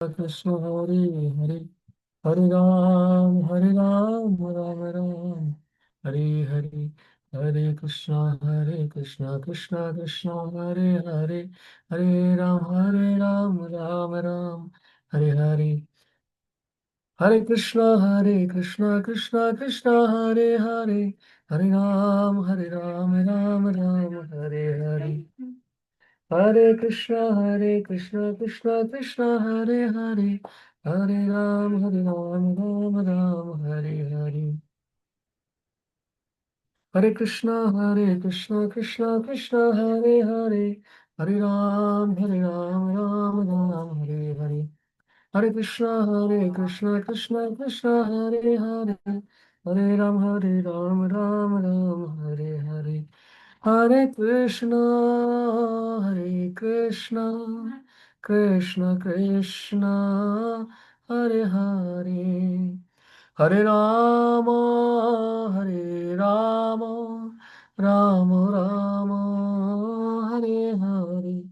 Krishna Hare Hare Hare Ram Ram Hare Hare Hare Krishna Krishna Krishna Hare Hare Hare Ram Ram Hare Hare Hare Krishna Krishna Krishna Hare Hare Hare Ram Ram Hare Hare Hare Krishna, Krishna Krishna, Hare Hare, Hare Ram, Ram, Hare Hare. Hare Krishna, Krishna Krishna, Hare Hare, Hare Ram, Hare Hare. Hare Krishna, Krishna Krishna, Hare Hare, Hare Ram, Hare Hare. Hare Krishna, Hare Krishna, Krishna Krishna, Hare Hare, Hare Rama, Hare Rama, Rama Rama, Hare Hare.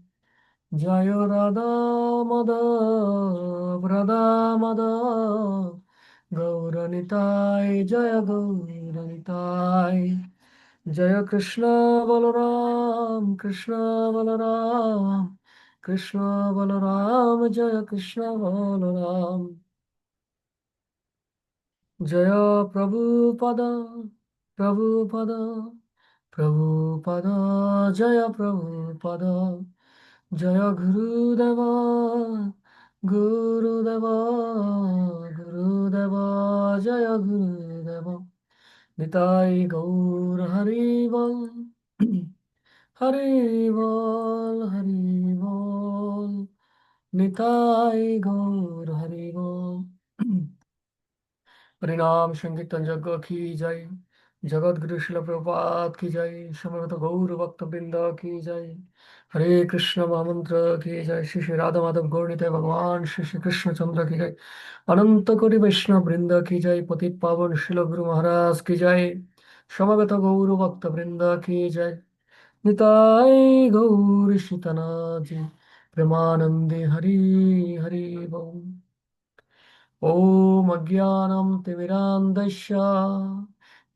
Jaya Radha Madhav, Radha Madhav, Gauranitai, Jaya Gauranitai. Jaya Krishna Balaram, Krishna Balaram, Krishna Balaram, Jaya Krishna Balaram. Jaya Prabhupada, Prabhupada, Prabhupada, Jaya Prabhupada, Jaya Gurudeva, Gurudeva, Gurudeva, Jaya Gurudeva. Nitai Gaur Harival, Harival, Harival, Nitai Gaur Harival. हरिनाम संकीर्तन यज्ञ की जय। जगत गुरु शिल प्रभुपाद की जय। समवेत गौर भक्त वृंद की जय। हरे कृष्ण महामंत्र की जय। श्री श्री राधा माधव गौर निताय भगवान श्री श्री कृष्ण चंद्र की जय। अनंत कोटि वैष्णव वृंद की जय। पतित पावन शिल गुरु महाराज की जय। समवेत गौर भक्त वृंद की जय। निताय गौर सीतनाथ जी प्रेमानंदे हरि हरि बोल। ॐ अज्ञानं तिमिरान्धस्य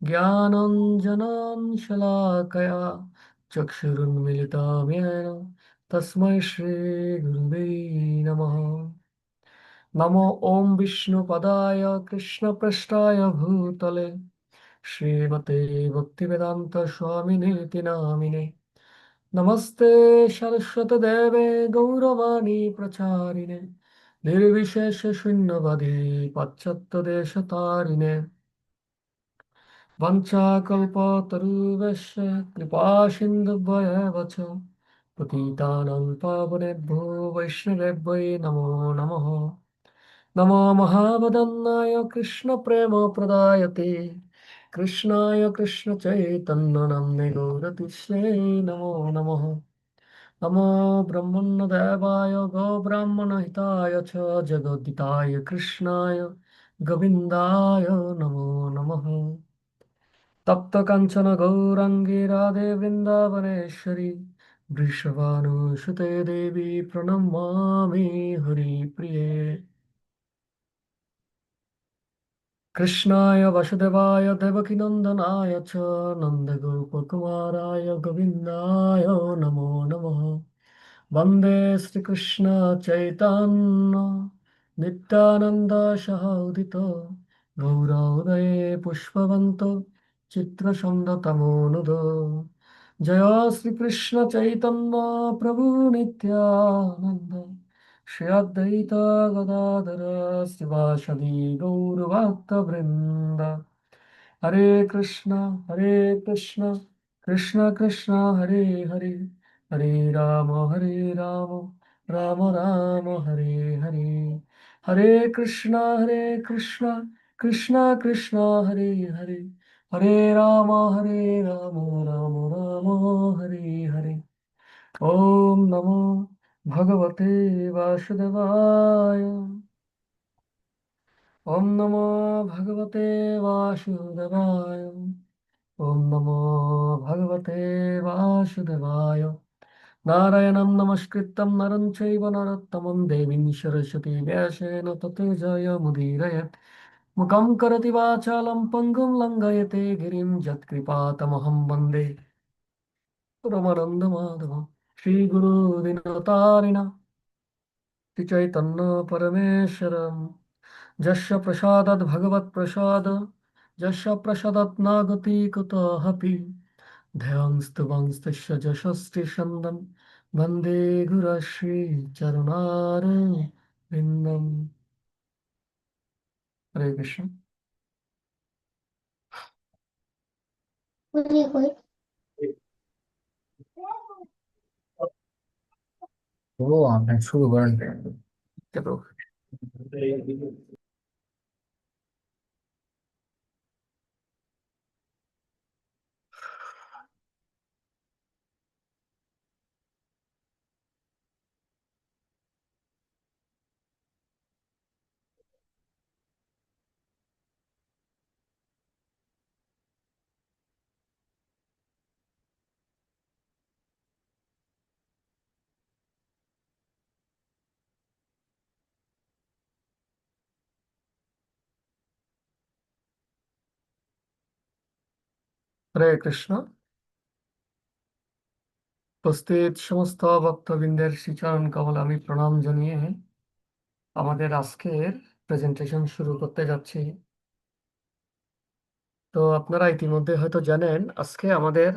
ज्ञानञ्जनं शलाकया चक्षुरुन्मिलितं येन तस्मै श्रीगुरुवे नमः। नमो ॐ विष्णुपदाय कृष्णपृष्ठाय भूतले श्रीमते भक्तिवेदान्त स्वामिनेति नामिने। नमस्ते सरस्वतदेवे गौरवाणी प्रचारिणे निर्विशेष शून्यवादी पाश्चात्यदेशतारिणे वञ्चाकल्पतरुभ्यश्च कृपा सिन्धुभ्येव च पतितानां पावनेभ्यो वैष्णवेभ्यो नमो नमः। नमो महावदन्नाय कृष्णप्रेमप्रदायते कृष्णाय कृष्णचैतन्यनाम्ने गौरतिस्मै नमो नमः। नमो ब्रह्मण्यदेवाय गोब्राह्मणहिताय च जगद्दिताय कृष्णाय गोविन्दाय नमो नमः। तप्तकाञ्चन गौराङ्गी राधे वृन्दावनेश्वरी वृषभानुसुते देवी प्रणमामि हरिप्रिये। कृष्णाय वसुदेवाय देवकीनन्दनाय च नन्दगोपकुमाराय गोविन्दाय नमो नमः। वन्दे श्रीकृष्ण चैतन्य नित्यानन्द सह उदित गौरोदये पुष्पवन्तो चित्रसन्दतमोनुद। जय श्रीकृष्ण चैतन्य प्रभु नित्यानन्द श्री अद्वैत गदाधर शिवासदि गौरभक्तवृन्द। हरे कृष्ण कृष्ण कृष्ण हरे हरे हरे राम राम राम हरे हरे। हरे कृष्ण कृष्ण कृष्ण हरे हरे हरे राम राम राम हरे हरे। ओम नमो भगवते वासुदेवाय। ओम नमो भगवते वासुदेवाय। ओम नमो भगवते वासुदेवाय। नारायणं नमस्कृत्यं नरं चैव नरोत्तमं देवीं सरस्वतीं व्यासेन ततो जयमुदीरयेत् मुखं करोति वाचालं पङ्गुं लङ्घयते गिरिं यत्कृपातमहं वन्दे परमानन्दमाधवं श्रीगुरुदिनतारिण श्रीचैतन्यपरमेश्वरं यस्य प्रसादात् भगवत्प्रसाद यस्य प्रसादात् नागति कुतोऽपि ध्यानस्तुवंस्तस्य यशस्तिसन्दं वन्दे गुरुश्रीचरुणारविन्दम्। हरे कृष्ण। ও আপনি শুরু করেন চলো। হরে কৃষ্ণ। উপস্থিত সমস্ত ভক্তবৃন্দের শ্রীচরণ কমল আমি প্রণাম জানিয়ে আমাদের আজকের প্রেজেন্টেশন শুরু করতে যাচ্ছি। তো আপনারা ইতিমধ্যে হয়তো জানেন আজকে আমাদের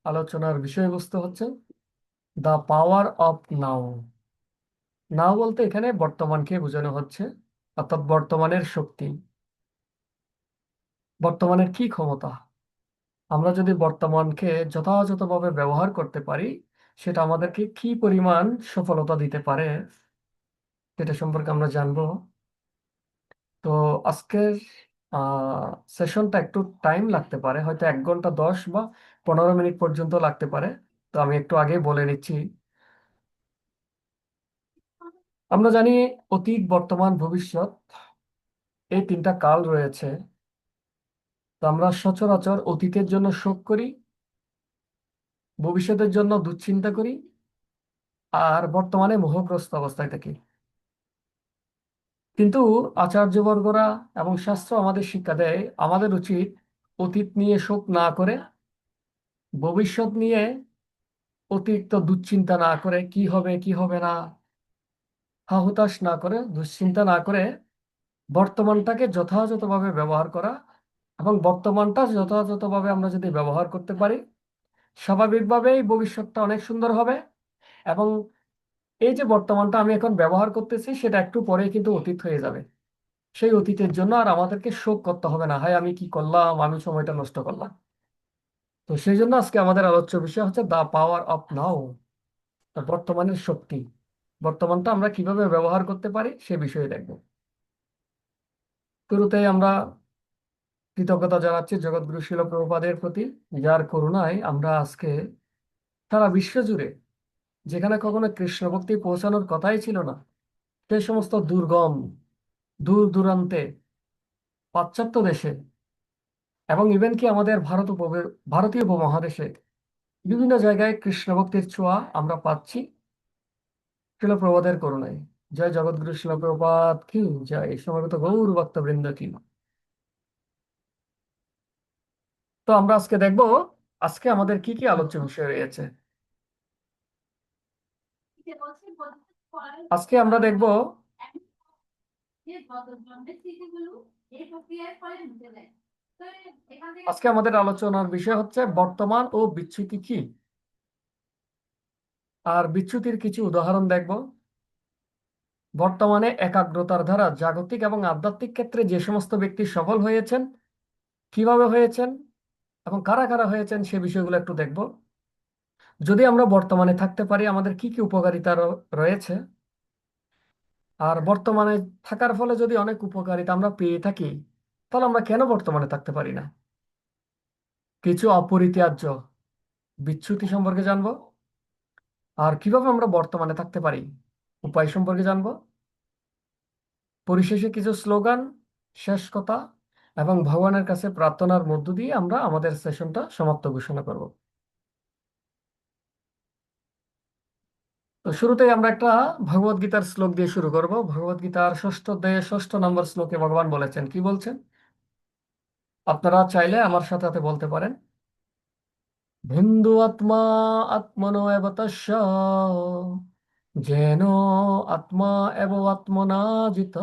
আলোচনার বিষয়বস্তু হচ্ছে দ্য পাওয়ার অফ নাও। নাও বলতে এখানে বর্তমানকে বোঝানো হচ্ছে, অর্থাৎ বর্তমানের শক্তি, বর্তমানের কি ক্ষমতা। আমরা যদি বর্তমানকে যথাযথভাবে ব্যবহার করতে পারি সেটা আমাদেরকে কি পরিমাণ সফলতা দিতে পারে সেটা সম্পর্কে আমরা জানবো। তো আজকের সেশনটা একটু টাইম লাগতে পারে, হয়তো 1 ঘন্টা 10 বা 15 মিনিট পর্যন্ত লাগতে পারে। তো আমি একটু আগে বলে নিচ্ছি। আমরা জানি অতীত, বর্তমান, ভবিষ্যৎ, এই তিনটা কাল রয়েছে। তো আমরা সচরাচর অতীতের জন্য শোক করি, ভবিষ্যতের জন্য দুশ্চিন্তা করি, আর বর্তমানে মোহগ্রস্ত অবস্থায় থাকি। কিন্তু আচার্যবর্গরা এবং শাস্ত্র আমাদের শিক্ষা দেয় আমাদের উচিত অতীত নিয়ে শোক না করে, ভবিষ্যৎ নিয়ে অতিরিক্ত দুশ্চিন্তা না করে, কি হবে কি হবে না হতাশ না করে, দুশ্চিন্তা না করে বর্তমানটাকে যথাযথভাবে ব্যবহার করা। এবং বর্তমানটা যথাযথভাবে আমরা যদি ব্যবহার করতে পারি স্বাভাবিকভাবেই ভবিষ্যৎটা অনেক সুন্দর হবে। এবং এই যে বর্তমানটা আমি এখন ব্যবহার করতেছি সেটা একটু পরে কিন্তু অতীত হয়ে যাবে। সেই অতীতের জন্য আর আমাদেরকে শোক করতে হবে না, হায় আমি কি করলাম, আমি সময়টা নষ্ট করলাম। তো সেই জন্য আজকে আমাদের আলোচ্য বিষয় হচ্ছে দ্য পাওয়ার অফ নাও, বর্তমানের শক্তি। বর্তমানটা আমরা কিভাবে ব্যবহার করতে পারি সে বিষয়ে দেখব। শুরুতেই আমরা কৃতজ্ঞতা জানাচ্ছি জগৎগুরু শিল প্রভুপাদের প্রতি, যার করুণায় আমরা আজকে সারা বিশ্ব জুড়ে, যেখানে কখনো কৃষ্ণ ভক্তি পৌঁছানোর কথাই ছিল না, সেই সমস্ত দুর্গম, দূর দূরান্তে, পাশ্চাত্য দেশে এবং ইভেন কি আমাদের ভারতীয় উপমহাদেশে বিভিন্ন জায়গায় কৃষ্ণ ভক্তির ছোঁয়া আমরা পাচ্ছি শিল প্রভুপাদের করুণায়। জয় জগৎগুরু শিল প্রভুপাদ কি জয়, সমবেত গৌর ভক্তবৃন্দ কি। তো আমরা আজকে দেখব আজকে আমাদের কি কি আলোচ্য বিষয় রয়েছে। আজকে আমরা দেখব আজকে আমাদের আলোচনার বিষয় হচ্ছে বর্তমান ও বিচ্যুতি কি, আর বিচ্যুতির কিছু উদাহরণ দেখব। বর্তমানে একাগ্রতার দ্বারা জাগতিক এবং আধ্যাত্মিক ক্ষেত্রে যে সমস্ত ব্যক্তি সফল হয়েছেন, কিভাবে হয়েছেন এবং কারা কারা হয়েছেন সে বিষয়গুলো একটু দেখব। যদি আমরা বর্তমানে থাকতে পারি আমাদের কি কি উপকারিতা রয়েছে, আর বর্তমানে থাকার ফলে যদি অনেক উপকারিতা আমরা পেয়ে থাকি তাহলে আমরা কেন বর্তমানে থাকতে পারি না। কিছু অপরিহার্য বিচ্যুতি সম্পর্কে জানবো, আর কিভাবে আমরা বর্তমানে থাকতে পারি উপায় সম্পর্কে জানবো। পরিশেষে কিছু স্লোগান, শেষ কথা এবং ভগবানের কাছে প্রার্থনার মধ্য দিয়ে আমরা আমাদের সেশনটা সমাপ্ত ঘোষণা করব। তো শুরুতেই আমরা একটা ভগবদ গীতার শ্লোক দিয়ে শুরু করব। ভগবদ গীতার ষষ্ঠ অধ্যায়ে 6 নম্বর শ্লোকে ভগবান বলেছেন, কি বলছেন? আপনারা চাইলে আমার সাথে সাথে বলতে পারেন। ভিন্দু আত্মা আত্মনো এব তস্য যেন আত্মা এব আত্মনা জিত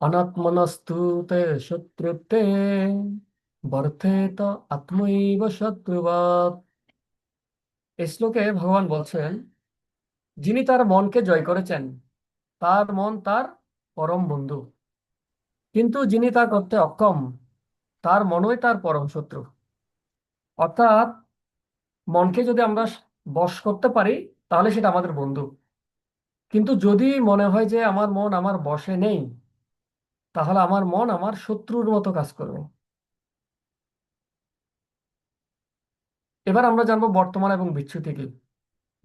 অনাত্মনস্তু তে শত্রুতে বর্ধেত আত্মৈব শত্রুবাৎ। এই শ্লোকে ভগবান বলছেন, যিনি তার মনকে জয় করেছেন তার মন তার পরম বন্ধু, কিন্তু যিনি তা করতে অক্ষম তার মনই তার পরম শত্রু। অর্থাৎ মনকে যদি আমরা বশ করতে পারি তাহলে সেটা আমাদের বন্ধু, কিন্তু যদি মনে হয় যে আমার মন আমার বশে নেই, তাহলে আমার মন আমার শত্রুর মতো কাজ করবে। এবার আমরা জানবো বর্তমান এবং বিচ্যুতি কি।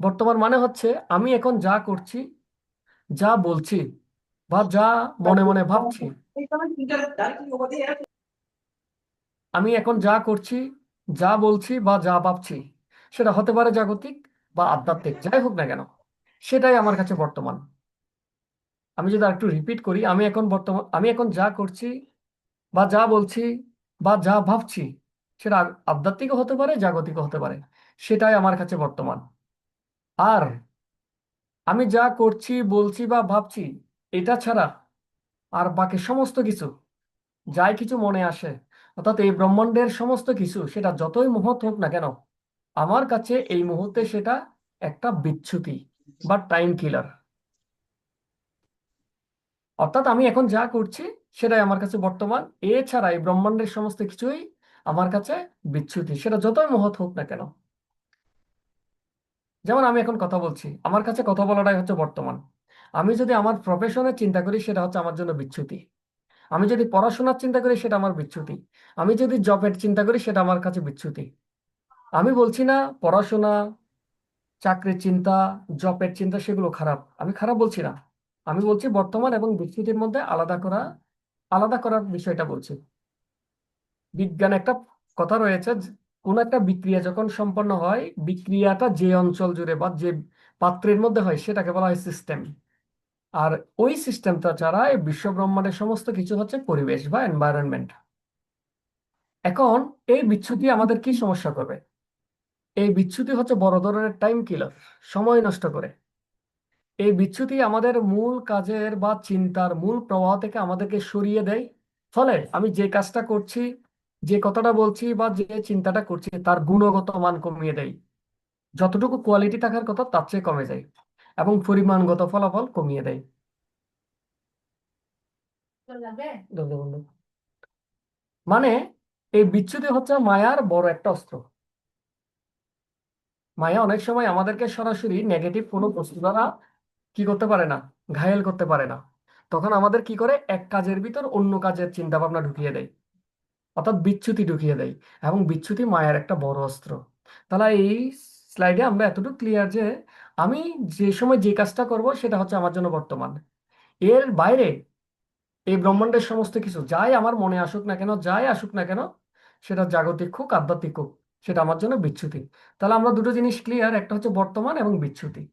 বর্তমান মানে হচ্ছে আমি এখন যা করছি, যা বলছি, বা যা মনে মনে ভাবছি। আমি এখন যা করছি, যা বলছি বা যা ভাবছি, সেটা হতে পারে জাগতিক বা আধ্যাত্মিক, যাই হোক না কেন, সেটাই আমার কাছে বর্তমান। আমি যদি একটু রিপিট করি, আমি এখন যা করছি বা যা বলছি বা যা ভাবছি, সেটা আধ্যাত্মিকও হতে পারে, জাগতিকও হতে পারে, সেটাই আমার কাছে বর্তমান। আর আমি যা করছি, বলছি বা ভাবছি, এটা ছাড়া আর বাকি সমস্ত কিছু, যাই কিছু মনে আসে, অর্থাৎ এই ব্রহ্মাণ্ডের সমস্ত কিছু, সেটা যতই মহৎ হোক না কেন, আমার কাছে এই মুহূর্তে সেটা একটা বিচ্যুতি বা টাইম কিলার। অর্থাৎ আমি এখন যা করছি সেটাই আমার কাছে বর্তমান। এছাড়া এই ব্রহ্মাণ্ডের সমস্ত কিছুই আমার কাছে বিচ্যুতি, সেটা যতই মহৎ হোক না কেন। যেমন আমি এখন কথা বলছি, আমার কাছে কথা বলাটাই হচ্ছে বর্তমান। আমি যদি আমার প্রফেশনের চিন্তা করি, সেটা হচ্ছে আমার জন্য বিচ্যুতি। আমি যদি পড়াশোনার চিন্তা করি, সেটা আমার বিচ্যুতি। আমি যদি জবের চিন্তা করি, সেটা আমার কাছে বিচ্যুতি। আমি বলছি না পড়াশোনা, চাকরির চিন্তা, জবের চিন্তা সেগুলো খারাপ, আমি খারাপ বলছি না। আমি বলছি বর্তমান এবং বিচ্যুতির মধ্যে আলাদা করার বিষয়টা বলছি। বিজ্ঞানে একটা কথা রয়েছে যে, কোন একটা বিক্রিয়া যখন সম্পন্ন হয়, বিক্রিয়াটা যে অঞ্চল জুড়ে বা যে পাত্রের মধ্যে হয়, সেটাকে বলা হয় সিস্টেম। আর ওই সিস্টেমটা ছাড়া এই বিশ্ব ব্রহ্মাণ্ডের সমস্ত কিছু হচ্ছে পরিবেশ বা এনভায়রনমেন্ট। এখন এই বিচ্যুতি আমাদের কি সমস্যা করবে? এই বিচ্যুতি হচ্ছে বড় ধরনের টাইম কিলার, সময় নষ্ট করে। এই বিচ্যুতি আমাদের মূল কাজের বা চিন্তার মূল প্রবাহ থেকে আমাদেরকে সরিয়ে দেয়। ফলে আমি যে কাজটা করছি, যে কথাটা বলছি বা যে চিন্তাটা করছি, তার গুণগত মান কমিয়ে দেয়। যতটুকু কোয়ালিটি থাকার কথা তার চেয়ে কমে যায়, এবং পরিমাণগত ফলাফল কমিয়ে দেয়। ধন্যবাদ। মানে এই বিচ্যুতি হচ্ছে মায়ার বড় একটা অস্ত্র। মায়া অনেক সময় আমাদেরকে সরাসরি নেগেটিভ কোনো বস্তু দ্বারা কি করতে পারে না, ঘায়েল করতে পারে না। তখন আমাদের কি করে, এক কাজের ভিতর অন্য কাজের চিন্তা ভাবনা ঢুকিয়ে দেয়, অর্থাৎ বিচ্যুতি ঢুকিয়ে দেয়। এবং বিচ্যুতি মায়ার একটা বড় অস্ত্র। তাহলে এই স্লাইডে আমরা এতটুকু ক্লিয়ার যে আমি যে সময় যে কাজটা করব, সেটা হচ্ছে আমার জন্য বর্তমান। এর বাইরে এই ব্রহ্মাণ্ডের সমস্ত কিছু যাই আমার মনে আসুক না কেন, যাই আসুক না কেন, সেটা জাগতিক হোক আধ্যাত্মিক হোক, সেটা আমার জন্য বিচ্যুতি। তাহলে আমরা দুটো জিনিস ক্লিয়ার, একটা হচ্ছে বর্তমান এবং বিচ্যুতি।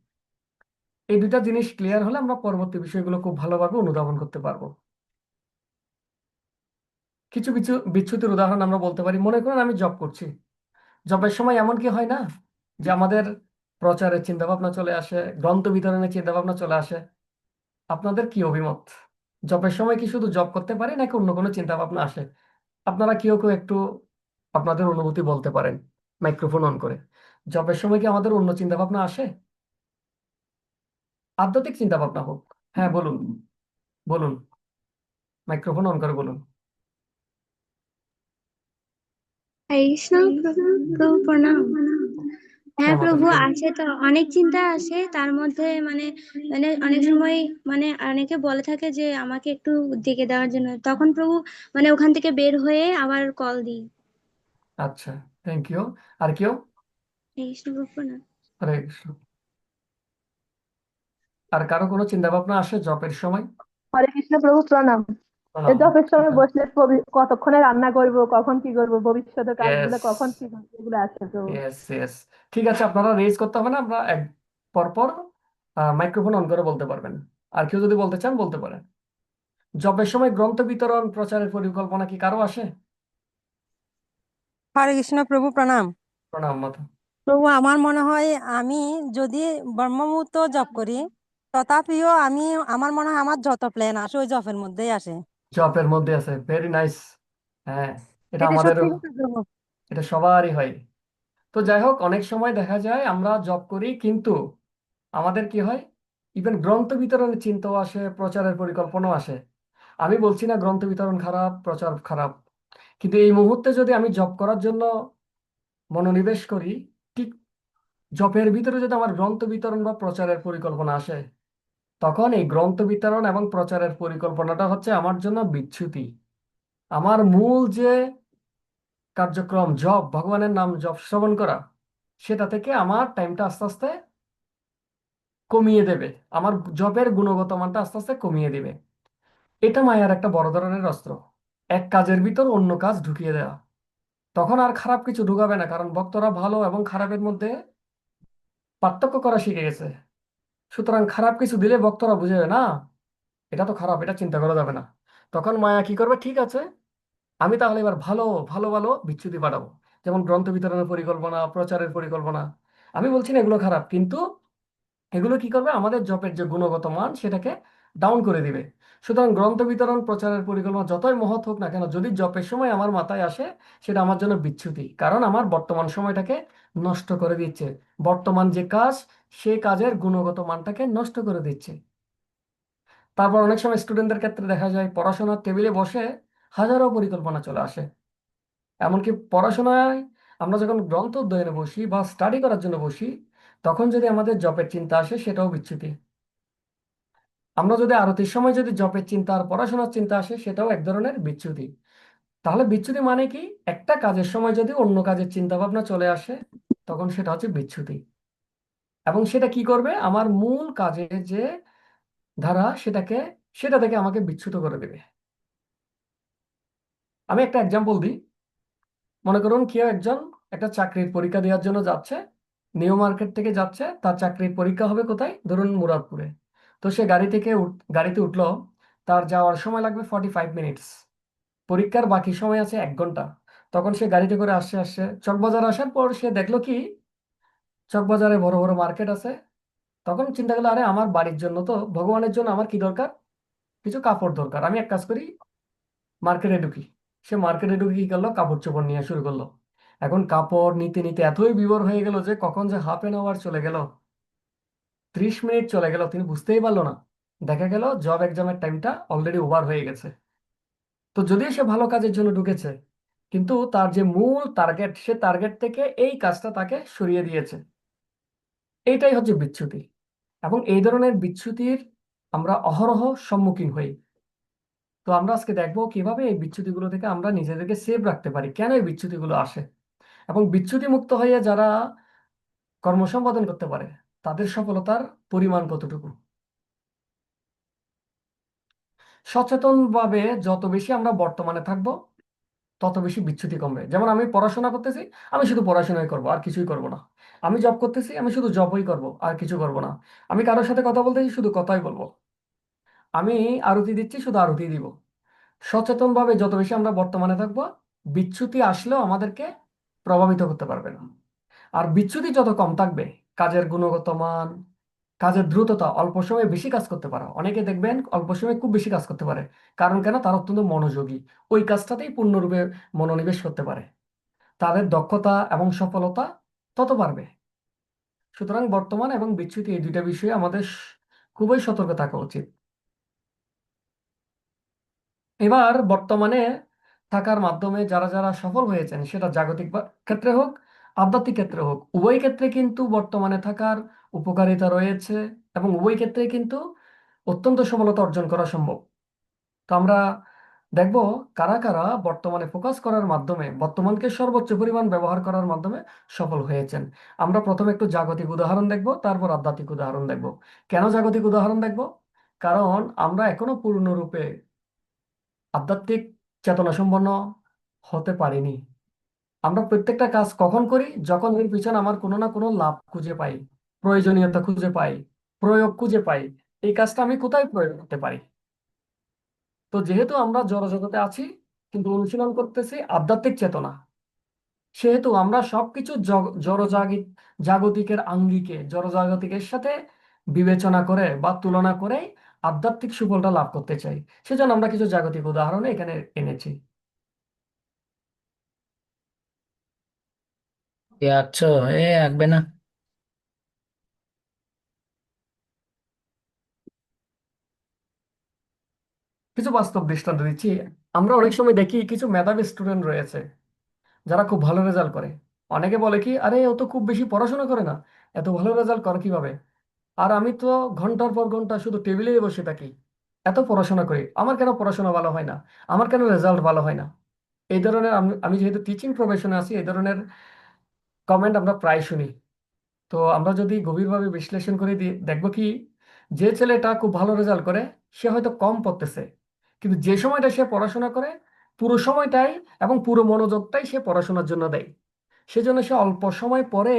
এই দুটা জিনিস ক্লিয়ার হলে আমরা পরবর্তী বিষয়গুলো খুব ভালোভাবে অনুধাবন করতে পারবো। কিছু কিছু বিচ্যুতির উদাহরণ আমরা বলতে পারি। মনে করুন আমি জব করছি, জবের সময় এমন কি হয় না যে আমাদের প্রচারের চিন্তা ভাবনা চলে আসে, গ্রন্থ বিতরণের চিন্তা ভাবনা চলে আসে? আপনাদের কি অভিমত? জবের সময় কি শুধু জব করতে পারি, নাকি অন্য কোনো চিন্তা ভাবনা আসে? আপনারা কেউ কেউ একটু আপনাদের অনুভূতি বলতে পারেন মাইক্রোফোন অন করে। জবের সময় কি আমাদের অন্য চিন্তা ভাবনা আসে? আধ্যাত্মিক চিন্তা ভাবনা হোক। হ্যাঁ বলুন, বলুন, মাইক্রোফোন অন করে বলুন। হরে কৃষ্ণ প্রভু, প্রভু প্রণাম। হ্যাঁ হ্যাঁ প্রভু, মাতাজি বলুন। আসে তো অনেক চিন্তা আসে তার মধ্যে, মানে মানে অনেক সময় মানে অনেকে বলে থাকে যে আমাকে একটু ডেকে দেওয়ার জন্য, তখন প্রভু মানে ওখান থেকে বের হয়ে আবার কল দিই। আচ্ছা, থ্যাংক ইউ। আর কেউ? হরে কৃষ্ণ প্রভু প্রণাম। হরে কৃষ্ণ। আর কারো কোনো চিন্তা ভাবনা আসে জবের সময়? হরে কৃষ্ণ প্রভু প্রণাম। এই জবের সময় বসলে কতক্ষণে রান্না করব, কখন কি করব, ভবিষ্যতের কাজগুলো ইয়েস, কখন কি করবো, এগুলো আছে প্রভু। Yes, yes. ঠিক আছে, আপনারা রেজ করতে হবে না, আমরা পরপর মাইক্রোফোন অন করে বলতে পারবেন। আর কেউ যদি বলতে চান বলতে পারেন। জবের সময় গ্রন্থ বিতরণ প্রচারের পরিকল্পনা কি কারো আসে? হরে কৃষ্ণ প্রভু, প্রণাম। প্রণাম মাতা। প্রভু, আমার মনে হয় আমি যদি ব্রহ্মমুহূর্ত জপ করি, তথাপিও আমার মনে হয় আমার যত প্ল্যান আসে ওই জপের মধ্যেই আসে। জবের মধ্যে আছে, ভেরি নাইস। হ্যাঁ, এটা এটা আমাদেরও, সত্যি কথা প্রভু। এটা সবারই হয়। তো যাই হোক, অনেক সময় দেখা যায় আমরা জব করি কিন্তু আমাদের কি হয়, ইভেন গ্রন্থ বিতরণের চিন্তাও আসে, প্রচারের পরিকল্পনাও আসে। আমি বলছি না গ্রন্থ বিতরণ খারাপ, প্রচার খারাপ, কিন্তু এই মুহূর্তে যদি আমি জব করার জন্য মনোনিবেশ করি, ঠিক জবের ভিতরে যদি আমার গ্রন্থ বিতরণ বা প্রচারের পরিকল্পনা আসে, তখন এই গ্রন্থ বিতরণ এবং প্রচারের পরিকল্পনাটা হচ্ছে আমার জন্য বিচ্যুতি। আমার মূল যে কার্যক্রম জব, ভগবানের নাম জপ শ্রবণ করা, সেটা থেকে আমার টাইমটা আস্তে আস্তে কমিয়ে দেবে, আমার জবের গুণগত মানটা আস্তে আস্তে কমিয়ে দেবে। এটা মায়ার একটা বড় ধরনের অস্ত্র, এক কাজের ভিতর অন্য কাজ ঢুকিয়ে দেওয়া। তখন আর খারাপ কিছু ঢুকাবে না, কারণ ভক্তরা ভালো এবং খারাপের মধ্যে পার্থক্য করা শিখে গেছে। সুতরাং খারাপ কিছু দিলে ভক্তরা বুঝে না এটা তো খারাপ, এটা চিন্তা করা যাবে না। তখন মায়া কি করবে, ঠিক আছে আমি তাহলে এবার ভালো ভালো ভালো বিচ্যুতি বাড়াবো, যেমন গ্রন্থ বিতরণের পরিকল্পনা, প্রচারের পরিকল্পনা। আমি বলছি না এগুলো খারাপ, কিন্তু এগুলো কি করবে, আমাদের জবের যে গুণগত মান সেটাকে ডাউন করে দিবে। সুতরাং গ্রন্থ বিতরণ প্রচারের পরিকল্পনা যতই মহৎ হোক না কেন, যদি জবের সময় আমার মাথায় আসে, সেটা আমার জন্য বিচ্যুতি, কারণ আমার বর্তমান সময়টাকে নষ্ট করে দিচ্ছে। বর্তমান যে কাজ, সে কাজের গুণগত মানটাকে নষ্ট করে দিচ্ছে। তারপর অনেক সময় স্টুডেন্টদের ক্ষেত্রে দেখা যায় পড়াশোনার টেবিলে বসে হাজারো পরিকল্পনা চলে আসে। এমনকি পড়াশোনায় আমরা যখন গ্রন্থ অধ্যয়নে বসি বা স্টাডি করার জন্য বসি, তখন যদি আমাদের জবের চিন্তা আসে, সেটাও বিচ্যুতি। আমরা যদি আরতির সময় যদি জবের চিন্তা আর পড়াশোনার চিন্তা আসে, সেটাও এক ধরনের বিচ্যুতি। তাহলে বিচ্যুতি মানে কি, একটা কাজের সময় যদি অন্য কাজের চিন্তা ভাবনা চলে আসে, তখন সেটা হচ্ছে বিচ্যুতি। এবং সেটা কি করবে, আমার মূল কাজের যে ধারা সেটাকে, সেটা থেকে আমাকে বিচ্যুত করে দেবে। আমি একটা এক্সাম্পল দিই। মনে করুন কেউ একজন একটা চাকরির পরীক্ষা দেওয়ার জন্য যাচ্ছে, নিউ মার্কেট থেকে যাচ্ছে, তার চাকরির পরীক্ষা হবে কোথায়, ধরুন মুরাদপুরে। তো সে গাড়িতে উঠলো, তার যাওয়ার সময় লাগবে 45 মিনিটস, পরীক্ষার বাকি সময় আছে 1 ঘন্টা। তখন সে গাড়িতে করে আসছে আসছে চকবাজার আসার পর সে দেখলো কি, চকবাজারে বড় বড় মার্কেট আছে। তখন চিন্তা করলো, আরে আমার বাড়ির জন্য তো, ভগবানের জন্য আমার কি দরকার, কিছু কাপড় দরকার, আমি এক কাজ করি মার্কেটে ঢুকি। সে মার্কেটে ঢুকে কি করলো, কাপড় চোপড় নিয়ে শুরু করলো। এখন কাপড় নিতে নিতে এতই বিভোর হয়ে গেল যে কখন যে হাফ 1 আওয়ার চলে গেল, 30 মিনিট চলে গেল, তিনি বুঝতেই পারলো না। দেখা গেল জব এক্সামের টাইমটা অলরেডি ওভার হয়ে গেছে। তো যদিও সে ভালো কাজের জন্য ঢুকেছে, কিন্তু তার যে মূল টার্গেট, সে টার্গেট থেকে এই কাজটা তাকে সরিয়ে দিয়েছে। এইটাই হচ্ছে বিচ্যুতি। এবং এই ধরনের বিচ্যুতির আমরা অহরহ সম্মুখীন হই। তো আমরা আজকে দেখবো কিভাবে এই বিচ্যুতিগুলো থেকে আমরা নিজেদেরকে সেভ রাখতে পারি, কেন এই বিচ্যুতিগুলো আসে, এবং বিচ্যুতি মুক্ত হয়ে যারা কর্ম সম্পাদন করতে পারে, তাদের সফলতার পরিমাণ কতটুকু। সচেতনভাবে যত বেশি আমরা বর্তমানে থাকবো, তত বেশি বিচ্যুতি কমবে। যেমন আমি পড়াশোনা করতেছি, আমি শুধু পড়াশোনাই করব আর কিছুই করব না। আমি জব করতেছি, আমি শুধু জবই করব আর কিছু করব না। আমি কারোর সাথে কথা বলতেছি, শুধু কথাই বলবো। আমি আরতি দিচ্ছি, শুধু আরতি দিব। সচেতনভাবে যত বেশি আমরা বর্তমানে থাকবো, বিচ্যুতি আসলেও আমাদেরকে প্রভাবিত করতে পারবে না। আর বিচ্যুতি যত কম থাকবে, কাজের গুণগত মান, কাজের দ্রুততা, অল্প সময়ে বেশি কাজ করতে পারা। অনেকে দেখবেন অল্প সময়ে খুব বেশি কাজ করতে পারে, কারণ কেন, তারা অত্যন্ত মনোযোগী, ওই কাজটাতেই পূর্ণরূপে মনোনিবেশ করতে পারে। তাদের দক্ষতা এবং সফলতা তত বাড়বে। সুতরাং বর্তমান এবং বিচ্যুতি এই দুইটা বিষয়ে আমাদের খুবই সতর্ক থাকা উচিত। এবার বর্তমানে থাকার মাধ্যমে যারা যারা সফল হয়েছেন, সেটা জাগতিক ক্ষেত্রে হোক, আধ্যাত্মিক ক্ষেত্রে হোক, উভয় ক্ষেত্রে কিন্তু বর্তমানে থাকার উপকারিতা রয়েছে, এবং উভয় ক্ষেত্রে কিন্তু অত্যন্ত সফলতা অর্জন করা সম্ভব। তো আমরা দেখব কারা কারা বর্তমানে ফোকাস করার মাধ্যমে, বর্তমানকে সর্বোচ্চ পরিমাণ ব্যবহার করার মাধ্যমে সফল হয়েছেন। আমরা প্রথমে একটু জাগতিক উদাহরণ দেখব, তারপর আধ্যাত্মিক উদাহরণ দেখব। কেন জাগতিক উদাহরণ দেখব, কারণ আমরা এখনো পূর্ণরূপে আধ্যাত্মিক চেতনা সম্পন্ন হতে পারিনি। আমরা প্রত্যেকটা কাজ কখন করি, যখন এর পিছনে আমার কোনো না কোনো লাভ খুঁজে পাই। প্রয়োজনীয়তা খুঁজে পাই, প্রয়োগ খুঁজে পাই, এই কাজটা আমি কোথায় প্রয়োগ করতে পারি। তো যেহেতু আমরা জড়জগতে আছি কিন্তু অনুশীলন করতেছি আধ্যাত্মিক চেতনা, সেহেতু আমরা সবকিছু জাগতিকের আঙ্গিকে জড়জাগতিকের সাথে বিবেচনা করে বা তুলনা করে আধ্যাত্মিক সুফলটা লাভ করতে চাই। সেজন্য আমরা কিছু জাগতিক উদাহরণ এখানে এনেছি। আচ্ছা, এ আঁকবে না। কিছু বাস্তব দৃষ্টান্ত দিচ্ছি। আমরা অনেক সময় দেখি কিছু মেধাবী স্টুডেন্ট রয়েছে যারা খুব ভালো রেজাল্ট করে। অনেকে বলে কি, আরে ও তো খুব বেশি পড়াশোনা করে না, এত ভালো রেজাল্ট করে কিভাবে? আর আমি তো ঘন্টার পর ঘন্টা শুধু টেবিলেই বসে থাকি, এত পড়াশোনা করি, আমার কেন পড়াশোনা ভালো হয় না, আমার কেন রেজাল্ট ভালো হয় না? এই ধরনের আমি যেহেতু টিচিং প্রফেশনে আছি, এই ধরনের কমেন্ট আমরা প্রায় শুনি। তো আমরা যদি গভীরভাবে বিশ্লেষণ করে দেখবো কি, যে ছেলেটা খুব ভালো রেজাল্ট করে সে হয়তো কম পড়তেছে, কিন্তু যে সময়টা সে পড়াশোনা করে পুরো সময়টাই এবং পুরো মনোযোগটাই সে পড়াশোনার জন্য দেয়। সেজন্য সে অল্প সময় পরে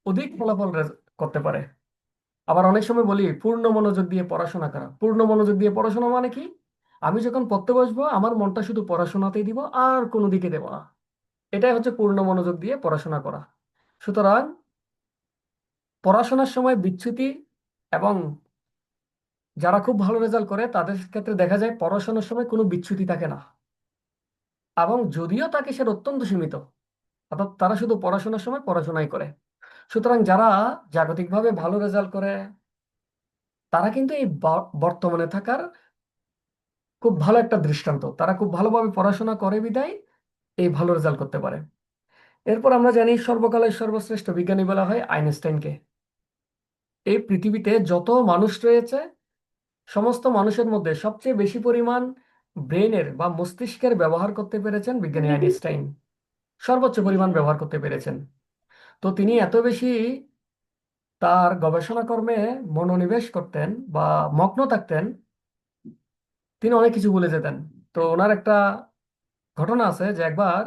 অধিক ফলাফল করতে পারে। আবার অনেক সময় বলি পূর্ণ মনোযোগ দিয়ে পড়াশোনা করা। পূর্ণ মনোযোগ দিয়ে পড়াশোনা মানে কি? আমি যখন পড়তে বসবো আমার মনটা শুধু পড়াশোনাতেই দিব, আর কোনো দিকে দেব না। এটাই হচ্ছে পূর্ণ মনোযোগ দিয়ে পড়াশোনা করা। সুতরাং পড়াশোনার সময় বিচ্যুতি এবং যারা খুব ভালো রেজাল্ট করে তাদের ক্ষেত্রে দেখা যায় পড়াশোনার সময় কোনো বিচ্যুতি থাকে না, এবং যদিও থাকে সেটা অত্যন্ত সীমিত, অর্থাৎ তারা শুধু পড়াশোনার সময় পড়াশোনাই করে। সুতরাং যারা জাগতিকভাবে ভালো রেজাল্ট করে তারা কিন্তু এই বর্তমানে থাকার খুব ভালো একটা দৃষ্টান্ত। তারা খুব ভালোভাবে পড়াশোনা করে বিদায় এই ভালো রেজাল্ট করতে পারে। এরপর আমরা জানি সর্বকালের সর্বশ্রেষ্ঠ বিজ্ঞানী বলা হয় আইনস্টাইনকে। এই পৃথিবীতে যত মানুষ রয়েছে সমস্ত মানুষের মধ্যে সবচেয়ে বেশি পরিমাণ ব্রেনের বা মস্তিষ্কের ব্যবহার করতে পেরেছেন বিজ্ঞানী আইনস্টাইন। সর্বোচ্চ পরিমাণ ব্যবহার করতে পেরেছেন। তো তিনি এত বেশি তার গবেষণা কর্মে মনোনিবেশ করতেন বা মগ্ন থাকতেন, তিনি অনেক কিছু ভুলে যেতেন। তো ওনার একটা ঘটনা আছে যে একবার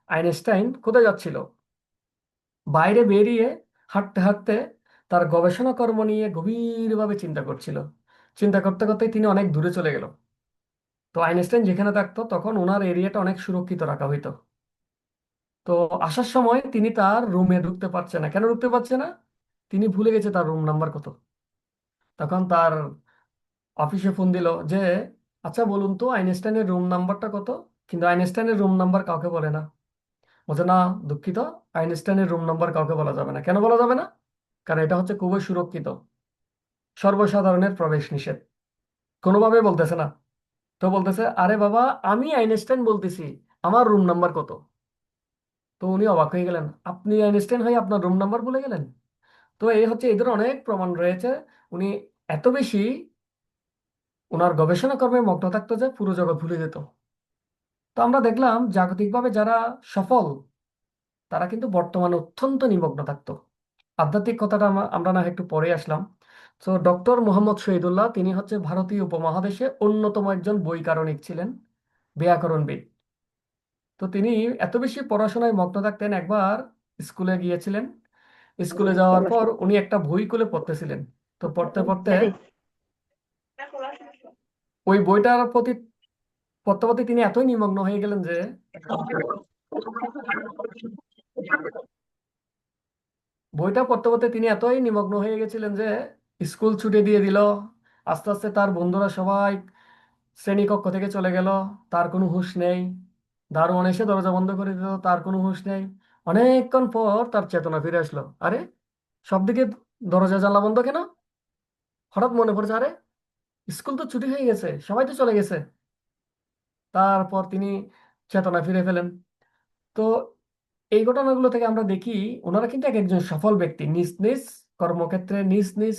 আইনস্টাইন কোথায় যাচ্ছিল, বাইরে বেরিয়ে হাঁটতে হাঁটতে তার গবেষণা কর্ম নিয়ে গভীরভাবে চিন্তা করছিল। চিন্তা করতে করতে তিনি অনেক দূরে চলে গেল। তো আইনস্টাইন যেখানে থাকতো তখন ওনার এরিয়াটা অনেক সুরক্ষিত রাখা হইতো। তো আসার সময় তিনি তার রুমে ঢুকতে পারছে না। কেন ঢুকতে পারছে না? তিনি ভুলে গেছে তার রুম নাম্বার কত। তখন তার অফিসে ফোন দিল যে, আচ্ছা বলুন তো আইনস্টাইনের রুম নাম্বারটা কত? কিন্তু আইনস্টাইনের রুম নাম্বার কাউকে বলে না। বলছে না, দুঃখিত, আইনস্টাইনের রুম নাম্বার কাউকে বলা যাবে না। কেন বলা যাবে না? কারণ এটা হচ্ছে খুবই সুরক্ষিত, সর্বসাধারণের প্রবেশ নিষেধ। কোনোভাবে বলতেছে না। তো বলতেছে, আরে বাবা, আমি আইনস্টাইন বলতেছি, আমার রুম নাম্বার কত? তো উনি অবাক হয়ে গেলেন, আপনি আইনস্টাইন হয়ে আপনার রুম নাম্বার বলে গেলেন? তো এই হচ্ছে, এদের অনেক প্রমাণ রয়েছে। উনি এত বেশি ওনার গবেষণা কর্মে মগ্ন থাকতো যে পুরো জগৎ ভুলে যেত। তো আমরা দেখলাম জাগতিকভাবে যারা সফল তারা কিন্তু বর্তমানে অত্যন্ত নিমগ্ন থাকতো। আধ্যাত্মিক কথাটা আমরা না হয় একটু পরে আসলাম। তো ডক্টর মোহাম্মদ শহীদুল্লাহ তিনি হচ্ছে ভারতীয় উপমহাদেশে অন্যতম একজন বৈজ্ঞানিক ছিলেন, ব্যাকরণবিদ। তো তিনি এত বেশি পড়াশোনায় মগ্ন থাকতেন, একবার স্কুলে গিয়েছিলেন। স্কুলে যাওয়ার পর উনি একটা বই খুলে পড়তেছিলেন। তো পড়তে পড়তে ওই বইটার প্রতি পড়তে পড়তে তিনি এতই নিমগ্ন হয়ে গেলেন যে বইটা পড়তে পড়তে তিনি এতই নিমগ্ন হয়ে গেছিলেন যে স্কুল ছুটি দিয়ে দিল। আস্তে আস্তে তার বন্ধুরা সবাই শ্রেণীকক্ষ থেকে চলে গেল, তার কোনো হুঁশ নেই। দারোয়ান এসে দরজা বন্ধ করে দিল, তার কোনো হুঁশ নেই। অনেকক্ষণ পর তার চেতনা ফিরে আসলো। আরে, সবদিকে দরজা জানলা বন্ধ কেন? হঠাৎ মনে পড়ছে, আরে স্কুল তো ছুটি হয়ে গেছে, সবাই তো চলে গেছে। তারপর তিনি চেতনা ফিরে ফেলেন। তো এই ঘটনাগুলো থেকে আমরা দেখি ওনারা কিন্তু এক একজন সফল ব্যক্তি, নিজ নিজ কর্মক্ষেত্রে নিজ নিজ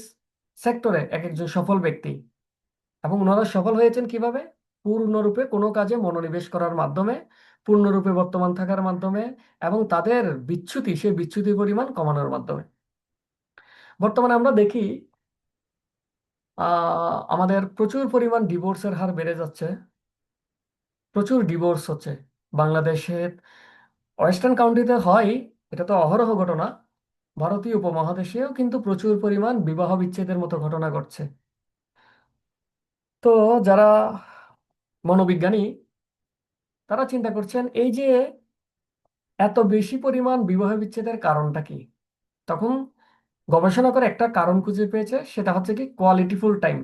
সেক্টরে এক একজন সফল ব্যক্তি। এবং ওনারা সফল হয়েছেন কিভাবে? পূর্ণরূপে কোনো কাজে মনোনিবেশ করার মাধ্যমে, পূর্ণরূপে বর্তমান থাকার মাধ্যমে, এবং তাদের বিচ্যুতি সেই বিচ্যুতির পরিমাণ কমানোর মাধ্যমে। বর্তমানে আমরা দেখি আমাদের প্রচুর পরিমাণ ডিভোর্সের হার বেড়ে যাচ্ছে, প্রচুর ডিভোর্স হচ্ছে বাংলাদেশে। ওয়েস্টার্ন কান্ট্রিতে হয়, এটা তো অহরহ ঘটনা, ভারতীয় উপমহাদেশেও কিন্তু প্রচুর পরিমাণ বিবাহ বিচ্ছেদের মতো ঘটনা ঘটছে। তো যারা মনোবিজ্ঞানী, তারা চিন্তা করছেন এই যে এত বেশি পরিমাণ বিবাহ বিচ্ছেদের কারণটা কি। তখন গবেষণা করে একটা কারণ খুঁজে পেয়েছে, সেটা হচ্ছে কি কোয়ালিটিফুল টাইম,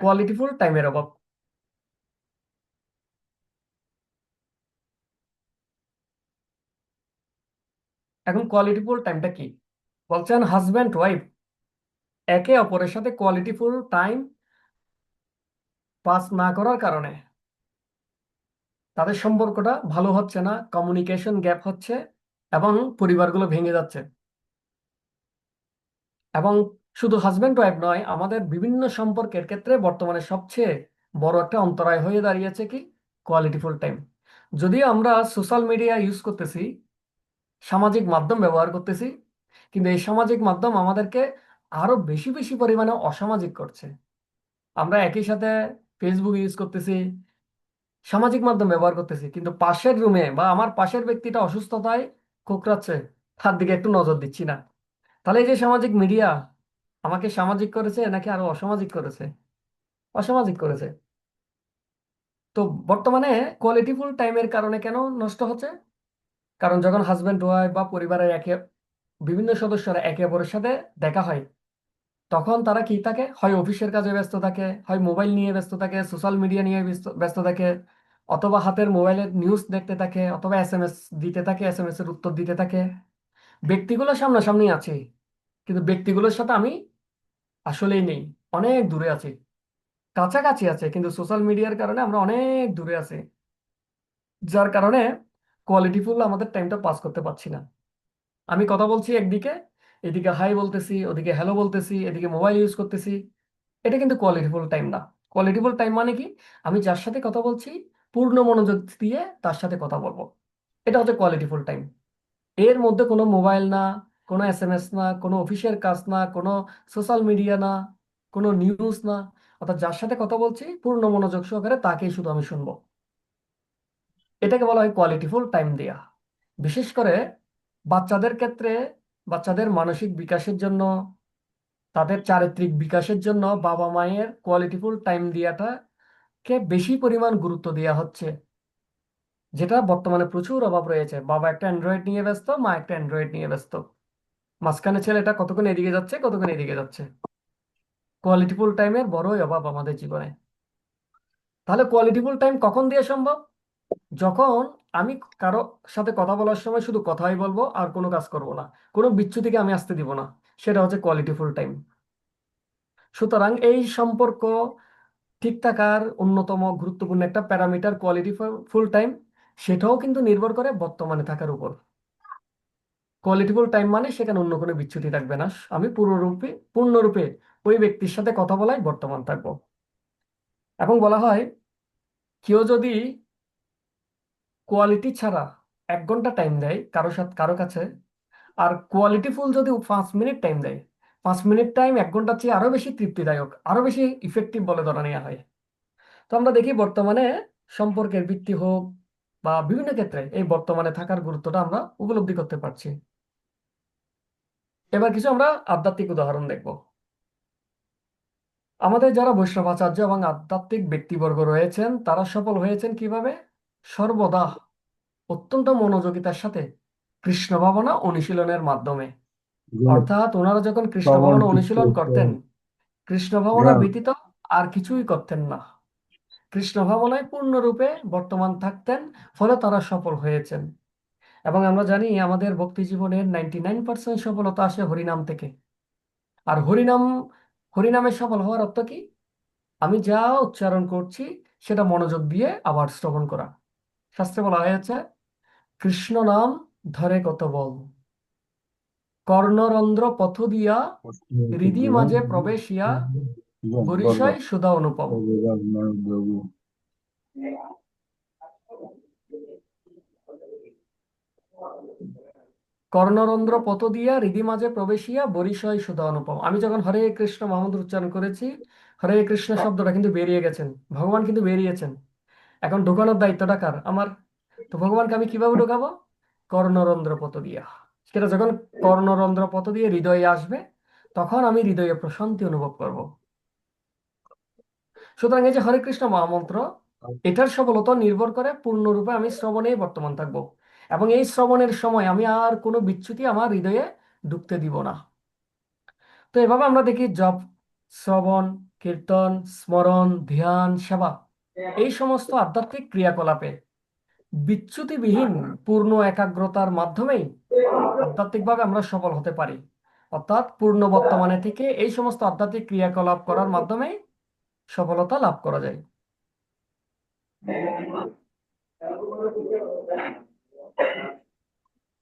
কোয়ালিটিফুল টাইমের অভাব। এখন কোয়ালিটিফুল টাইমটা কি? বলছেন হাজব্যান্ড ওয়াইফ একে অপরের সাথে কোয়ালিটিফুল টাইম পাস না করার কারণে তাদের সম্পর্কটা ভালো হচ্ছে না, কমিউনিকেশন গ্যাপ হচ্ছে এবং পরিবারগুলো ভেঙে যাচ্ছে। এবং শুধু হাজব্যান্ড ওয়াইফ নয়, আমাদের বিভিন্ন সম্পর্কের ক্ষেত্রে বর্তমানে সবচেয়ে বড় একটা অন্তরায় হয়ে দাঁড়িয়েছে কি কোয়ালিটিফুল টাইম। যদিও আমরা সোশ্যাল মিডিয়া ইউজ করতেছি, সামাজিক মাধ্যম ব্যবহার করতেছি, কিন্তু এই সামাজিক মাধ্যম আমাদেরকে আরো বেশি বেশি পরিমাণে অসামাজিক করছে। আমরা একই সাথে ফেসবুক ইউজ করতেছি, সামাজিক মাধ্যম ব্যবহার করতেছি, কিন্তু পাশের রুমে বা আমার পাশের ব্যক্তিটা অসুস্থতায় কোকড়াচ্ছে, তার দিকে একটু নজর দিচ্ছি না। তাহলে এই যে সামাজিক মিডিয়া আমাকে সামাজিক করেছে নাকি আরো অসামাজিক করেছে? অসামাজিক করেছে। তো বর্তমানে কোয়ালিটিফুল টাইমের কারণে কেন নষ্ট হচ্ছে? কারণ যখন হাজব্যান্ড ওয়াইফ বা পরিবারের বিভিন্ন সদস্যরা একে অপরের সাথে দেখা হয়, তখন তারা কি থাকে, হয় অফিসের কাজে ব্যস্ত থাকে, হয় মোবাইল নিয়ে ব্যস্ত থাকে, সোশ্যাল মিডিয়া নিয়ে ব্যস্ত ব্যস্ত থাকে, অথবা হাতের মোবাইলের নিউজ দেখতে থাকে, অথবা এসএমএস দিতে থাকে, এসএমএস এর উত্তর দিতে থাকে। ব্যক্তিগুলো সামনাসামনি আছে, কিন্তু ব্যক্তিগুলোর সাথে আমি আসলেই নেই, অনেক দূরে আছি। কাছাকাছি আছে কিন্তু সোশ্যাল মিডিয়ার কারণে আমরা অনেক দূরে আছি, যার কারণে কোয়ালিটিফুল আমাদের টাইমটা পাস করতে পারছি না। আমি কথা বলছি একদিকে, এদিকে হাই বলতেছি, ওদিকে হ্যালো বলতেছি, এদিকে মোবাইল ইউজ করতেছি। এটা কিন্তু কোয়ালিটিফুল টাইম না। কোয়ালিটিফুল টাইম মানে কি? আমি যার সাথে কথা বলছি পূর্ণ মনোযোগ দিয়ে তার সাথে কথা বলবো, এটা হচ্ছে কোয়ালিটিফুল টাইম। এর মধ্যে কোনো মোবাইল না, কোনো এসএমএস না, কোনো অফিসের কাজ না, কোনো সোশ্যাল মিডিয়া না, কোনো নিউজ না। অর্থাৎ যার সাথে কথা বলছি পূর্ণ মনোযোগ সহকারে তাকেই শুধু আমি শুনবো। এটাকে বলা হয় কোয়ালিটিফুল টাইম দেয়া। বিশেষ করে বাচ্চাদের ক্ষেত্রে, বাচ্চাদের মানসিক বিকাশের জন্য, তাদের চারিত্রিক বিকাশের জন্য বাবা মায়ের কোয়ালিটিফুল টাইম দেওয়াটাকে বেশি পরিমাণ গুরুত্ব দেওয়া হচ্ছে, যেটা বর্তমানে প্রচুর অভাব রয়েছে। বাবা একটা অ্যান্ড্রয়েড নিয়ে ব্যস্ত, মা একটা অ্যান্ড্রয়েড নিয়ে ব্যস্ত, মাঝখানে ছেলেটা কতক্ষণ এদিকে যাচ্ছে, কতক্ষণ এদিকে যাচ্ছে। কোয়ালিটিফুল টাইমের বড়ই অভাব আমাদের জীবনে। তাহলে কোয়ালিটিফুল টাইম কখন দেওয়া সম্ভব? যখন আমি কারো সাথে কথা বলার সময় শুধু কথাই বলবো আর কোনো কাজ করব না, কোনো বিচ্যুতিকে আমি আসতে দিব না, সেটা হচ্ছে কোয়ালিটিফুল টাইম। সুতরাং এই সম্পর্ক ঠিক থাকার অন্যতম গুরুত্বপূর্ণ একটা প্যারামিটার কোয়ালিটি ফুল টাইম, সেটাও কিন্তু নির্ভর করে বর্তমানে থাকার উপর। কোয়ালিটিফুল টাইম মানে সেখানে অন্য কোনো বিচ্যুতি থাকবে না, আমি পূর্ণরূপে ওই ব্যক্তির সাথে কথা বলাই বর্তমান থাকবো। এবং বলা হয় কেউ যদি কোয়ালিটি ছাড়া 1 ঘন্টা টাইম দেয় কারো কাছে, আর কোয়ালিটিফুল যদি 5 মিনিট টাইম দেয়, 5 মিনিট টাইম 1 ঘন্টার চেয়ে আরো বেশি তৃপ্তিদায়ক, আরো বেশি ইফেক্টিভ বলে ধরা নেওয়া হয়। তো আমরা দেখি বর্তমানে সম্পর্কের ভিত্তি হোক বা বিভিন্ন ক্ষেত্রে এই বর্তমানে থাকার গুরুত্বটা আমরা উপলব্ধি করতে পারছি। এবার কিছু আমরা আধ্যাত্মিক উদাহরণ দেখব। আমাদের যারা বৈষ্ণবাচার্য এবং আধ্যাত্মিক ব্যক্তিবর্গ রয়েছেন, তারা সফল হয়েছেন কিভাবে? সর্বদা অত্যন্ত মনোযোগিতার সাথে কৃষ্ণ ভাবনা অনুশীলনের মাধ্যমে। অর্থাৎ ওনারা যখন কৃষ্ণ ভাবনা অনুশীলন করতেন, কৃষ্ণ ভাবনা ব্যতীত আর কিছুই করতেন না, কৃষ্ণ ভাবনায় পূর্ণরূপে বর্তমান থাকতেন, ফলে তারা সফল হয়েছেন। এবং আমরা জানি আমাদের ভক্তি জীবনের 99% সফলতা আসে হরিনাম থেকে। আর হরিনামে সফল হওয়ার অর্থ কি? আমি যা উচ্চারণ করছি সেটা মনোযোগ দিয়ে আবার শ্রবণ করা। শাস্ত্রে বলা হয়েছে কৃষ্ণ নাম ধরে কত বল, কর্ণরন্ধ্র পথ দিয়া হৃদি মাঝে প্রবেশিয়া বরিশায় সুধা অনুপম। কর্ণরন্ধ্র পথ দিয়া হৃদি মাঝে প্রবেশিয়া বরিশায় সুধা অনুপম। আমি যখন হরে কৃষ্ণ মহামন্ত্র উচ্চারণ করেছি, হরে কৃষ্ণ শব্দটা কিন্তু বেরিয়ে গেছেন, ভগবান কিন্তু বেরিয়েছেন। এখন ঢোকানোর দায়িত্বটা কার? আমার। তো ভগবানকে আমি কিভাবে ঢোকাবো? কর্ণরন্ধ্র পথ দিয়া। সেটা যখন কর্ণরন্ধ্র পথ দিয়ে হৃদয়ে আসবে, তখন আমি হৃদয়ে প্রশান্তি অনুভব করব। সুতরাং এই যে হরে কৃষ্ণ মহামন্ত্র, এটার সফলতা নির্ভর করে পূর্ণরূপে আমি শ্রবণেই বর্তমান থাকব, এবং এই শ্রবণের সময় আমি আর কোনো বিচ্যুতি আমার হৃদয়ে ঢুকতে দিব না। তো এভাবে আমরা দেখি জপ, শ্রবণ, কীর্তন, স্মরণ, ধ্যান, সেবা, এই সমস্ত আধ্যাত্মিক ক্রিয়াকলাপে বিচ্যুতিবিহীন পূর্ণ একাগ্রতার মাধ্যমেই আধ্যাত্মিকভাবে আমরা সফল হতে পারি। অর্থাৎ পূর্ণ বর্তমানে থেকে এই সমস্ত আধ্যাত্মিক ক্রিয়াকলাপ করার মাধ্যমে সফলতা লাভ করা যায়।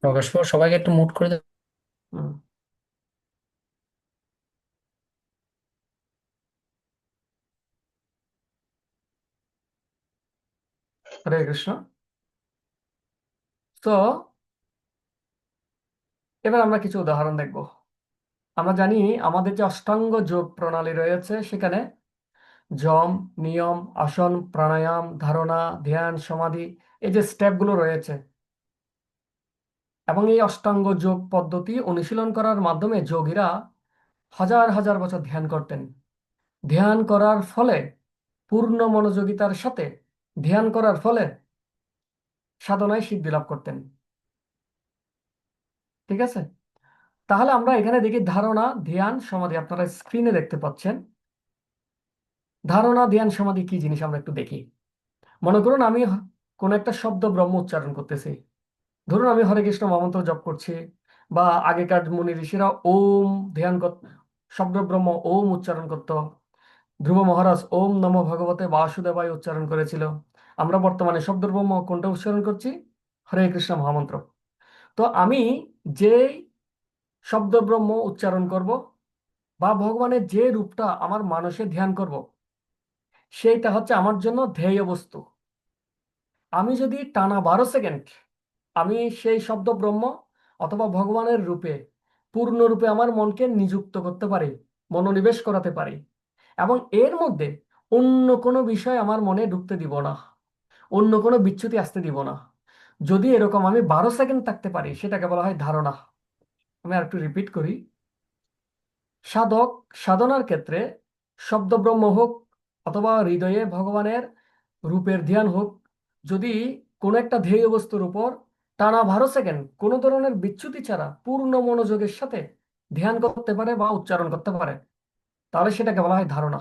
প্রকাশ সবাইকে একটু মুট করে দাও। হুম। হরে কৃষ্ণ। তো এবার আমরা কিছু উদাহরণ দেখব। আমরা জানি আমাদের যে অষ্টাঙ্গ যোগ প্রণালী রয়েছে, সেখানে যম, নিয়ম, আসন, প্রাণায়াম, ধারণা, ধ্যান, সমাধি, এই যে স্টেপগুলো রয়েছে, এবং এই অষ্টাঙ্গ যোগ পদ্ধতি অনুশীলন করার মাধ্যমে যোগীরা হাজার হাজার বছর ধ্যান করতেন। ধ্যান করার ফলে, পূর্ণ মনোযোগিতার সাথে ধ্যান করার ফলে সাধনায় সিদ্ধি লাভ করতেন। ঠিক আছে, তাহলে আমরা এখানে দেখি ধারণা, ধ্যান, সমাধি, আপনারা স্ক্রিনে দেখতে পাচ্ছেন। ধারণা, ধ্যান, সমাধি কি জিনিস আমরা একটু দেখি। মনে করুন আমি কোন একটা শব্দ ব্রহ্ম উচ্চারণ করতেছি। ধরুন আমি হরে কৃষ্ণ মহামন্ত্র জপ করছি, বা আগেকার মুনি ঋষিরা ওম ধ্যান শব্দ ব্রহ্ম ওম উচ্চারণ করত। ধ্রুব মহারাজ ওম নমো ভগবতে বাসুদেবায় উচ্চারণ করেছিল। আমরা বর্তমানে শব্দ ব্রহ্ম কোনটা উচ্চারণ করছি? হরে কৃষ্ণ মহামন্ত্র। তো আমি যে শব্দ ব্রহ্ম উচ্চারণ করব, বা ভগবানের যে রূপটা আমার মানসে ধ্যান করব, সেইটা হচ্ছে আমার জন্য ধ্যেয় বস্তু। আমি যদি টানা 12 সেকেন্ড আমি সেই শব্দ ব্রহ্ম অথবা ভগবানের রূপে পূর্ণরূপে আমার মনকে নিযুক্ত করতে পারি, মনোনিবেশ করাতে পারি, এবং এর মধ্যে অন্য কোনো বিষয় আমার মনে ঢুকতে দিব না, অন্য কোনো বিচ্যুতি আসতে দিব না, যদি এরকম আমি 12 সেকেন্ড থাকতে পারি, সেটাকে বলা হয় ধারণা। আমি আর একটু রিপিট করি। সাধক সাধনার ক্ষেত্রে শব্দব্রহ্ম হোক অথবা হৃদয়ে ভগবানের রূপের ধ্যান হোক, যদি কোনো একটা ধ্যেয় বস্তুর উপর টানা 12 সেকেন্ড কোনো ধরনের বিচ্যুতি ছাড়া পূর্ণ মনোযোগের সাথে ধ্যান করতে পারে বা উচ্চারণ করতে পারে, তাহলে সেটাকে বলা হয় ধারণা।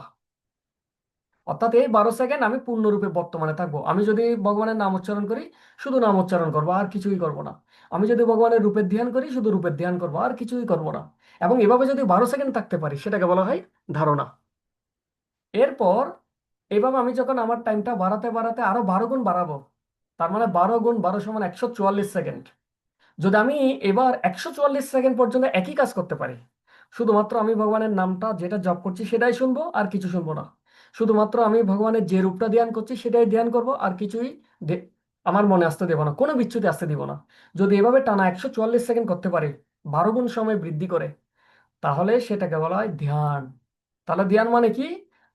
অর্থাৎ এই 12 সেকেন্ড আমি পূর্ণরূপে বর্তমানে থাকবো। আমি যদি ভগবানের নাম উচ্চারণ করি, শুধু নাম উচ্চারণ করবো, আর কিছুই করবো না। আমি যদি ভগবানের রূপের ধ্যান করি, শুধু রূপের ধ্যান করবো, আর কিছুই করবো না। এবং এভাবে যদি 12 সেকেন্ড থাকতে পারি, সেটাকে বলা হয় ধারণা। এরপর এইভাবে আমি যখন আমার টাইমটা বাড়াতে বাড়াতে আরো 12 গুণ বাড়াবো, তার মানে 12 গুণ 12 সমান 144 সেকেন্ড। যদি আমি এবার 144 সেকেন্ড পর্যন্ত একই কাজ করতে পারি, শুধুমাত্র আমি ভগবানের নামটা যেটা জপ করছি সেটাই শুনবো, আর কিছু শুনবো না। শুধুমাত্র আমি ভগবানের যে রূপটা ধ্যান করছি সেটাই ধ্যান করব, আর কিছুই আমার মনে আসতে দেবো না, কোনো বিচ্যুতি আসতে দিব না। যদি এভাবে টানা 144 সেকেন্ড করতে পারি, 12 গুণ সময় বৃদ্ধি করে, তাহলে সেটাকে বলা হয় ধ্যান। তাহলে ধ্যান মানে কি?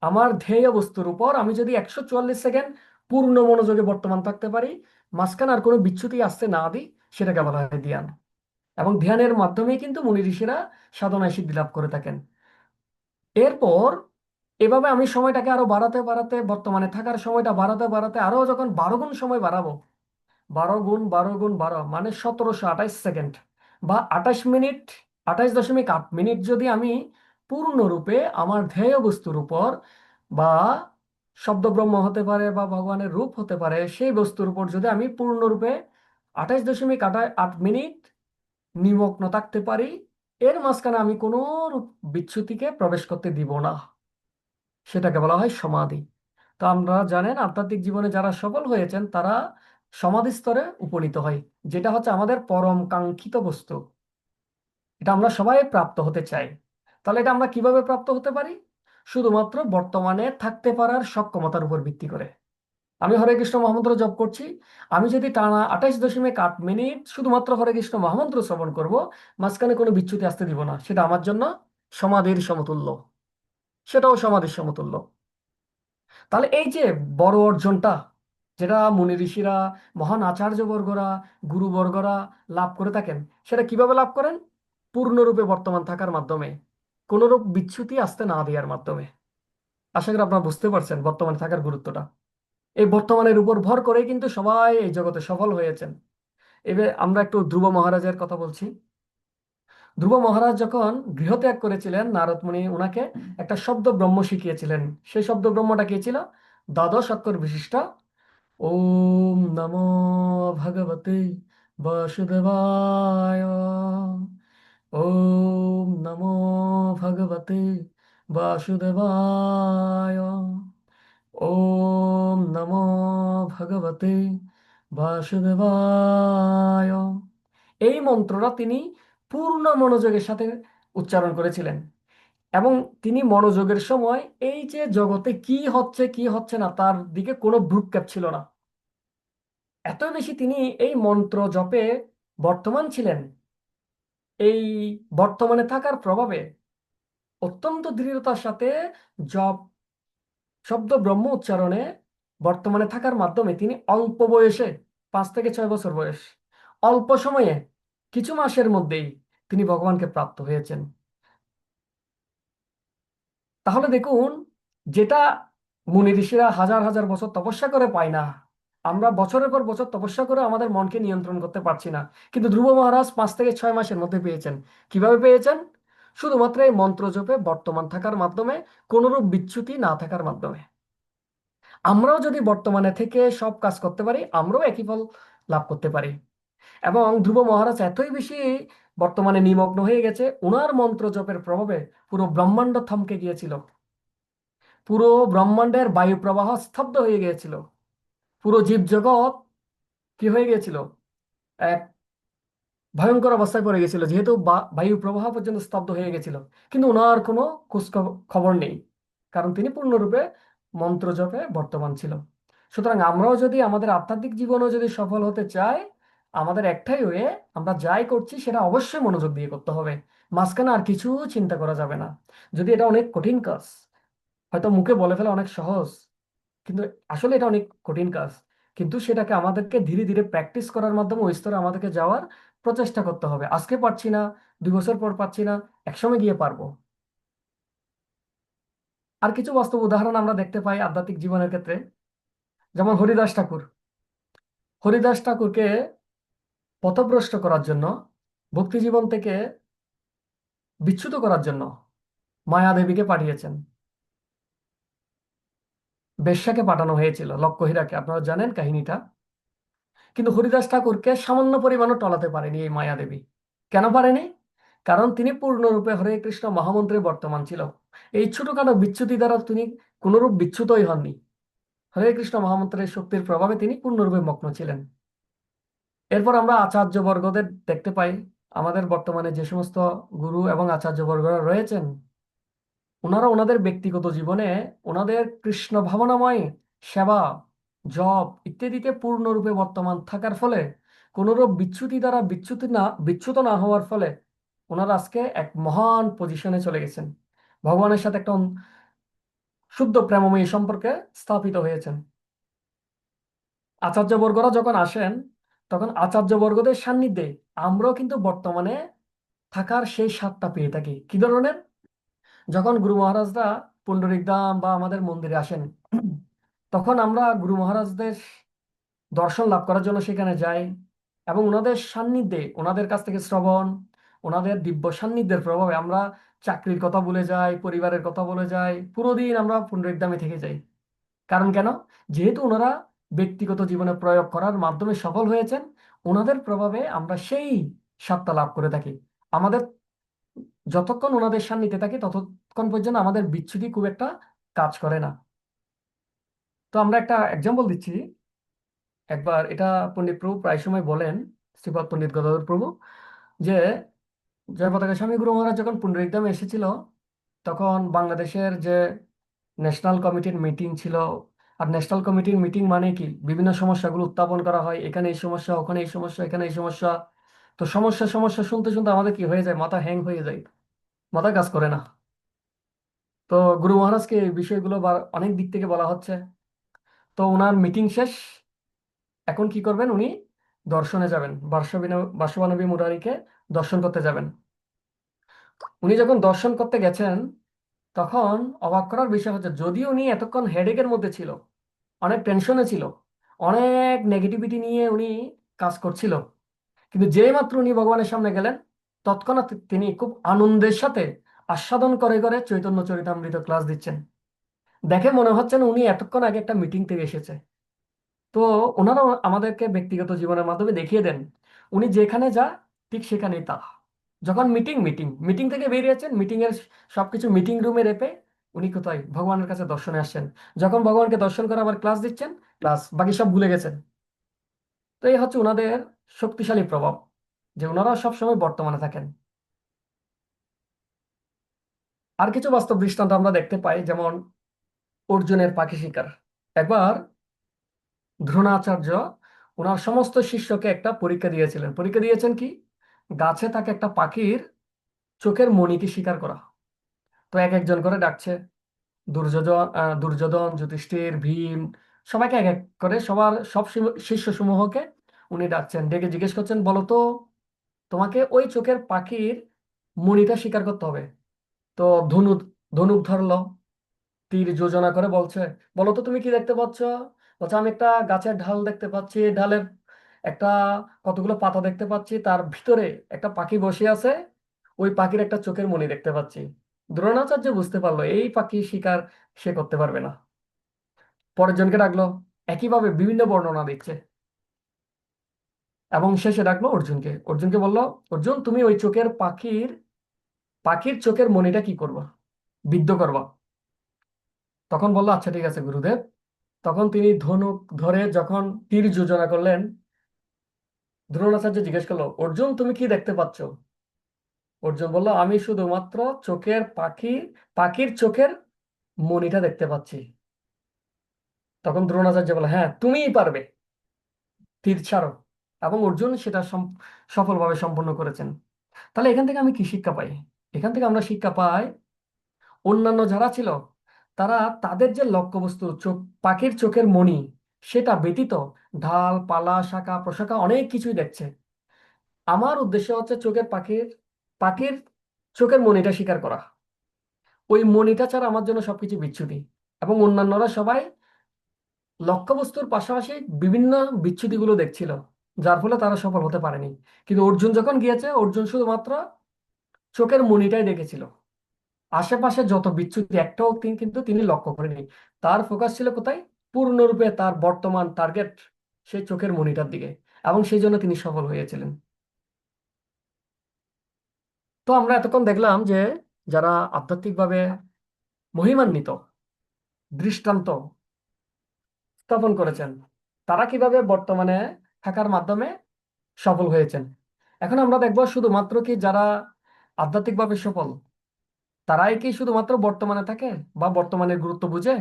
আমার ধ্যেয় বস্তুর উপর আমি যদি 144 সেকেন্ড পূর্ণ মনোযোগে বর্তমান থাকতে পারি, মাঝখানে আর কোনো বিচ্যুতি আসতে না দিই, সেটাকে বলা হয় ধ্যান। এবং ধ্যানের মাধ্যমেই কিন্তু মুনি ঋষিরা সাধনায় সিদ্ধি লাভ করে থাকেন। এরপর এভাবে আমি সময়টাকে আরো বাড়াতে বাড়াতে, বর্তমানে থাকার সময়টা বাড়াতে বাড়াতে আরো যখন 12 গুণ সময় বাড়াবো, 12 গুণ 12 গুণ 12 মানে 1728 সেকেন্ড, বা 28 মিনিট, 28.8 মিনিট যদি আমি পূর্ণরূপে আমার ধ্যেয় বস্তুর উপর, বা শব্দব্রহ্ম হতে পারে বা ভগবানের রূপ হতে পারে, সেই বস্তুর উপর যদি আমি পূর্ণরূপে 28.8 মিনিট নিমগ্ন থাকতে পারি, এর মাঝখানে আমি কোনো রূপ বিচ্যুতিকে প্রবেশ করতে দিব না, সেটাকে বলা হয় সমাধি। তো আমরা জানেন আধ্যাত্মিক জীবনে যারা সফল হয়েছেন, তারা সমাধি স্তরে উপনীত হয়, যেটা হচ্ছে আমাদের পরম কাঙ্ক্ষিত বস্তু। এটা আমরা সবাই প্রাপ্ত হতে চাই। তাহলে এটা আমরা কিভাবে প্রাপ্ত হতে পারি? শুধুমাত্র বর্তমানে থাকতে পারার সক্ষমতার উপর ভিত্তি করে। আমি হরে কৃষ্ণ মহামন্ত্র জপ করছি, আমি যদি টানা 28.8 মিনিট শুধুমাত্র হরে কৃষ্ণ মহামন্ত্র শ্রবণ করব, মাঝখানে কোনো বিচ্যুতি আসতে দিব না, সেটা আমার জন্য সমাধির সমতুল্য, সেটাও সমাধির সমতুল্য। তাহলে এই যে বড় অর্জনটা, যেটা মুনি ঋষিরা, মহান আচার্যবর্গরা, গুরুবর্গরা লাভ করে থাকেন, সেটা কিভাবে লাভ করেন? পূর্ণরূপে বর্তমান থাকার মাধ্যমে, কোনরূপ বিচ্যুতি আসতে না দেওয়ার মাধ্যমে। আশা করি আপনারা বুঝতে পারছেন বর্তমানে থাকার গুরুত্বটা। এই বর্তমানের উপর ভর করে কিন্তু সবাই এই জগতে সফল হয়েছেন। এবার আমরা একটু ধ্রুব মহারাজের কথা বলছি। ধ্রুব মহারাজ যখন গৃহত্যাগ করেছিলেন, নারদ মুনি ওনাকে একটা শব্দ ব্রহ্ম শিখিয়েছিলেন। সেই শব্দ ব্রহ্মটা কি ছিল? দ্বাদশ অক্ষর বিশিষ্ট ওম নমো ভগবতে বাসুদেবায়, ওম নমো ভগবতে বাসুদেবায়, ওম নমো ভগবতে বাসুদেবায়। এই মন্ত্রটা তিনি পূর্ণ মনোযোগের সাথে উচ্চারণ করেছিলেন। এবং তিনি মনোযোগের সময় এই যে জগতে কি হচ্ছে কি হচ্ছে না তার দিকে কোনো ভ্রুক্ষেপ ছিল না। এত বেশি তিনি এই মন্ত্র জপে বর্তমান ছিলেন। এই বর্তমানে থাকার প্রভাবে অত্যন্ত দৃঢ়তার সাথে জপ শব্দ ব্রহ্ম উচ্চারণে বর্তমানে থাকার মাধ্যমে তিনি অল্প বয়সে, 5 থেকে 6 বছর বয়স, অল্প সময়ে, কিছু মাসের মধ্যেই তিনি ভগবানকে প্রাপ্ত হয়েছেন। তাহলে দেখুন, যেটা মুনি ঋষিরা হাজার হাজার বছর তপস্যা করে পায় না, আমরা বছরের পর বছর তপস্যা করে আমাদের মনকে নিয়ন্ত্রণ করতে পারছি না, কিন্তু ধ্রুব মহারাজ 5 থেকে 6 মাসের মধ্যে পেয়েছেন। কিভাবে পেয়েছেন? শুধুমাত্র এই মন্ত্র জপে বর্তমান থাকার মাধ্যমে, কোনরূপ বিচ্যুতি না থাকার মাধ্যমে। আমরাও যদি বর্তমানে থেকে সব কাজ করতে পারি, আমরাও একই ফল লাভ করতে পারি। এবং ধ্রুব মহারাজ এতই বেশি বর্তমানে নিমগ্ন হয়ে গেছে, ওনার মন্ত্র জপের প্রভাবে পুরো ব্রহ্মাণ্ড থমকে গিয়েছিল। পুরো ব্রহ্মাণ্ডের বায়ু প্রবাহ স্তব্ধ হয়ে গিয়েছিল। পুরো জীবজগৎ কি হয়ে গিয়েছিল? এক ভয়ঙ্কর অবস্থায় পড়ে গেছিল, যেহেতু বায়ু প্রবাহ পর্যন্ত স্তব্ধ হয়ে গেছিল। কিন্তু ওনার কোনো খোঁজ খবর নেই, কারণ তিনি পূর্ণরূপে মন্ত্র জপে বর্তমান ছিল। সুতরাং আমরাও যদি আমাদের আধ্যাত্মিক জীবনও যদি সফল হতে চাই, আমাদের একটাই হয়ে, আমরা যাই করছি সেটা অবশ্যই মনোযোগ দিয়ে করতে হবে। মাঝখানে আর কিছু চিন্তা করা যাবে না। যদি এটা অনেক কঠিন কাজ, হয়তো মুখে বলে ফেলা অনেক সহজ, কিন্তু আসলে এটা অনেক কঠিন কাজ। কিন্তু সেটাকে আমাদেরকে ধীরে ধীরে প্র্যাকটিস করার মাধ্যমে ওই স্তরে আমাদেরকে যাওয়ার প্রচেষ্টা করতে হবে। আজকে পারছি না, 2 বছর পর পারছি না, একসময় গিয়ে পারবো। আর কিছু বাস্তব উদাহরণ আমরা দেখতে পাই আধ্যাত্মিক জীবনের ক্ষেত্রে। যেমন হরিদাস ঠাকুর। হরিদাস ঠাকুরকে পথভ্রষ্ট করার জন্য, ভক্তি জীবন থেকে বিচ্যুত করার জন্য মায়াদেবীকে পাঠিয়েছেন, বেশ্যাকে পাঠানো হয়েছিল, লক্ষ্মীহীরাকে। আপনারা জানেন কাহিনীটা। কিন্তু হরিদাস ঠাকুরকে সামান্য পরিমাণও টলাতে পারেনি এই মায়াদেবী। কেন পারেনি? কারণ তিনি পূর্ণরূপে হরে কৃষ্ণ মহামন্ত্রে বর্তমান ছিল। এই ছোটখাটো বিচ্যুতি দ্বারা তিনি কোনরূপ বিচ্যুতই হননি। হরে কৃষ্ণ মহামন্ত্রের শক্তির প্রভাবে তিনি পূর্ণরূপে মগ্ন ছিলেন। এরপর আমরা আচার্যবর্গদের দেখতে পাই। আমাদের বর্তমানে যে সমস্ত গুরু এবং আচার্যবর্গরা রয়েছেন, ওনারা ওনাদের ব্যক্তিগত জীবনে ওনাদের কৃষ্ণ ভাবনাময় সেবা, জপ ইত্যাদিতে পূর্ণরূপে বর্তমান থাকার ফলে, কোনরূপ বিচ্যুতি দ্বারা বিচ্যুত না হওয়ার ফলে ওনারা আজকে এক মহান পজিশনে চলে গেছেন। ভগবানের সাথে একটা শুদ্ধ প্রেমময়ী সম্পর্কে স্থাপিত হয়েছেন। আচার্যবর্গরা যখন আসেন, তখন আচার্যবর্গদের সান্নিধ্যে আমরাও কিন্তু বর্তমানে থাকার সেই স্বাদটা পেয়ে থাকি। কি ধরনের? যখন গুরু মহারাজরা পুণ্ডরিক ধাম বা আমাদের মন্দিরে আসেন, তখন আমরা গুরু মহারাজদের দর্শন লাভ করার জন্য সেখানে যাই। এবং ওনাদের সান্নিধ্যে, ওনাদের কাছ থেকে শ্রবণ, ওনাদের দিব্য সান্নিধ্যের প্রভাবে আমরা চাকরির কথা ভুলে যাই, পরিবারের কথা ভুলে যাই, পুরো দিন আমরা পুণ্ডরিক ধামে থেকে যাই। কারণ কেন? যেহেতু ওনারা ব্যক্তিগত জীবনে প্রয়োগ করার মাধ্যমে সফল হয়েছেন, ওনাদের প্রভাবে আমরা সেই স্বাদটা লাভ করে থাকি। আমাদের যতক্ষণ ওনাদের সান্নিধ্যে থাকি, ততক্ষণ পর্যন্ত আমাদের বিচ্যুতি খুব একটা কাজ করে না। তো আমরা একটা এক্সাম্পল দিচ্ছি। একবার এটা পণ্ডিত প্রভু প্রায় সময় বলেন, শ্রীপাদ পণ্ডিত গদাধর প্রভু, যে জয়পতাকা স্বামী গুরু মহারাজ যখন পুণ্ডরিকধামে এসেছিল, তখন বাংলাদেশের যে ন্যাশনাল কমিটির মিটিং ছিল। আর ন্যাশনাল কমিটির মিটিং মানে কি? বিভিন্ন সমস্যাগুলো উত্থাপন করা হয়, এখানে এই সমস্যা, ওখানে এই সমস্যা, এখানে এই সমস্যা। তো সমস্যা সমস্যা শুনতে শুনতে আমাদের কি হয়ে যায়? মাথা হ্যাং হয়ে যায়, মাথা কাজ করে না। তো গুরু মহারাজকে এই বিষয়গুলো অনেক দিক থেকে বলা হচ্ছে। তো ওনার মিটিং শেষ, এখন কি করবেন উনি? দর্শনে যাবেন, বাসবানবী মুরারিকে দর্শন করতে যাবেন। উনি যখন দর্শন করতে গেছেন, তখন অবাক করার বিষয় হচ্ছে, যদিও উনি এতক্ষণ হেডেকের মধ্যে ছিল, অনেক টেনশনে ছিল, অনেক নেগেটিভিটি নিয়ে উনি কাজ করছিল, কিন্তু যেই মাত্র উনি ভগবানের সামনে গেলেন, তৎক্ষণাৎ তিনি খুব আনন্দের সাথে আস্বাদন করে করে চৈতন্য চরিতামৃত ক্লাস দিচ্ছেন। দেখে মনে হচ্ছে না উনি এতক্ষণ আগে একটা মিটিং থেকে এসেছে। তো ওনারাও আমাদেরকে ব্যক্তিগত জীবনের মাধ্যমে দেখিয়ে দেন, উনি যেখানে যা ঠিক সেখানেই তা। যখন মিটিং মিটিং মিটিং থেকে বেরিয়েছেন, মিটিং এর সবকিছু মিটিং রুমে রেখে উনি কোথায় ভগবানের কাছে দর্শনে আসছেন। যখন ভগবানকে দর্শন করে আবার ক্লাস দিচ্ছেন, ক্লাস বাকি সব ভুলে গেছেন। তো এই হচ্ছে ওনাদের শক্তিশালী প্রভাব, যে ওনারা সবসময় বর্তমানে থাকেন। আর কিছু বাস্তব দৃষ্টান্ত আমরা দেখতে পাই, যেমন অর্জুনের পাখি শিকার। একবার দ্রোণাচার্য ওনার সমস্ত শিষ্যকে একটা পরীক্ষা দিয়েছিলেন। পরীক্ষা দিয়েছেন কি? গাছে থাকে একটা পাখির চোখের মণিকে শিকার করা। তো এক একজন করে ডাকছে, দুর্যোধন, যুধিষ্ঠির, ভীম, সবাইকে এক এক করে সব শিষ্য সমূহকে উনি ডাকছেন, ডেকে জিজ্ঞেস করছেন, বলো তো, তোমাকে ওই চোখের পাখির মণিটা শিকার করতে হবে। তো ধনুক ধনুক ধরলো, তীর যোজনা করে বলছে, বলো তো তুমি কি দেখতে পাচ্ছ? বলছে, আমি একটা গাছের ঢাল দেখতে পাচ্ছি, ঢালের একটা কতগুলো পাতা দেখতে পাচ্ছি, তার ভিতরে একটা পাখি বসে আছে, ওই পাখির একটা চোখের মণি দেখতে পাচ্ছি। দ্রোণাচার্য বুঝতে পারলো এই পাখি শিকার সে করতে পারবে না। পরের জনকে ডাকলো, একইভাবে বিভিন্ন বর্ণনা দিচ্ছে, এবং শেষে ডাকলো অর্জুনকে। অর্জুনকে বললো, অর্জুন, তুমি ওই চোখের পাখির পাখির চোখের মণিটা কি করবা? বিদ্ধ করবা। তখন বললো, আচ্ছা ঠিক আছে গুরুদেব। তখন তিনি ধনুক ধরে যখন তীর যোজনা করলেন, দ্রোণাচার্য জিজ্ঞেস করলো, অর্জুন, তুমি কি দেখতে পাচ্ছ? অর্জুন বলল, আমি শুধুমাত্র পাখির চোখের মণিটা দেখতে পাচ্ছি। তখন দ্রোণাচার্য বলল, হ্যাঁ তুমিই পারবে, তীর ছাড়ো। এবং অর্জুন সেটা সফলভাবে সম্পন্ন করেছেন। তাহলে এখান থেকে আমি কি শিক্ষা পাই? এখান থেকে আমরা শিক্ষা পাই, অন্যান্য যারা ছিল তারা তাদের যে লক্ষ্যবস্তু পাখির চোখের মণি, সেটা ব্যতীত ঢাল, পালা, শাখা প্রশাখা অনেক কিছুই দেখছে। আমার উদ্দেশ্য হচ্ছে পাখির চোখের মণিটা শিকার করা। ওই মণিটা ছাড়া আমার জন্য সবকিছু বিচ্ছুতি। এবং অন্যান্যরা সবাই লক্ষ্যবস্তুর পাশাপাশি বিভিন্ন বিচ্ছুতিগুলো দেখছিল, যার ফলে তারা সফল হতে পারেনি। কিন্তু অর্জুন যখন গিয়েছে, অর্জুন শুধুমাত্র চোখের মণিটাই দেখেছিল, আশেপাশে যত বিচ্যুতি একটাও কিন্তু তিনি লক্ষ্য করেনি। তার ফোকাস ছিল কোথায়? পূর্ণরূপে তার বর্তমান টার্গেট সেই চোখের মণিটার দিকে, এবং সেই জন্য তিনি সফল হয়েছিলেন। তো আমরা এতক্ষণ দেখলাম যে যারা আধ্যাত্মিকভাবে মহিমান্বিত, দৃষ্টান্ত স্থাপন করেছেন, তারা কিভাবে বর্তমানে থাকার মাধ্যমে সফল হয়েছেন। এখন আমরা দেখবো, শুধুমাত্র কি যারা আধ্যাত্মিকভাবে সফল তারাই কি শুধুমাত্র বর্তমানে থাকে বা বর্তমানের গুরুত্ব বুঝে?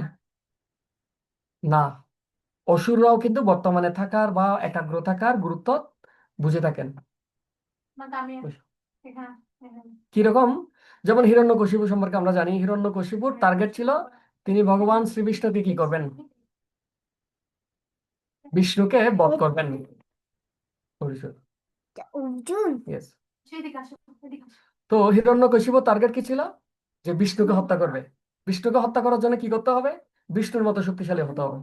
না, অসুররাও কিন্তু বর্তমানে থাকার বা একাগ্র থাকার গুরুত্ব বুঝে থাকেন। কিরকম? যেমন হিরণ্যকশিপু সম্পর্কে আমরা জানি, হিরণ্যকশিপুর টার্গেট ছিল তিনি ভগবান শ্রীবিষ্ণুকে কি করবেন? বিষ্ণুকে বধ করবেন। Yes. তো হিরণ্যকশিপুর টার্গেট কি ছিল? যে বিষ্ণুকে হত্যা করবে। বিষ্ণুকে হত্যা করার জন্য কি করতে হবে? বিষ্ণুর মতো শক্তিশালী হতে হবে।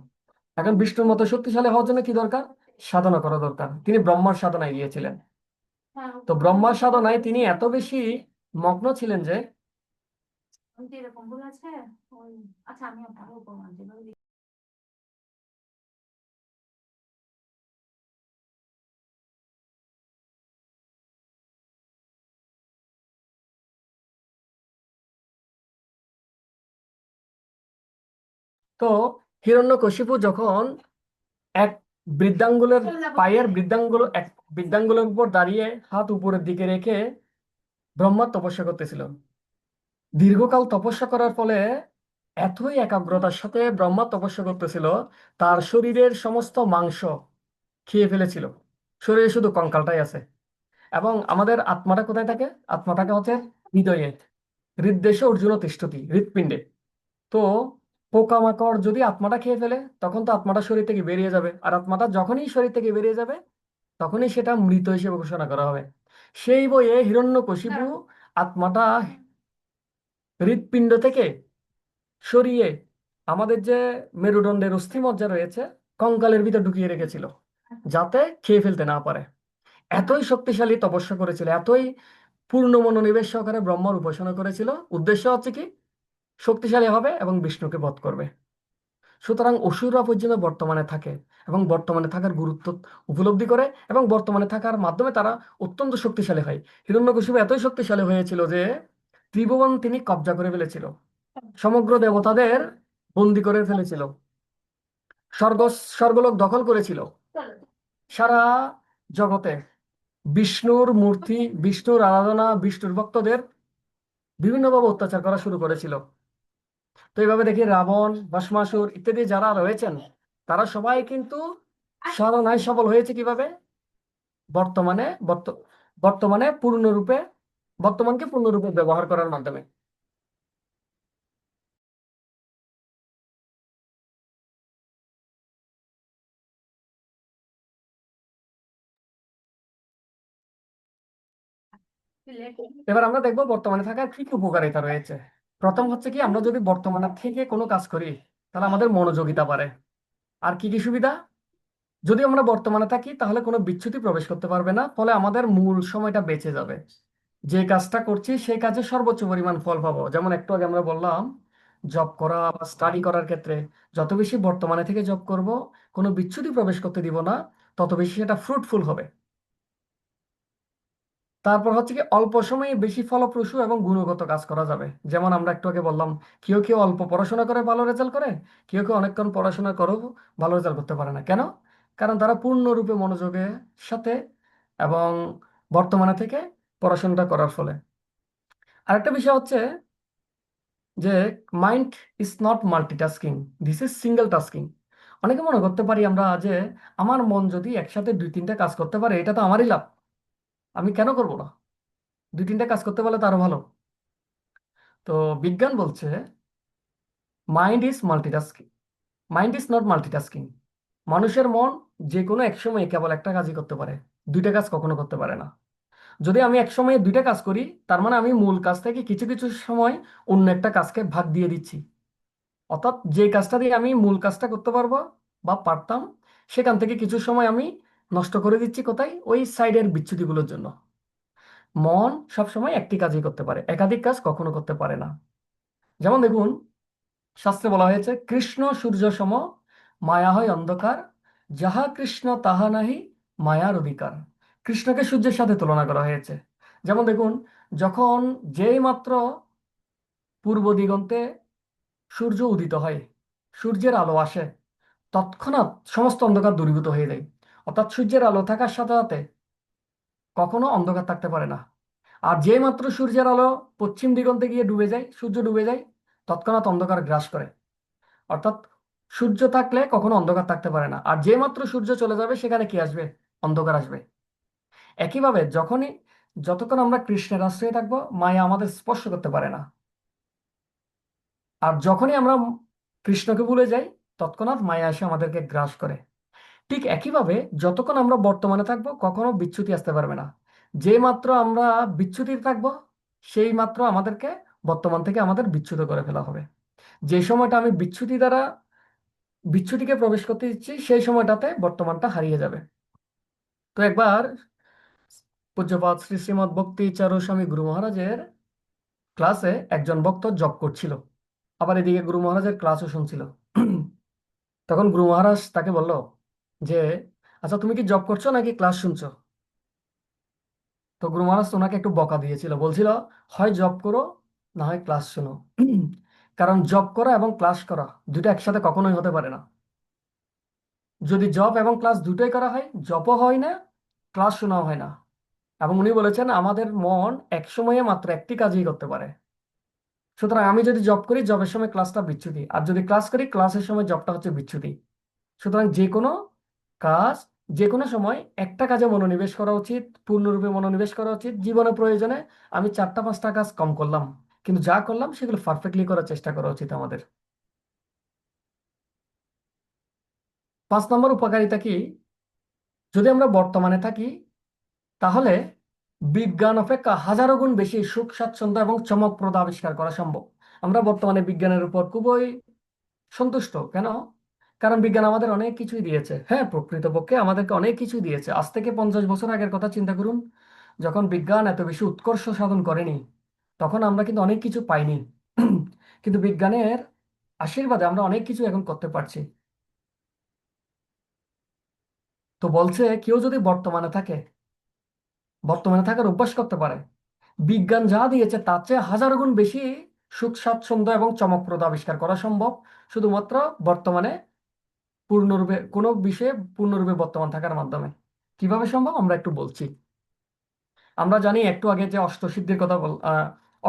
এখন বিষ্ণুর মতো শক্তিশালী হওয়ার জন্য কি দরকার? সাধনা করা দরকার। তিনি ব্রহ্মার সাধনায় গিয়েছিলেন। তো ব্রহ্মার সাধনায় তিনি এত বেশি মগ্ন ছিলেন যে তো হিরণ্যকশিপু যখন এক বৃদ্ধাঙ্গুলের এক বৃদ্ধাঙ্গুলের উপর দাঁড়িয়ে হাত উপরের দিকে রেখে ব্রহ্মার তপস্যা করতেছিল, দীর্ঘকাল তপস্যা করার ফলে এতই একাগ্রতার সাথে ব্রহ্মা তপস্যা করতেছিল, তার শরীরের সমস্ত মাংস খেয়ে ফেলেছিল, শরীরে শুধু কঙ্কালটাই আছে। এবং আমাদের আত্মাটা কোথায় থাকে? আত্মাটাকে হচ্ছে হৃদয়ে, হৃদ্দেশে অর্জুন তিষ্ঠতি, হৃৎপিণ্ডে। তো পোকামাকড় যদি আত্মাটা খেয়ে ফেলে তখন তো আত্মাটা শরীর থেকে বেরিয়ে যাবে, আর আত্মাটা যখনই শরীর থেকে বেরিয়ে যাবে তখনই সেটা মৃত হিসেবে ঘোষণা করা হবে। সেই বইয়ে হিরণ্যকশিপু আত্মাটা হৃৎপিণ্ড থেকে সরিয়ে আমাদের যে মেরুদণ্ডের অস্থিমজ্জা রয়েছে কঙ্কালের ভিতর ঢুকিয়ে রেখেছিল, যাতে খেয়ে ফেলতে না পারে। এতই শক্তিশালী তপস্যা করেছিল, এতই পূর্ণ মনোনিবেশ সহকারে ব্রহ্মার উপাসনা করেছিল। উদ্দেশ্য হচ্ছে কি, শক্তিশালী হবে এবং বিষ্ণুকে বধ করবে। সুতরাং অসুররা পর্যন্ত বর্তমানে থাকে এবং বর্তমানে থাকার গুরুত্ব উপলব্ধি করে এবং বর্তমানে থাকার মাধ্যমে তারা অত্যন্ত শক্তিশালী হয়। হিরণ্যকশিপু এতই শক্তিশালী হয়েছিল যে ত্রিভুবন তিনি কব্জা করে ফেলেছিল, সমগ্র দেবতাদের বন্দি করে ফেলেছিল, স্বর্গ স্বর্গলোক দখল করেছিল। সারা জগতে বিষ্ণুর মূর্তি, বিষ্ণুর আরাধনা, বিষ্ণুর ভক্তদের বিভিন্নভাবে অত্যাচার করা শুরু করেছিল। তো এইভাবে দেখি রাবণ, ভস্মাসুর ইত্যাদি যারা রয়েছেন তারা সবাই কিন্তু সাধনায় সফল হয়েছে কিভাবে? বর্তমানে বর্ত- বর্তমানে পূর্ণরূপে বর্তমানকে পূর্ণরূপে ব্যবহার করার মাধ্যমে। এবার আমরা দেখবো বর্তমানে থাকার কি কি উপকারিতা রয়েছে। প্রথম হচ্ছে কি, আমরা যদি বর্তমানে থেকে কোনো কাজ করি তাহলে আমাদের মনোযোগিতা বাড়ে। আর কি কি সুবিধা? যদি আমরা বর্তমানে থাকি তাহলে কোনো বিচ্যুতি প্রবেশ করতে পারবে না, ফলে আমাদের মূল সময়টা বেঁচে যাবে। যে কাজটা করছি সেই কাজে সর্বোচ্চ পরিমাণ ফল পাবো। যেমন একটু আগে আমরা বললাম, জব করা বা স্টাডি করার ক্ষেত্রে যত বেশি বর্তমানে থেকে জব করব, কোনো বিচ্যুতি প্রবেশ করতে দিব না, তত বেশি সেটা ফ্রুটফুল হবে। তারপর হচ্ছে কি, অল্প সময়ে বেশি ফলপ্রসূ এবং গুণগত কাজ করা যাবে। যেমন আমরা একটু আগে বললাম, কেউ কেউ অল্প পড়াশোনা করে ভালো রেজাল্ট করে, কেউ কেউ অনেকক্ষণ পড়াশোনা করেও ভালো রেজাল্ট করতে পারে না। কেন? কারণ তারা পূর্ণরূপে মনোযোগের সাথে এবং বর্তমানে থেকে পড়াশোনাটা করার ফলে। আরেকটা বিষয় হচ্ছে যে mind is not multitasking, this is single tasking. অনেকে মনে করতে পারি আমরা যে আমার মন যদি একসাথে দুই তিনটা কাজ করতে পারে এটা তো আমারই লাভ, আমি কেন করব না? দুই তিনটা কাজ করতে পারলে তো আরো ভালো। তো বিজ্ঞান বলছে mind is multitasking, mind is not multitasking. মানুষের মন যে কোনো এক সময় কেবল একটা কাজই করতে পারে, দুইটা কাজ কখনো করতে পারে না। যদি আমি এক সময়ে দুইটা কাজ করি তার মানে আমি মূল কাজ থেকে কিছু কিছু সময় অন্য একটা কাজকে ভাগ দিয়ে দিচ্ছি। অর্থাৎ যে কাজটা দিয়ে আমি মূল কাজটা করতে পারবো বা পারতাম, সেখান থেকে কিছু সময় আমি নষ্ট করে দিচ্ছি কোথায়? ওই সাইডের বিচ্যুতিগুলোর জন্য। মন সবসময় একটি কাজই করতে পারে, একাধিক কাজ কখনো করতে পারে না। যেমন দেখুন, শাস্ত্রে বলা হয়েছে কৃষ্ণ সূর্য সম, মায়া হয় অন্ধকার, যাহা কৃষ্ণ তাহা নাহি মায়ার অধিকার। কৃষ্ণকে সূর্যের সাথে তুলনা করা হয়েছে। যেমন দেখুন, যখন যেই মাত্র পূর্ব দিগন্তে সূর্য উদিত হয়, সূর্যের আলো আসে, তৎক্ষণাৎ সমস্ত অন্ধকার দূরীভূত হয়ে যায়। অর্থাৎ সূর্যের আলো থাকার সাথে সাথে কখনো অন্ধকার থাকতে পারে না। আর যে মাত্র সূর্যের আলো পশ্চিম দিগন্তে গিয়ে ডুবে যায়, সূর্য ডুবে যায়, তৎক্ষণাৎ অন্ধকার গ্রাস করে। অর্থাৎ সূর্য থাকলে কখনো অন্ধকার থাকতে পারে না, আর যে মাত্র সূর্য চলে যাবে সেখানে কি আসবে? অন্ধকার আসবে। একইভাবে যতক্ষণ আমরা কৃষ্ণের আশ্রয়ে থাকবো মায়া আমাদের স্পর্শ করতে পারে না। আর যখনই আমরা কৃষ্ণকে ভুলে যাই তৎক্ষণাৎ মায়া এসে আমাদেরকে গ্রাস করে। ঠিক একইভাবে যতক্ষণ আমরা বর্তমানে থাকবো কখনো বিচ্যুতি আসতে পারবে না। যে মাত্র আমরা বিচ্যুতি থাকবো সেই মাত্র আমাদেরকে বর্তমান থেকে আমাদের বিচ্যুত করে ফেলা হবে। যে সময়টা আমি বিচ্যুতিকে প্রবেশ করতে দিচ্ছি সেই সময়টাতে বর্তমানটা হারিয়ে যাবে। তো একবার পূজ্যপাদ শ্রী শ্রীমৎ ভক্তি চারু স্বামী গুরু মহারাজের ক্লাসে একজন ভক্ত জব করছিল, আবার এদিকে গুরু মহারাজের ক্লাসও শুনছিল। তখন গুরু মহারাজ তাকে বলল যে, আচ্ছা তুমি কি জব করছো নাকি ক্লাস শুনছো? তো গুরু মহারাজ ওনাকে একটু বকা দিয়েছিল, বলছিল হয় জব করো না হয় ক্লাস শোনো। কারণ জব করা এবং ক্লাস করা দুটো একসাথে কখনোই হতে পারে না। যদি জব এবং ক্লাস দুটোই করা হয়, জবও হয় না, ক্লাস শোনাও হয় না। এবং উনি বলেছেন আমাদের মন এক সময়ে মাত্র একটি কাজই করতে পারে। সুতরাং আমি যদি জব করি জবের সময় ক্লাসটা বিচ্যুতি, আর যদি ক্লাস করি ক্লাসের সময় জবটা হচ্ছে বিচ্যুতি। সুতরাং যে কোনো কাজ যে কোনো সময় একটা কাজে মনোনিবেশ করা উচিত, পূর্ণরূপে মনোনিবেশ করা উচিত। জীবনে প্রয়োজনে আমি 4টা 5টা কাজ কম করলাম, কিন্তু যা করলাম সেগুলো পারফেক্টলি করার চেষ্টা করা উচিত আমাদের। 5 নম্বর উপকারিতা কি? যদি আমরা বর্তমানে থাকি তাহলে বিজ্ঞান অপেক্ষা হাজারো গুণ বেশি সুখ স্বাচ্ছন্দ্য এবং চমকপ্রদ আবিষ্কার করা সম্ভব। আমরা বর্তমানে বিজ্ঞানের উপর খুবই সন্তুষ্ট। কেন? কারণ বিজ্ঞান আমাদের অনেক কিছুই দিয়েছে। হ্যাঁ, প্রকৃতপক্ষে আমাদেরকে অনেক কিছুই দিয়েছে। আজ থেকে 50 বছর আগের কথা চিন্তা করুন, যখন বিজ্ঞান এত বেশি উৎকর্ষ সাধন করেনি, তখন আমরা কিন্তু অনেক কিছু পাইনি। কিন্তু বিজ্ঞানের আশীর্বাদে আমরা অনেক কিছু এখন করতে পারছি। তো বলছে কেউ যদি বর্তমানে থাকার অভ্যাস করতে পারে, বিজ্ঞান যা দিয়েছে তার চেয়ে হাজার গুণ বেশি সুখ স্বাচ্ছন্দ্য এবং চমকপ্রদ আবিষ্কার করা সম্ভব শুধুমাত্র বর্তমানে পূর্ণরূপে কোনো বিষয়ে পূর্ণরূপে বর্তমান থাকার মাধ্যমে। কিভাবে সম্ভব আমরা একটু বলছি। আমরা জানি একটু আগে যে অষ্টসিদ্ধির কথা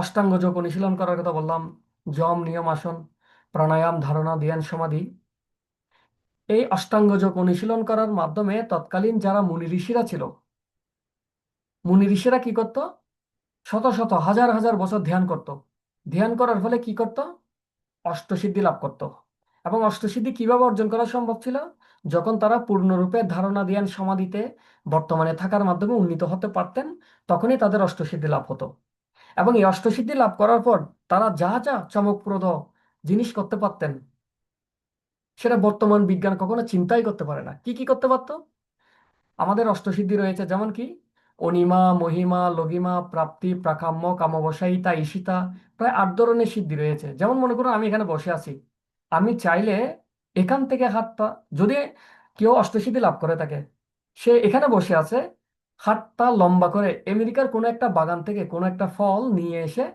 অষ্টাঙ্গ যোগ অনুশীলন করার কথা বললাম, যম, নিয়ম, আসন, প্রাণায়াম, ধারণা, ধ্যান, সমাধি। এই অষ্টাঙ্গ যোগ অনুশীলন করার মাধ্যমে তৎকালীন যারা মুনি ঋষিরা ছিল, মুনি ঋষিরা কি করত? শত শত হাজার হাজার বছর ধ্যান করত। ধ্যান করার ফলে কি করত? অষ্টসিদ্ধি লাভ করত। এবং অষ্টসিদ্ধি কিভাবে অর্জন করা সম্ভব ছিল? যখন তারা পূর্ণরূপে ধারণা, ধ্যান, সমাধিতে বর্তমানে থাকার মাধ্যমে উন্নীত হতে পারতেন, তখনই তাদের অষ্টসিদ্ধি লাভ হতো। এবং এই অষ্টসিদ্ধি লাভ করার পর তারা যা যা চমকপ্রদ জিনিস করতে পারতেন, সেটা বর্তমান বিজ্ঞান কখনো চিন্তাই করতে পারে না। কি কি করতে পারতো? আমাদের অষ্টসিদ্ধি রয়েছে, যেমন কি অনিমা, মহিমা, লঘিমা, প্রাপ্তি, প্রাকাম্য, কামবশায়িতা, ঈশিতা। প্রায় 8 ধরনের সিদ্ধি রয়েছে। যেমন মনে করুন আমি এখানে বসে আছি, আমি চাইলে এখান থেকে হাতটা, যদি কেউ অষ্টসিদ্ধি লাভ করে থাকে, সে এখানে বসে আছে, হাতটা লম্বা করে আমেরিকার কোনো একটা বাগান থেকে কোনো একটা ফল নিয়ে এসে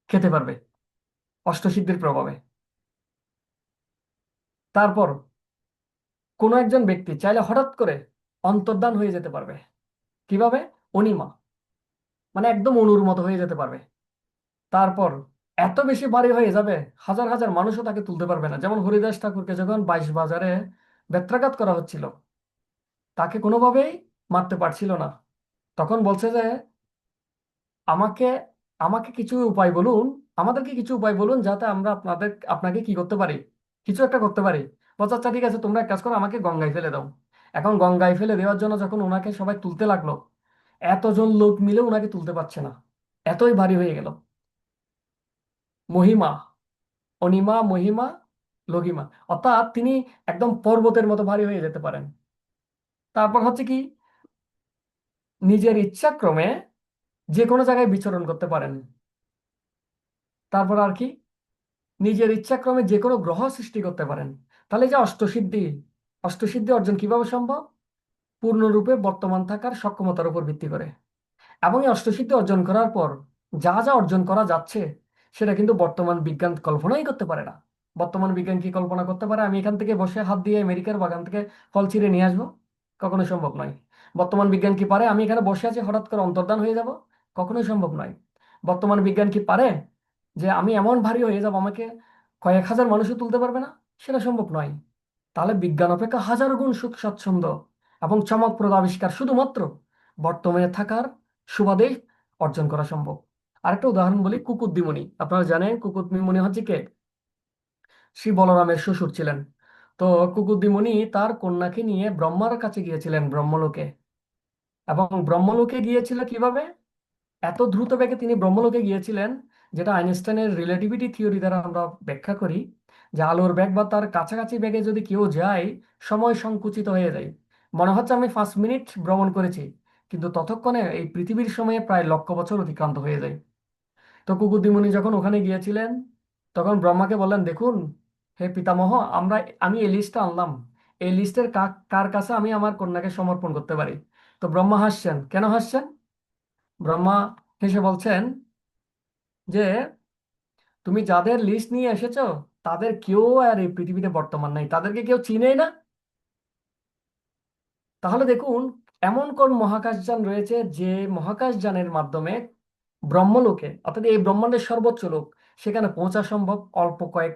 খেতে পারবে অষ্টসিদ্ধির প্রভাবে। তারপর কোনো একজন ব্যক্তি চাইলে হঠাৎ করে অন্তর্ধান হয়ে যেতে পারবে। কিভাবে? অনিমা, মানে একদম অনুর মতো হয়ে যেতে পারবে। তারপর এত বেশি ভারী হয়ে যাবে, হাজার হাজার মানুষও তাকে তুলতে পারবে না। যেমন হরিদাস ঠাকুরকে যখন 22 বাজারে বেত্রাঘাত করা হচ্ছিল, তাকে কোনোভাবেই মারতে পারছিল না। তখন বলছে যে আমাকে আমাকে কিছু উপায় বলুন, আমাদেরকে কিছু উপায় বলুন, যাতে আমরা আপনাকে কি করতে পারি, কিছু একটা করতে পারি। বলছে আচ্ছা ঠিক আছে, তোমরা এক কাজ করো, আমাকে গঙ্গায় ফেলে দাও। এখন গঙ্গায় ফেলে দেওয়ার জন্য যখন ওনাকে সবাই তুলতে লাগলো, এতজন লোক মিলে ওনাকে তুলতে পারছে না, এতই ভারী হয়ে গেল। মহিমা, অনিমা, মহিমা, লঘিমা, অর্থাৎ তিনি একদম পর্বতের মতো ভারী হয়ে যেতে পারেন। তারপর হচ্ছে কি, নিজের ইচ্ছাক্রমে যে কোনো জায়গায় বিচরণ করতে পারেন। তারপর আর কি, নিজের ইচ্ছাক্রমে যে কোনো গ্রহ সৃষ্টি করতে পারেন। তাহলে যে অষ্টসিদ্ধি, অষ্টসিদ্ধি অর্জন কিভাবে সম্ভব? পূর্ণরূপে বর্তমান থাকার সক্ষমতার উপর ভিত্তি করে। এবং এই অষ্টসিদ্ধি অর্জন করার পর যা যা অর্জন করা যাচ্ছে, সেটা কিন্তু বর্তমান বিজ্ঞান কল্পনাই করতে পারে না। বর্তমান বিজ্ঞান কি কল্পনা করতে পারে আমি এখান থেকে বসে হাত দিয়ে আমেরিকার বাগান থেকে ফল ছিঁড়ে নিয়ে আসবো? কখনোই সম্ভব নয়। বর্তমান বিজ্ঞান কি পারে আমি এখানে বসে আছি হঠাৎ করে অন্তর্ধান হয়ে যাব? কখনোই সম্ভব নয়। বর্তমান বিজ্ঞান কি পারে যে আমি এমন ভারী হয়ে যাব আমাকে কয়েক হাজার মানুষও তুলতে পারবে না? সেটা সম্ভব নয়। তাহলে বিজ্ঞান অপেক্ষা হাজার গুণ সুখ স্বাচ্ছন্দ্য এবং চমকপ্রদ আবিষ্কার শুধুমাত্র বর্তমানে থাকার সুবাদে অর্জন করা সম্ভব। আরেকটা উদাহরণ বলি, কুকুদ্দিমণি। আপনারা জানেন কুকুদ্দিমণি হচ্ছে কে? শ্রী বলরামের শ্বশুর ছিলেন। তো কুকুদ্দিমণি তার কন্যাকে নিয়ে ব্রহ্মার কাছে গিয়েছিলেন, ব্রহ্মলোকে। এবং ব্রহ্মলোকে গিয়েছিল কিভাবে? এত দ্রুত বেগে তিনি ব্রহ্মলোকে গিয়েছিলেন, যেটা আইনস্টাইনের রিলেটিভিটি থিওরি দ্বারা আমরা ব্যাখ্যা করি, যে আলোর বেগ বা তার কাছাকাছি বেগে যদি কেউ যায়, সময় সংকুচিত হয়ে যায়। মনে হচ্ছে আমি 5 মিনিট ভ্রমণ করেছি, কিন্তু ততক্ষণে এই পৃথিবীর সময়ে প্রায় লক্ষ বছর অতিক্রান্ত হয়ে যায়। তো কুকুরদিমুনি যখন ওখানে গিয়েছিলেন, তখন ব্রহ্মাকে বললেন, দেখুন হে পিতামহ, আমি এই লিস্টটা আনলাম, এই লিস্টের কার কাছে আমি আমার কন্যাকে সমর্পণ করতে পারি? তো ব্রহ্মা হাসছেন। কেন হাসছেন? ব্রহ্মা হেসে বলছেন যে তুমি যাদের লিস্ট নিয়ে এসেছো, তাদের কেউ আর এই পৃথিবীতে বর্তমান নাই, তাদেরকে কেউ চিনেই না। তাহলে দেখুন, এমন কোন মহাকাশযান রয়েছে যে মহাকাশযানের মাধ্যমে ব্রহ্মলোকে, অর্থাৎ এই ব্রহ্মাণ্ডের সর্বোচ্চ লোক, সেখানে পৌঁছা সম্ভব অল্প কয়েক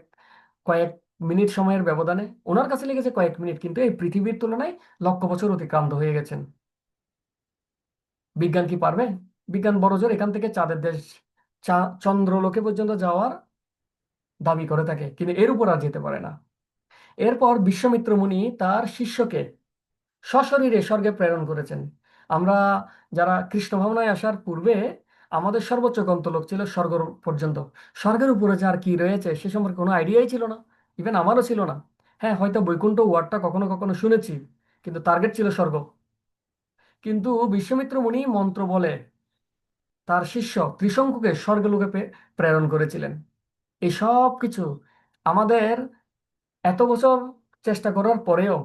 কয়েক মিনিট সময়ের ব্যবধানে। ওনার কাছে লেগেছে কয়েক মিনিট, কিন্তু এই পৃথিবীর তুলনায় লক্ষ বছর অতিক্রান্ত হয়ে গেছেন। বিজ্ঞান কি পারবে? বিজ্ঞান বড়জোর এখান থেকে চাঁদের দেশ, চন্দ্রলোকে পর্যন্ত যাওয়ার দাবি করে থাকে, কিন্তু এর উপর আর যেতে পারে না। এরপর বিশ্বামিত্র মুনি তার শিষ্যকে সশরীরে স্বর্গে প্রেরণ করেছেন। আমরা যারা কৃষ্ণ ভাবনায় আসার পূর্বে আমাদের সর্বোচ্চ গন্তব্য ছিল স্বর্গ পর্যন্ত। স্বর্গের উপরে যে আর কি রয়েছে সে সম্পর্কে কোনো আইডিয়াই ছিল না, ইভেন আমারও ছিল না। হ্যাঁ, হয়তো বৈকুণ্ঠ ওয়ার্ডটা কখনো কখনো শুনেছি, কিন্তু টার্গেট ছিল স্বর্গ। কিন্তু বিশ্বামিত্র মুনি মন্ত্র বলে তার শিষ্য ত্রিশঙ্কুকে স্বর্গলোকে প্রেরণ করেছিলেন। এই সব কিছু আমাদের এত বছর চেষ্টা করার পরেও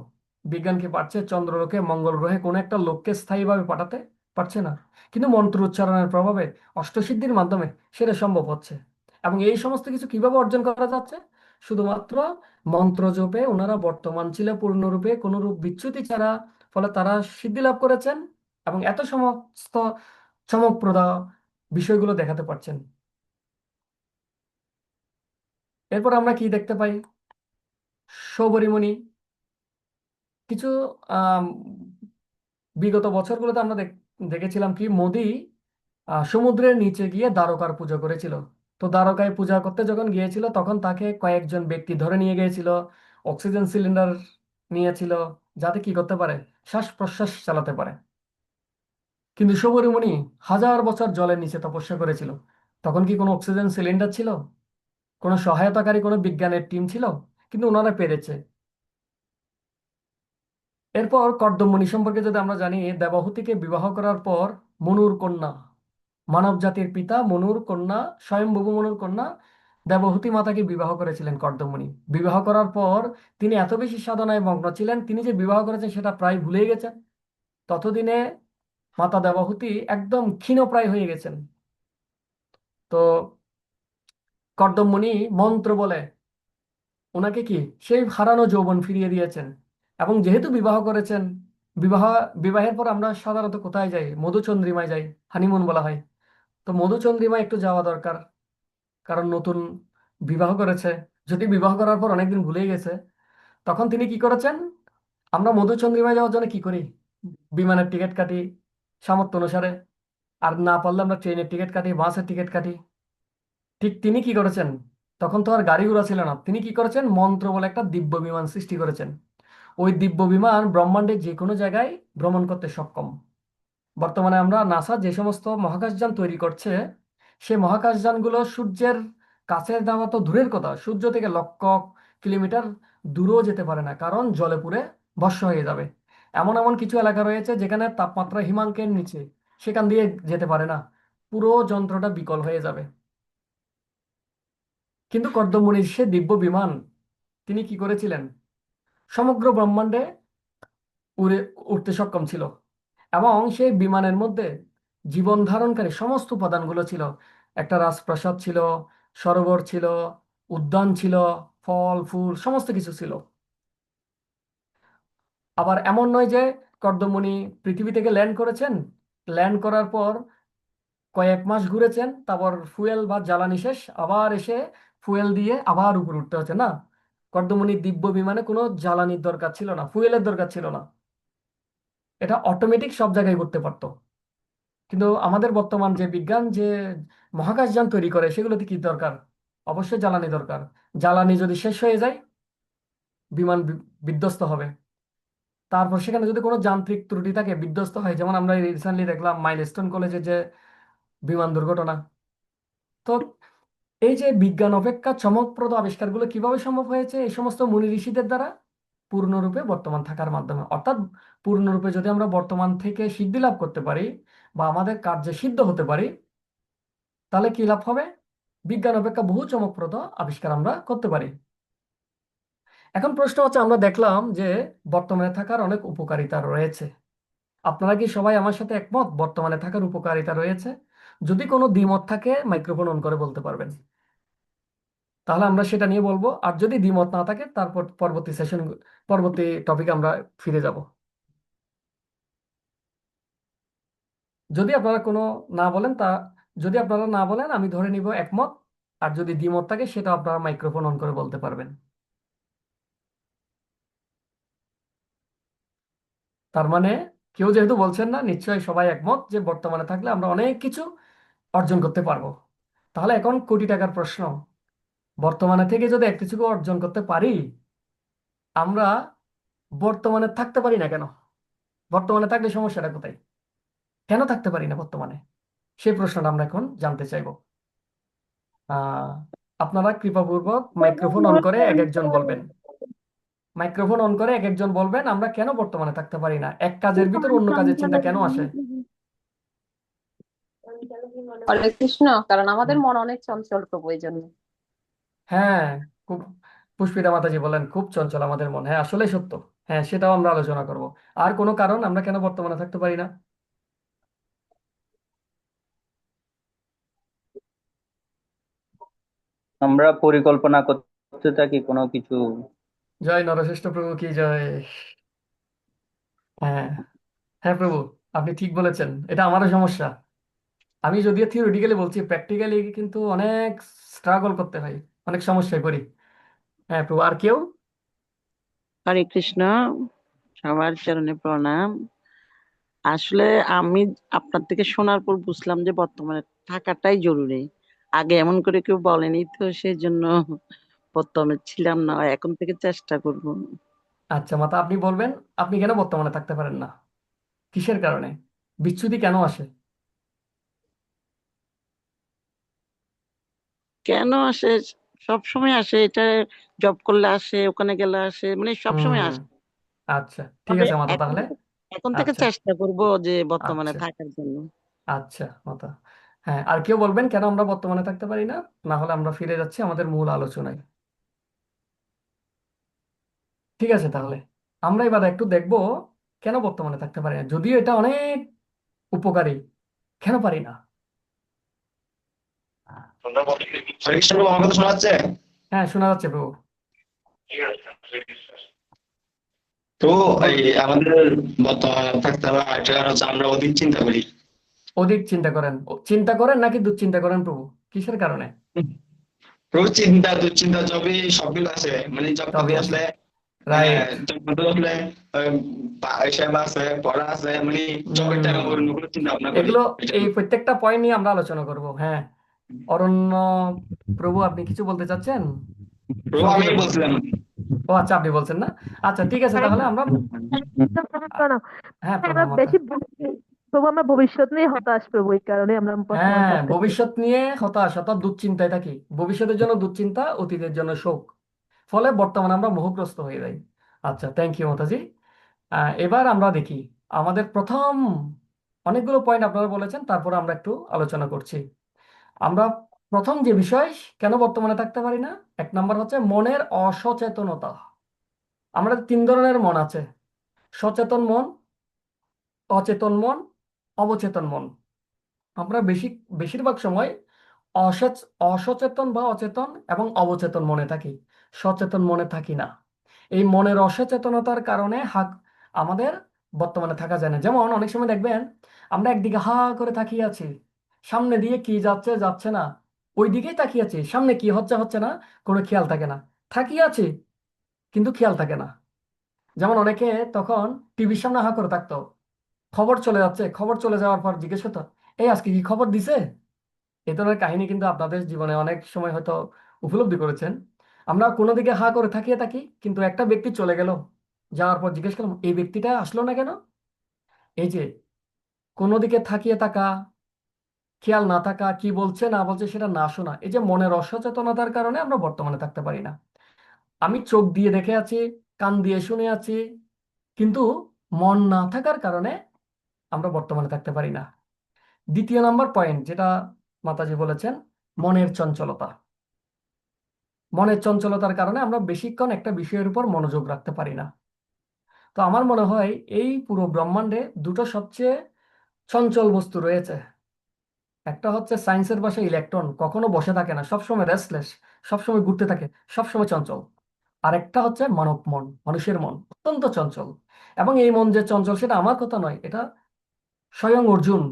বিজ্ঞান কি পারছে চন্দ্রলোকে মঙ্গল গ্রহে কোনো একটা লোককে স্থায়ীভাবে পাঠাতে? পারছে না। কিন্তু মন্ত্র উচ্চারণের প্রভাবে অষ্টসিদ্ধির মাধ্যমে সেটা সম্ভব হচ্ছে। এবং এই সমস্ত কিছু কিভাবে অর্জন করা যাচ্ছে? শুধুমাত্র মন্ত্র জপে ওনারা বর্তমান ছিল পূর্ণরূপে কোনো রূপ বিচ্যুতি ছাড়া, ফলে তারা সিদ্ধি লাভ করেছেন এবং এত সমস্ত চমকপ্রদ বিষয়গুলো দেখাতে পারছেন। এরপর আমরা কি দেখতে পাই? সৌবরী কিছু আম, বিগত বছরগুলোতে আমরা দেখেছিলাম কি মোদি সমুদ্রের নিচে গিয়ে দ্বারকার পূজা করেছিল। তো দ্বারকায় পূজা করতে যখন গিয়েছিল তখন তাকে কয়েকজন ব্যক্তি ধরে নিয়ে গিয়েছিল, অক্সিজেন সিলিন্ডার নিয়েছিল, যাতে কি করতে পারে, শ্বাস প্রশ্বাস চালাতে পারে। কিন্তু সবরীমণি হাজার বছর জলের নিচে তপস্যা করেছিল। তখন কি কোনো অক্সিজেন সিলিন্ডার ছিল? কোনো সহায়তাকারী কোনো বিজ্ঞানের টিম ছিল? কিন্তু ওনারা পেরেছে। এরপর কর্দমমণি সম্পর্কে যদি আমরা জানি, দেবহূতিকে বিবাহ করার পর মনুর কন্যা, মানব জাতির পিতা মনুর কন্যা, স্বয়ংভূ মনুর কন্যা দেবহূতি মাতাকে বিবাহ করেছিলেন কর্দমমণি। বিবাহ করার পর তিনি এত বেশি সাধনায় মগ্ন ছিলেন, তিনি যে বিবাহ করেছেন সেটা প্রায় ভুলেই গেছেন। ততদিনে মাতা দেবহূতি একদম ক্ষীণপ্রায় হয়ে গেছেন। তো কর্দমমণি মন্ত্র বলে ওনাকে কি সেই হারানো যৌবন ফিরিয়ে দিয়েছেন। এবং যেহেতু বিবাহ করেছেন, বিবাহ বিবাহের পর আমরা সাধারণত কোথায় যাই? মধুচন্দ্রিমায় যাই, হানিমুন বলা হয়। তো মধুচন্দ্রিমায় একটু যাওয়া দরকার, কারণ নতুন বিবাহ করেছে। যদি বিবাহ করার পর অনেকদিন ভুলে গেছে, তখন তিনি কি করেছেন? আমরা মধুচন্দ্রিমায় যাওয়ার জন্য কি করি? বিমানের টিকিট কাটি সামর্থ্য অনুসারে, আর না পারলে আমরা ট্রেনের টিকিট কাটি, বাসের টিকিট কাটি। ঠিক তিনি কি করেছেন? তখন তো আর গাড়ি ঘোড়া ছিল না, তিনি কি করেছেন? মন্ত্র বলে একটা দিব্য বিমান সৃষ্টি করেছেন। ওই দিব্য বিমান ব্রহ্মাণ্ডের যে কোনো জায়গায় ভ্রমণ করতে সক্ষম। বর্তমানে আমরা নাসা যে সমস্ত মহাকাশযান তৈরি করছে, সে মহাকাশযানগুলো সূর্যের কাছে যাওয়া তো দূরের কথা, সূর্য থেকে লক্ষ কিলোমিটার দূরেও যেতে পারে না, কারণ জলে পুড়ে ভস্ম হয়ে যাবে। এমন এমন কিছু এলাকা রয়েছে যেখানে তাপমাত্রা হিমাঙ্কের নিচে, সেখান দিয়ে যেতে পারে না, পুরো যন্ত্রটা বিকল হয়ে যাবে। কিন্তু কর্দমমণির সে দিব্য বিমান তিনি কি করেছিলেন? সমগ্র ব্রহ্মাণ্ডে উড়ে উঠতে সক্ষম ছিল। এবং সেই বিমানের মধ্যে জীবন ধারণকারী সমস্ত উপাদানগুলো ছিল। একটা রাজপ্রাসাদ ছিল, সরোবর ছিল, উদ্যান ছিল, ফল ফুল সমস্ত কিছু ছিল। আবার এমন নয় যে কর্দমমণি পৃথিবী থেকে ল্যান্ড করেছেন, ল্যান্ড করার পর কয়েক মাস ঘুরেছেন, তারপর ফুয়েল বা জ্বালানি শেষ, আবার এসে ফুয়েল দিয়ে আবার উপরে উঠতে হচ্ছে না। কর্দমমণির দিব্য বিমানে কোনো জ্বালানির দরকার ছিল না, ফুয়েলের দরকার ছিল না, এটা অটোমেটিক সব জায়গায় ঘুরতে পারতো। কিন্তু আমাদের বর্তমান যে বিজ্ঞান যে মহাকাশযান তৈরি করে, সেগুলোতে কি দরকার? অবশ্যই জ্বালানি দরকার। জ্বালানি যদি শেষ হয়ে যায়, বিমান বিধ্বস্ত হবে। তারপর সেখানে যদি কোনো যান্ত্রিক ত্রুটি থাকে, বিধ্বস্ত হয়। যেমন আমরা রিসেন্টলি দেখলাম মাইলস্টোন কলেজে যে বিমান দুর্ঘটনা। তো এই যে বিজ্ঞান অপেক্ষা চমকপ্রদ আবিষ্কারগুলো কিভাবে সম্ভব হয়েছে? এই সমস্ত মুনি ঋষিদের দ্বারা, পূর্ণরূপে বর্তমান থাকার মাধ্যমে। অর্থাৎ পূর্ণরূপে যদি আমরা বর্তমান থেকে সিদ্ধি লাভ করতে পারি বা আমাদের কার্যে সিদ্ধ হতে পারি, তাহলে কি লাভ হবে? বিজ্ঞান অপেক্ষা বহু চমকপ্রদ আবিষ্কার আমরা করতে পারি। এখন প্রশ্ন হচ্ছে, আমরা দেখলাম যে বর্তমানে থাকার অনেক উপকারিতা রয়েছে। আপনারা কি সবাই আমার সাথে একমত বর্তমানে থাকার উপকারিতা রয়েছে? যদি কোনো দ্বিমত থাকে মাইক্রোফোন অন করে বলতে পারবেন, তাহলে আমরা সেটা নিয়ে বলবো। আর যদি দ্বিমত না থাকে, তারপর পরবর্তী টপিকে আমরা ফিরে যাব। যদি আপনারা কোনো না বলেন তা যদি আপনারা না বলেন, আমি ধরে নিব একমত। আর যদি দ্বিমত থাকে, সেটা আপনারা মাইক্রোফোন অন করে বলতে পারবেন। তার মানে কেউ যেহেতু বলছেন না, নিশ্চয়ই সবাই একমত যে বর্তমানে থাকলে আমরা অনেক কিছু অর্জন করতে পারবো। তাহলে এখন কোটি টাকার প্রশ্ন, বর্তমানে থেকে যদি এক কিছু অর্জন করতে পারি, আমরা বর্তমানে থাকতে পারি না কেন? বর্তমানে থাকলে সমস্যাটা কোথায়? কেন থাকতে পারি না বর্তমানে? সেই প্রশ্নটা আমরা এখন জানতে চাইবো। আহ আপনারা কৃপাপূর্বক মাইক্রোফোন অন করে এক একজন বলবেন। মাইক্রোফোন অন করে এক একজন বলবেন আমরা কেন বর্তমানে থাকতে পারি না, এক কাজের ভিতর অন্য কাজের চিন্তা কেন আসে? হরে কৃষ্ণ। কারণ আমাদের হুম। মন অনেক চঞ্চল প্রভু, এই জন্য। হ্যাঁ, খুব পুষ্পিতা মাতাজি বলেন খুব চঞ্চল আমাদের মন। হ্যাঁ, আসলে সত্য। হ্যাঁ, সেটাও আমরা আলোচনা করব। আর কোনো কারণ আমরা কেন বর্তমানে থাকতে পারি না? আমরা পরিকল্পনা করতে থাকি কোনো কিছু। জয় নরশ্রেষ্ঠ প্রভু কি জয়। হ্যাঁ, হ্যাঁ প্রভু, আপনি ঠিক বলেছেন, এটা আমারও সমস্যা। আমি যদিও থিওরিটিক্যালি বলছি, প্র্যাকটিক্যালি কিন্তু অনেক স্ট্রাগল করতে হয়, অনেক সমস্যায় পড়ি। হ্যাঁ প্রভু, আর কেউ? হরে কৃষ্ণ, সবার চরণে প্রণাম। আসলে আমি আপনার থেকে শোনার পর বুঝলাম যে বর্তমানে থাকাটাই জরুরি। আগে এমন করে কেউ বলেনি, তো সেই জন্য বর্তমানে ছিলাম না, এখন থেকে চেষ্টা করব। আচ্ছা মাতা, আপনি বলবেন আপনি কেন বর্তমানে থাকতে পারেন না, কিসের কারণে, বিচ্যুতি কেন আসে? কেন আসে? সব সময় আসে, এটা জব করলে আসে, ওখানে গেলে আসে, মানে সব সময় হুম। আসে। আচ্ছা ঠিক তবে আছে মাতা, এখন তাহলে। থেকে এখন থেকে আচ্ছা, চেষ্টা করব যে বর্তমানে আচ্ছা, থাকার জন্য। আচ্ছা মাতা। হ্যাঁ, আর কেউ বলবেন কেন আমরা বর্তমানে থাকতে পারি না? না হলে আমরা ফিরে যাচ্ছি আমাদের মূল আলোচনায়। ঠিক আছে, তাহলে আমরা এবার একটু দেখব কেন বর্তমানে থাকতে পারি না, যদিও এটা অনেক উপকারী। কেন পারি না? পরীক্ষা আমার কথা শোনা যাচ্ছে? হ্যাঁ, শোনা যাচ্ছে প্রভু। তো বল। এই আমাদের বর্তমানে থাকতে হবে আরেকটা কারণ হচ্ছে আমরা অধিক চিন্তা করি। অধিক চিন্তা করেন? চিন্তা করেন নাকি দুশ্চিন্তা করেন প্রভু? কিসের কারণে? প্রচুর চিন্তা দুশ্চিন্তা জবে সবগুলো আছে, মানে জব সবই করতে আছে। বসলে রাইট। জব করতে বসলে সেবা আছে, পড়া আছে, মানে জবের টাকা হুম। অন্য কোনো চিন্তা ভাবনা করি এগুলো, এটা। এই প্রত্যেকটা পয়েন্ট নিয়ে আমরা আলোচনা করব। হ্যাঁ, অরণ্য প্রভু, আপনি কিছু বলতে চাচ্ছেন? প্রভু আমি সংক্ষেপে বলুন। বলছিলাম। ও আচ্ছা, আপনি বলছেন না? আচ্ছা ঠিক আছে, তাহলে আমরা আ- প্রণাম। হ্যাঁ প্রভু আমরা মাতা। প্রভু আমরা ভবিষ্যৎ নিয়ে হতাশ প্রভু, এই কারণে আমরা বর্তমানে হ্যাঁ, থাকতে চাই। ভবিষ্যৎ নিয়ে হতাশ, অর্থাৎ দুশ্চিন্তায় থাকি। ভবিষ্যতের জন্য দুশ্চিন্তা, অতীতের জন্য শোক, ফলে বর্তমানে আমরা মোহগ্রস্ত হয়ে যাই। আচ্ছা, থ্যাংক ইউ মাতাজি। এবার আমরা দেখি আমাদের প্রথম অনেকগুলো পয়েন্ট আপনারা বলেছেন, তারপর আমরা একটু আলোচনা করছি। আমরা প্রথম যে বিষয় কেন বর্তমানে থাকতে পারি না, এক নাম্বার হচ্ছে মনের অসচেতনতা। আমাদের তিন ধরনের মন আছে: সচেতন মন, অচেতন মন, অবচেতন মন। আমরা বেশিরভাগ সময় অসচেতন বা অচেতন এবং অবচেতন মনে থাকি, সচেতন মনে থাকি না। এই মনের অসচেতনতার কারণে আমাদের বর্তমানে থাকা যায় না। যেমন অনেক সময় দেখবেন আমরা একদিকে হা করে তাকিয়ে আছি, সামনে দিয়ে কি যাচ্ছে যাচ্ছে না, ওই দিকেই তাকিয়ে আছি, সামনে কি হচ্ছে হচ্ছে না, কোনো খেয়াল থাকে না। তাকিয়ে আছি কিন্তু খেয়াল থাকে না। যেমন অনেকে তখন টিভির সামনে হা করে থাকতো, খবর চলে যাচ্ছে, খবর চলে যাওয়ার পর জিজ্ঞেস হতো, এই আজকে কি খবর দিছে? এই ধরনের কাহিনী কিন্তু আপনাদের জীবনে অনেক সময় হয়তো উপলব্ধি করেছেন। আমরা কোনো দিকে হা করে তাকিয়ে থাকি, কিন্তু একটা ব্যক্তি চলে গেল, যাওয়ার পর জিজ্ঞেস করলাম এই ব্যক্তিটা আসলো না কেন? এই যে কোনো দিকে তাকিয়ে থাকা, খেয়াল না থাকা, কি বলছে না বলছে সেটা না শোনা, এই যে মনের অসচেতনতার কারণে আমরা বর্তমানে থাকতে পারি না। আমি চোখ দিয়ে দেখে আছি, কান দিয়ে শুনে আছি, কিন্তু মন না থাকার কারণে আমরা বর্তমানে থাকতে পারি না। দ্বিতীয় নাম্বার পয়েন্ট যেটা মাতাজি বলেছেন, মনের চঞ্চলতা। মনের চঞ্চলতার কারণে আমরা বেশিক্ষণ একটা বিষয়ের উপর মনোযোগ রাখতে পারি না। তো আমার মনে হয় এই পুরো ব্রহ্মাণ্ডে দুটো সবচেয়ে চঞ্চল বস্তু রয়েছে। একটা হচ্ছে সায়েন্সের ভাষায় ইলেকট্রন, কখনো বসে থাকে না, সবসময় রেস্টলেস, সবসময় ঘুরতে থাকে, সবসময় চঞ্চল। আরেকটা হচ্ছে মানব মন, মানুষের মন অত্যন্ত চঞ্চল। এবং এই মন যে চঞ্চল সেটা আমার কথা নয়, এটা স্বয়ং অর্জুন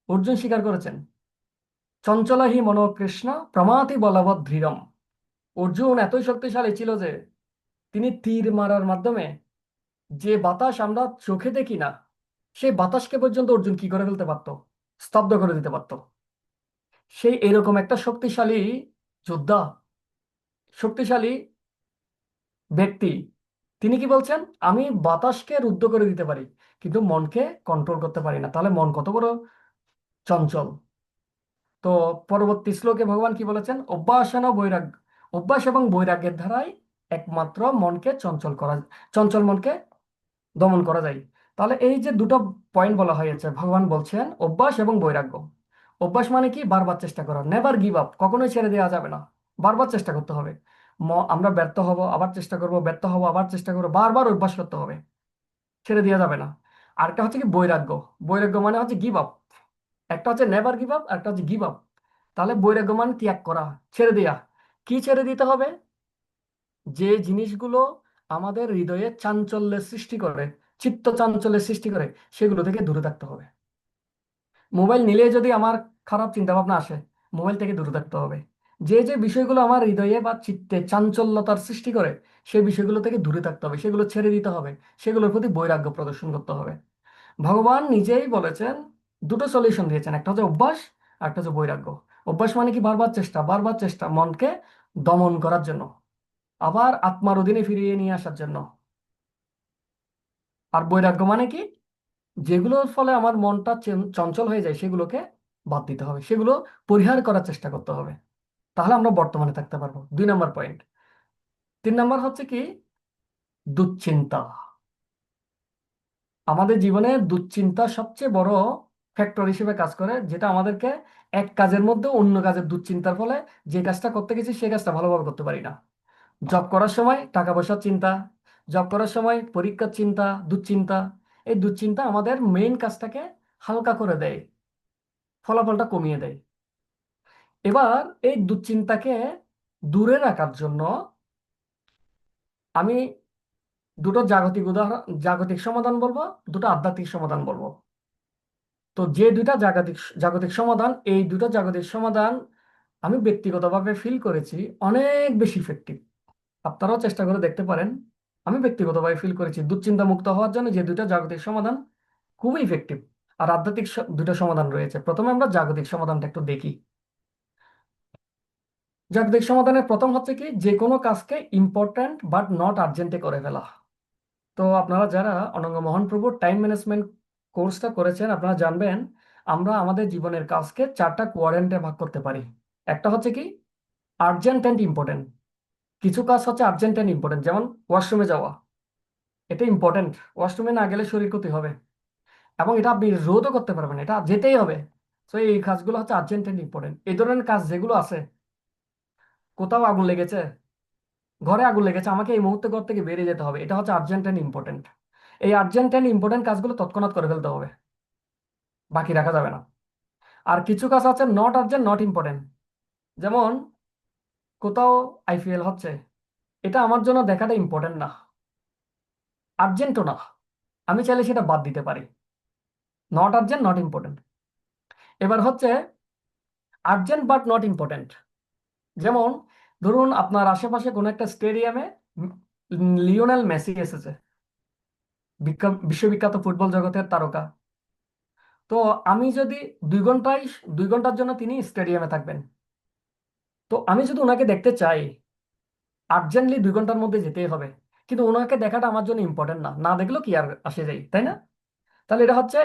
অর্জুন স্বীকার করেছেন। চঞ্চলা হি মনো কৃষ্ণ প্রমাতি বলবৎ দৃঢ়ম। অর্জুন এতই শক্তিশালী ছিল যে তিনি তীর মারার মাধ্যমে যে বাতাস আমরা চোখে দেখি না, সেই বাতাসকে পর্যন্ত অর্জুন কি করে ফেলতে পারতো, স্তব্ধ করে দিতে পারতো। সেই এরকম একটা শক্তিশালী যোদ্ধা, শক্তিশালী ব্যক্তি, তিনি কি বলছেন, আমি বাতাসকে রুদ্ধ করে দিতে পারি কিন্তু মনকে কন্ট্রোল করতে পারি না। তাহলে মন কত বড় চঞ্চল। তো পরবর্তী শ্লোকে ভগবান কি বলেছেন, অভ্যাসন বৈরাগ্য, অভ্যাস এবং বৈরাগ্যের দ্বারাই একমাত্র মনকে চঞ্চল মনকে দমন করা যায়। তাহলে এই যে দুটো পয়েন্ট বলা হয়েছে, ভগবান বলছেন অভ্যাস এবং বৈরাগ্য। অভ্যাস মানে কি, বারবার চেষ্টা করা, নেভার গিভ আপ, কখনোই ছেড়ে দেওয়া যাবে না, বারবার চেষ্টা করতে হবে। আমরা ব্যর্থ হব, আবার চেষ্টা করব, ব্যর্থ হব, আবার চেষ্টা করবো, বারবার অভ্যাস করতে হবে, ছেড়ে দেওয়া যাবে না। আরেকটা হচ্ছে কি বৈরাগ্য। বৈরাগ্য মানে হচ্ছে গিভ আপ। একটা হচ্ছে নেভার গিভ আপ, একটা হচ্ছে গিভ আপ। তাহলে বৈরাগ্য মানে ত্যাগ করা, ছেড়ে দেয়া। কি ছেড়ে দিতে হবে? যে জিনিসগুলো আমাদের হৃদয়ে চাঞ্চল্যের সৃষ্টি করে, চিত্ত চাঞ্চল্যের সৃষ্টি করে, সেগুলো থেকে দূরে থাকতে হবে। মোবাইল নিলে যদি আমার খারাপ চিন্তা ভাবনা আসে, মোবাইল থেকে দূরে থাকতে হবে। যে যে বিষয়গুলো আমার হৃদয়ে বা চিত্তে চাঞ্চল্যতার সৃষ্টি করে, সেই বিষয়গুলো থেকে দূরে থাকতে হবে, সেগুলো ছেড়ে দিতে হবে, সেগুলোর প্রতি বৈরাগ্য প্রদর্শন করতে হবে। ভগবান নিজেই বলেছেন, দুটো সলিউশন দিয়েছেন, একটা হচ্ছে অভ্যাস আর একটা হচ্ছে বৈরাগ্য। অভ্যাস মানে কি, বারবার চেষ্টা মনকে দমন করার জন্য, আবার আত্মার অধীনে ফিরিয়ে নিয়ে আসার জন্য। আর বৈরাগ্য মানে কি, যেগুলোর ফলে আমার মনটা চঞ্চল হয়ে যায় সেগুলোকে বাদ দিতে হবে, সেগুলো পরিহার করার চেষ্টা করতে হবে। তাহলে আমরা বর্তমানে থাকতে পারবো। 2 নম্বর পয়েন্ট। 3 নম্বর হচ্ছে কি, দুশ্চিন্তা। আমাদের জীবনে দুশ্চিন্তা সবচেয়ে বড় ফ্যাক্টর হিসেবে কাজ করে, যেটা আমাদেরকে এক কাজের মধ্যে অন্য কাজের দুশ্চিন্তার ফলে যে কাজটা করতে গেছি সে কাজটা ভালোভাবে করতে পারি না। জব করার সময় টাকা পয়সার চিন্তা, জব করার সময় পরীক্ষার চিন্তা, দুশ্চিন্তা। এই দুশ্চিন্তা আমাদের মেইন কাজটাকে হালকা করে দেয়, ফলাফলটা কমিয়ে দেয়। এবার এই দুশ্চিন্তাকে দূরে রাখার জন্য আমি দুটো জাগতিক সমাধান বলবো, দুটো আধ্যাত্মিক সমাধান বলবো। তো যে দুইটা জাগতিক জাগতিক সমাধান, এই দুটো জাগতিক সমাধান আমি ব্যক্তিগতভাবে ফিল করেছি অনেক বেশি ইফেক্টিভ। আপনারাও চেষ্টা করে দেখতে পারেন। আমি ব্যক্তিগতভাবে ফিল করেছি দুশ্চিন্তা মুক্ত হওয়ার জন্য যে দুইটা জাগতিক সমাধান খুবই ইফেক্টিভ। আর আধ্যাত্মিক দুটো সমাধান রয়েছে। প্রথমে আমরা জাগতিক সমাধানটা একটু দেখি। জাগতিক সমাধানের প্রথম হচ্ছে কি, যে কোনো কাজকে ইম্পর্ট্যান্ট বাট নট আর্জেন্টে করে ফেলা। তো আপনারা যারা অনঙ্গ মোহন প্রভুর টাইম ম্যানেজমেন্ট কোর্সটা করেছেন, আপনারা জানবেন আমরা আমাদের জীবনের কাজকে 4টা কোয়াড্রেন্টে ভাগ করতে পারি। একটা হচ্ছে কি, আর্জেন্ট অ্যান্ড ইম্পর্টেন্ট। কিছু কাজ হচ্ছে আর্জেন্ট অ্যান্ড ইম্পর্টেন্ট, যেমন ওয়াশরুমে যাওয়া, এটা ইম্পর্টেন্ট। ওয়াশরুমে না গেলে শরীর ক্ষতি হবে এবং এটা আপনি রোধও করতে পারবেন, এটা যেতেই হবে। তো এই কাজগুলো হচ্ছে আর্জেন্ট অ্যান্ড ইম্পর্টেন্ট। এই ধরনের কাজ যেগুলো আছে, কোথাও আগুন লেগেছে, ঘরে আগুন লেগেছে, আমাকে এই মুহূর্তে ঘর থেকে বেরিয়ে যেতে হবে, এটা হচ্ছে আর্জেন্ট অ্যান্ড ইম্পর্টেন্ট। এই আর্জেন্ট অ্যান্ড ইম্পর্টেন্ট কাজগুলো তৎক্ষণাৎ করে ফেলতে হবে, বাকি রাখা যাবে না। আর কিছু কাজ আছে নট আর্জেন্ট নট ইম্পর্টেন্ট, যেমন কোথাও আইপিএল হচ্ছে, এটা আমার জন্য দেখাটা ইম্পর্টেন্ট না, আর্জেন্টও না, আমি চাইলে সেটা বাদ দিতে পারি। Not urgent not important. এবার হচ্ছে আর্জেন্ট বাট নট ইম্পর্টেন্ট। যেমন ধরুন আপনার আশেপাশে কোনো একটা স্টেডিয়ামে লিওনেল মেসি এসেছে, বিশ্ববিখ্যাত ফুটবল জগতের তারকা। তো আমি যদি 2 ঘন্টার জন্য তিনি স্টেডিয়ামে থাকবেন, তো আমি যদি ওনাকে দেখতে চাই, আর্জেন্টলি 2 ঘন্টার মধ্যে যেতেই হবে। কিন্তু ওনাকে দেখাটা আমার জন্য ইম্পর্টেন্ট না, না দেখলেও কি আর আসে যাই, তাই না? তাহলে এটা হচ্ছে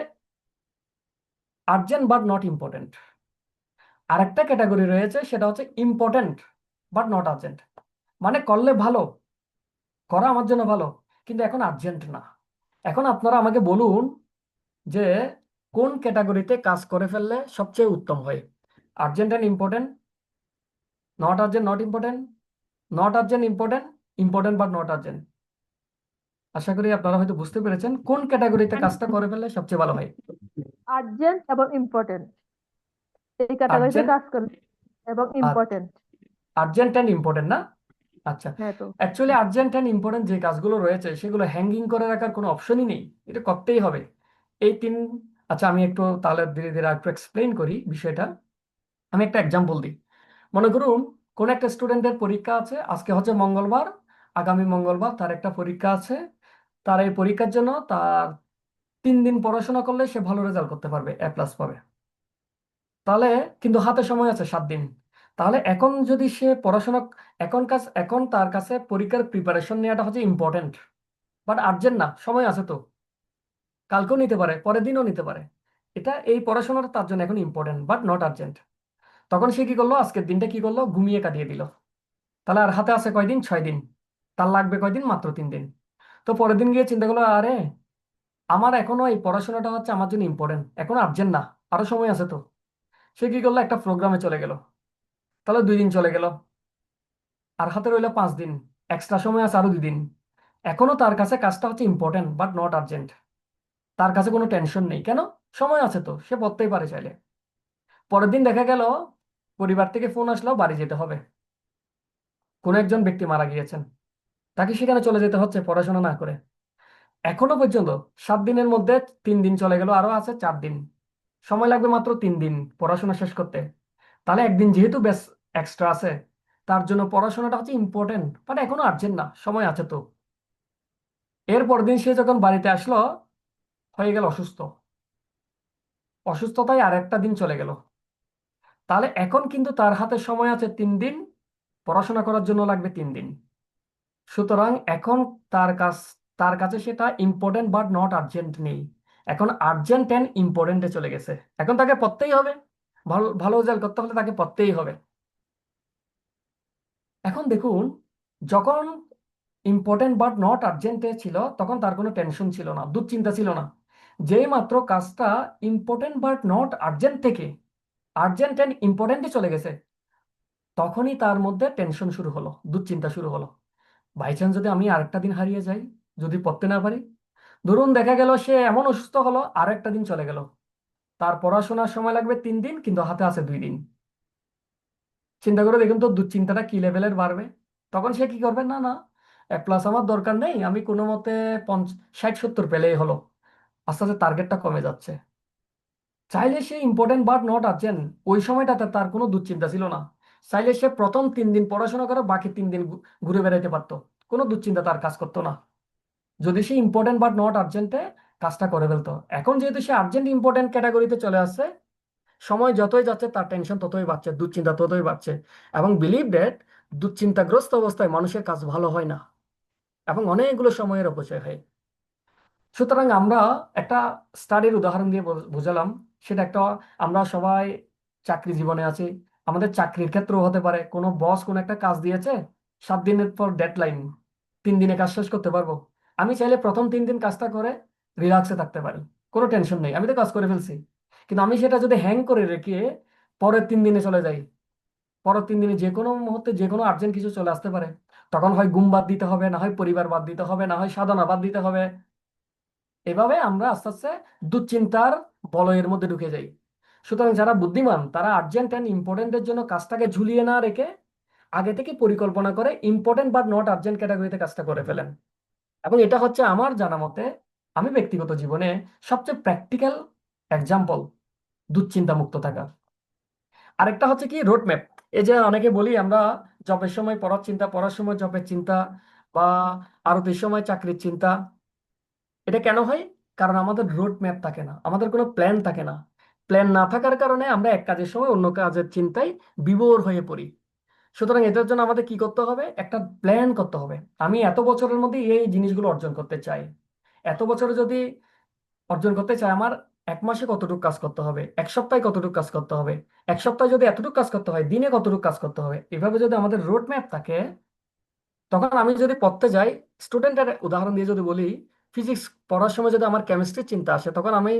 আর্জেন্ট বাট নট ইম্পর্টেন্ট। আরেকটা ক্যাটাগরি রয়েছে, সেটা হচ্ছে ইম্পর্টেন্ট বাট নট আর্জেন্ট। মানে করলে ভালো, করা আমার জন্য ভালো, কিন্তু এখন আর্জেন্ট না। এখন আপনারা আমাকে বলুন যে কোন ক্যাটাগরিতে কাজ করে ফেললে সবচেয়ে উত্তম হয়? Urgent and important, not urgent not important, not urgent important, important but not urgent. আশা করি আপনারা হয়তো বুঝতে পেরেছেন কোন ক্যাটাগরিতে কাজটা করে ফেললে সবচেয়ে ভালো হয়। আর্জেন্ট এবং ইম্পর্টেন্ট, এই ক্যাটাগরিতে আর্জেন্ট, কাজ করবে এবং ইম্পর্টেন্ট। আর্জেন্ট অ্যান্ড ইম্পর্টেন্ট না? আচ্ছা, হ্যাঁ তো অ্যাকচুয়ালি আর্জেন্ট অ্যান্ড ইম্পর্টেন্ট যে কাজগুলো রয়েছে সেগুলো হ্যাঙ্গিং করে রাখার কোনো অপশনই নেই, এটা করতেই হবে। এই তিন, আচ্ছা আমি একটু তাহলে ধীরে ধীরে একটু এক্সপ্লেইন করি বিষয়টা। আমি একটা এক্সাম্পল দিই। মনে করুন কোন একটা স্টুডেন্টের পরীক্ষা আছে, আজকে হচ্ছে মঙ্গলবার, আগামী মঙ্গলবার তার একটা পরীক্ষা আছে। তার এই পরীক্ষার জন্য তার 3 দিন পড়াশোনা করলে সে ভালো রেজাল্ট করতে পারবে, A+ পাবে। তাহলে কিন্তু হাতে সময় আছে 7 দিন। তাহলে এখন যদি সে পড়াশোনা, এখন তার কাছে পরীক্ষার প্রিপারেশন নেওয়াটা হচ্ছে ইম্পর্টেন্ট। বাট আর্জেন্ট না, সময় আছে তো, কালকেও নিতে পারে, পরের দিনও নিতে পারে। এটা এই পড়াশোনাটা তার জন্য এখন ইম্পর্টেন্ট বাট নট আর্জেন্ট। তখন সে কি করলো, আজকের দিনটা কি করলো, ঘুমিয়ে কাটিয়ে দিল। তাহলে আর হাতে আছে কয়দিন, 6 দিন, তার লাগবে কয়দিন, মাত্র 3 দিন। তো পরের দিন গিয়ে চিন্তা করলো, আরে আমার এখনো এই পড়াশোনাটা হচ্ছে আমার জন্য ইম্পর্টেন্ট, এখনো আর্জেন্ট না, আরো সময় আছে তো। সে কি করলো, একটা প্রোগ্রামে চলে গেল। তাহলে 2 দিন চলে গেল, আর হাতে রইলো 5 দিন, এক্সট্রা সময় আছে আরো 2 দিন। এখনো তার কাছে কাজটা হচ্ছে ইম্পর্টেন্ট বাট নট আর্জেন্ট। তার কাছে কোনো টেনশন নেই, কেন, সময় আছে তো, সে পড়তেই পারে চাইলে। পরের দিন দেখা গেল পরিবার থেকে ফোন আসলো, বাড়ি যেতে হবে, কোনো একজন ব্যক্তি মারা গিয়েছেন, তাকে সেখানে চলে যেতে হচ্ছে পড়াশোনা না করে। এখনো পর্যন্ত 7 দিনের মধ্যে 3 দিন চলে গেল, আরো আছে 4 দিন, সময় লাগবে মাত্র 3 দিন পড়াশোনা শেষ করতে। তাহলে একদিন যেহেতু বেশ এক্সট্রা আছে, তার জন্য পড়াশোনাটা হচ্ছে ইম্পর্টেন্ট বাট এখনো আর্জেন্ট না, সময় আছে তো। এরপর দিন সে যখন বাড়িতে আসলো, হয়ে গেল অসুস্থ, অসুস্থতায় আর একটা দিন চলে গেল। তাহলে এখন কিন্তু তার হাতে সময় আছে 3 দিন, পড়াশোনা করার জন্য লাগবে 3 দিন। সুতরাং এখন তার কাছ তার কাছে সেটা ইম্পর্টেন্ট বাট নট আর্জেন্ট নেই, এখন আর্জেন্ট অ্যান্ড ইম্পর্টেন্টে চলে গেছে। এখন তাকে পড়তেই হবে, ভালো ভালো রেজাল্ট করতে হলে তাকে পড়তেই হবে। এখন দেখুন, যখন ইম্পর্টেন্ট বাট নট আর্জেন্টে ছিল তখন তার কোনো টেনশন ছিল না, দুশ্চিন্তা ছিল না। যেই মাত্র কাজটা ইম্পর্টেন্ট বাট নট আর্জেন্ট থেকে আর্জেন্ট অ্যান্ড ইম্পর্টেন্টে চলে গেছে, তখনই তার মধ্যে টেনশন শুরু হলো, দুশ্চিন্তা শুরু হলো। বাই চান্স যদি আমি আরেকটা দিন হারিয়ে যাই, যদি পড়তে না পারি, ধরুন দেখা গেল সে এমন অসুস্থ হলো, আর একটা দিন চলে গেল, তার পড়াশোনার সময় লাগবে 3 দিন কিন্তু হাতে আছে 2 দিন। চিন্তা করে দেখুন তো দুশ্চিন্তাটা কি লেভেলের বাড়বে। তখন সে কি করবে, না না, A+ আমার দরকার নেই, আমি কোনো মতে 60-70 পেলেই হলো। আস্তে আস্তে টার্গেটটা কমে যাচ্ছে। চাইলে সে ইম্পর্টেন্ট বাট নট আর্জেন্ট, ওই সময়টাতে তার কোনো দুশ্চিন্তা ছিল না। চাইলে সে প্রথম 3 দিন পড়াশোনা করে বাকি 3 দিন ঘুরে বেড়াইতে পারতো, কোনো দুশ্চিন্তা তার কাজ করতো না, যদি সে ইম্পর্টেন্ট বাট নট আর্জেন্টে কাজটা করে ফেলতো। এখন যেহেতু সে আর্জেন্ট ইম্পর্টেন্ট ক্যাটাগরিতে চলে আসছে, সময় যতই যাচ্ছে তার টেনশন ততই বাড়ছে, দুশ্চিন্তা ততই বাড়ছে। এবং বিলিভ ডেট, দুশ্চিন্তাগ্রস্ত অবস্থায় মানুষের কাজ ভালো হয় না এবং অনেকগুলো সময়ের অপচয় হয়। সুতরাং আমরা একটা স্টাডির উদাহরণ দিয়ে বোঝালাম, সেটা একটা, আমরা সবাই চাকরি জীবনে আছি, আমাদের চাকরির ক্ষেত্রেও হতে পারে কোনো বস কোনো একটা কাজ দিয়েছে, 7 দিনের পর ডেডলাইন, 3 দিনে কাজ শেষ করতে পারবো। আমি চাইলে প্রথম 3 দিন কাজটা করে রিল্যাক্সে থাকতে পারি, কোনো টেনশন নেই, আমি তো কাজ করে ফেলছি। কিন্তু আমি সেটা যদি হ্যাং করে রেখে পরের 3 দিনে চলে যাই, পরের 3 দিনে যে কোনো মুহূর্তে যে কোনো আর্জেন্ট কিছু চলে আসতে পারে, তখন হয় ঘুম বাদ দিতে হবে, না হয় পরিবার বাদ দিতে হবে, না হয় সাধনা বাদ দিতে হবে। এভাবে আমরা আস্তে আস্তে দুশ্চিন্তার বলয়ের মধ্যে ঢুকে যাই। সুতরাং যারা বুদ্ধিমান তারা আর্জেন্ট অ্যান্ড ইম্পর্টেন্টের জন্য কাজটাকে ঝুলিয়ে না রেখে আগে থেকে পরিকল্পনা করে ইম্পর্টেন্ট বাট নট আর্জেন্ট ক্যাটাগরিতে কাজটা করে ফেলেন। এবং এটা হচ্ছে আমার জানা মতে, আমি ব্যক্তিগত জীবনে সবচেয়ে প্র্যাকটিক্যাল এক্সাম্পল দুশ্চিন্তা মুক্ত থাকা। আরেকটা হচ্ছে কি, রোড ম্যাপ। এই যে অনেকে বলি আমরা জবের সময় পড়ার চিন্তা, পড়ার সময় জবের চিন্তা, বা আরতির সময় চাকরির চিন্তা। এটা কেন হয়? কারণ আমাদের রোড ম্যাপ থাকে না, আমাদের কোনো প্ল্যান থাকে না। প্ল্যান না থাকার কারণে আমরা এক কাজের সময় অন্য কাজের চিন্তায় বিভোর হয়ে পড়ি। সুতরাং এটার জন্য আমাদের কি করতে হবে, একটা প্ল্যান করতে হবে। আমি এত বছরের মধ্যে এই জিনিসগুলো অর্জন করতে চাই, এত বছরে যদি অর্জন করতে চাই, আমার 1 মাসে কতটুকু কাজ করতে হবে, 1 সপ্তাহে কতটুকু কাজ করতে হবে, 1 সপ্তাহে যদি এতটুকু কাজ করতে হয়, দিনে কতটুকু কাজ করতে হবে, এভাবে যদি আমাদের রোড ম্যাপ থাকে, তখন আমি যদি পড়তে যাই, স্টুডেন্টের উদাহরণ দিয়ে যদি বলি, ফিজিক্স পড়ার সময় যদি আমার কেমিস্ট্রির চিন্তা আসে, তখন আমি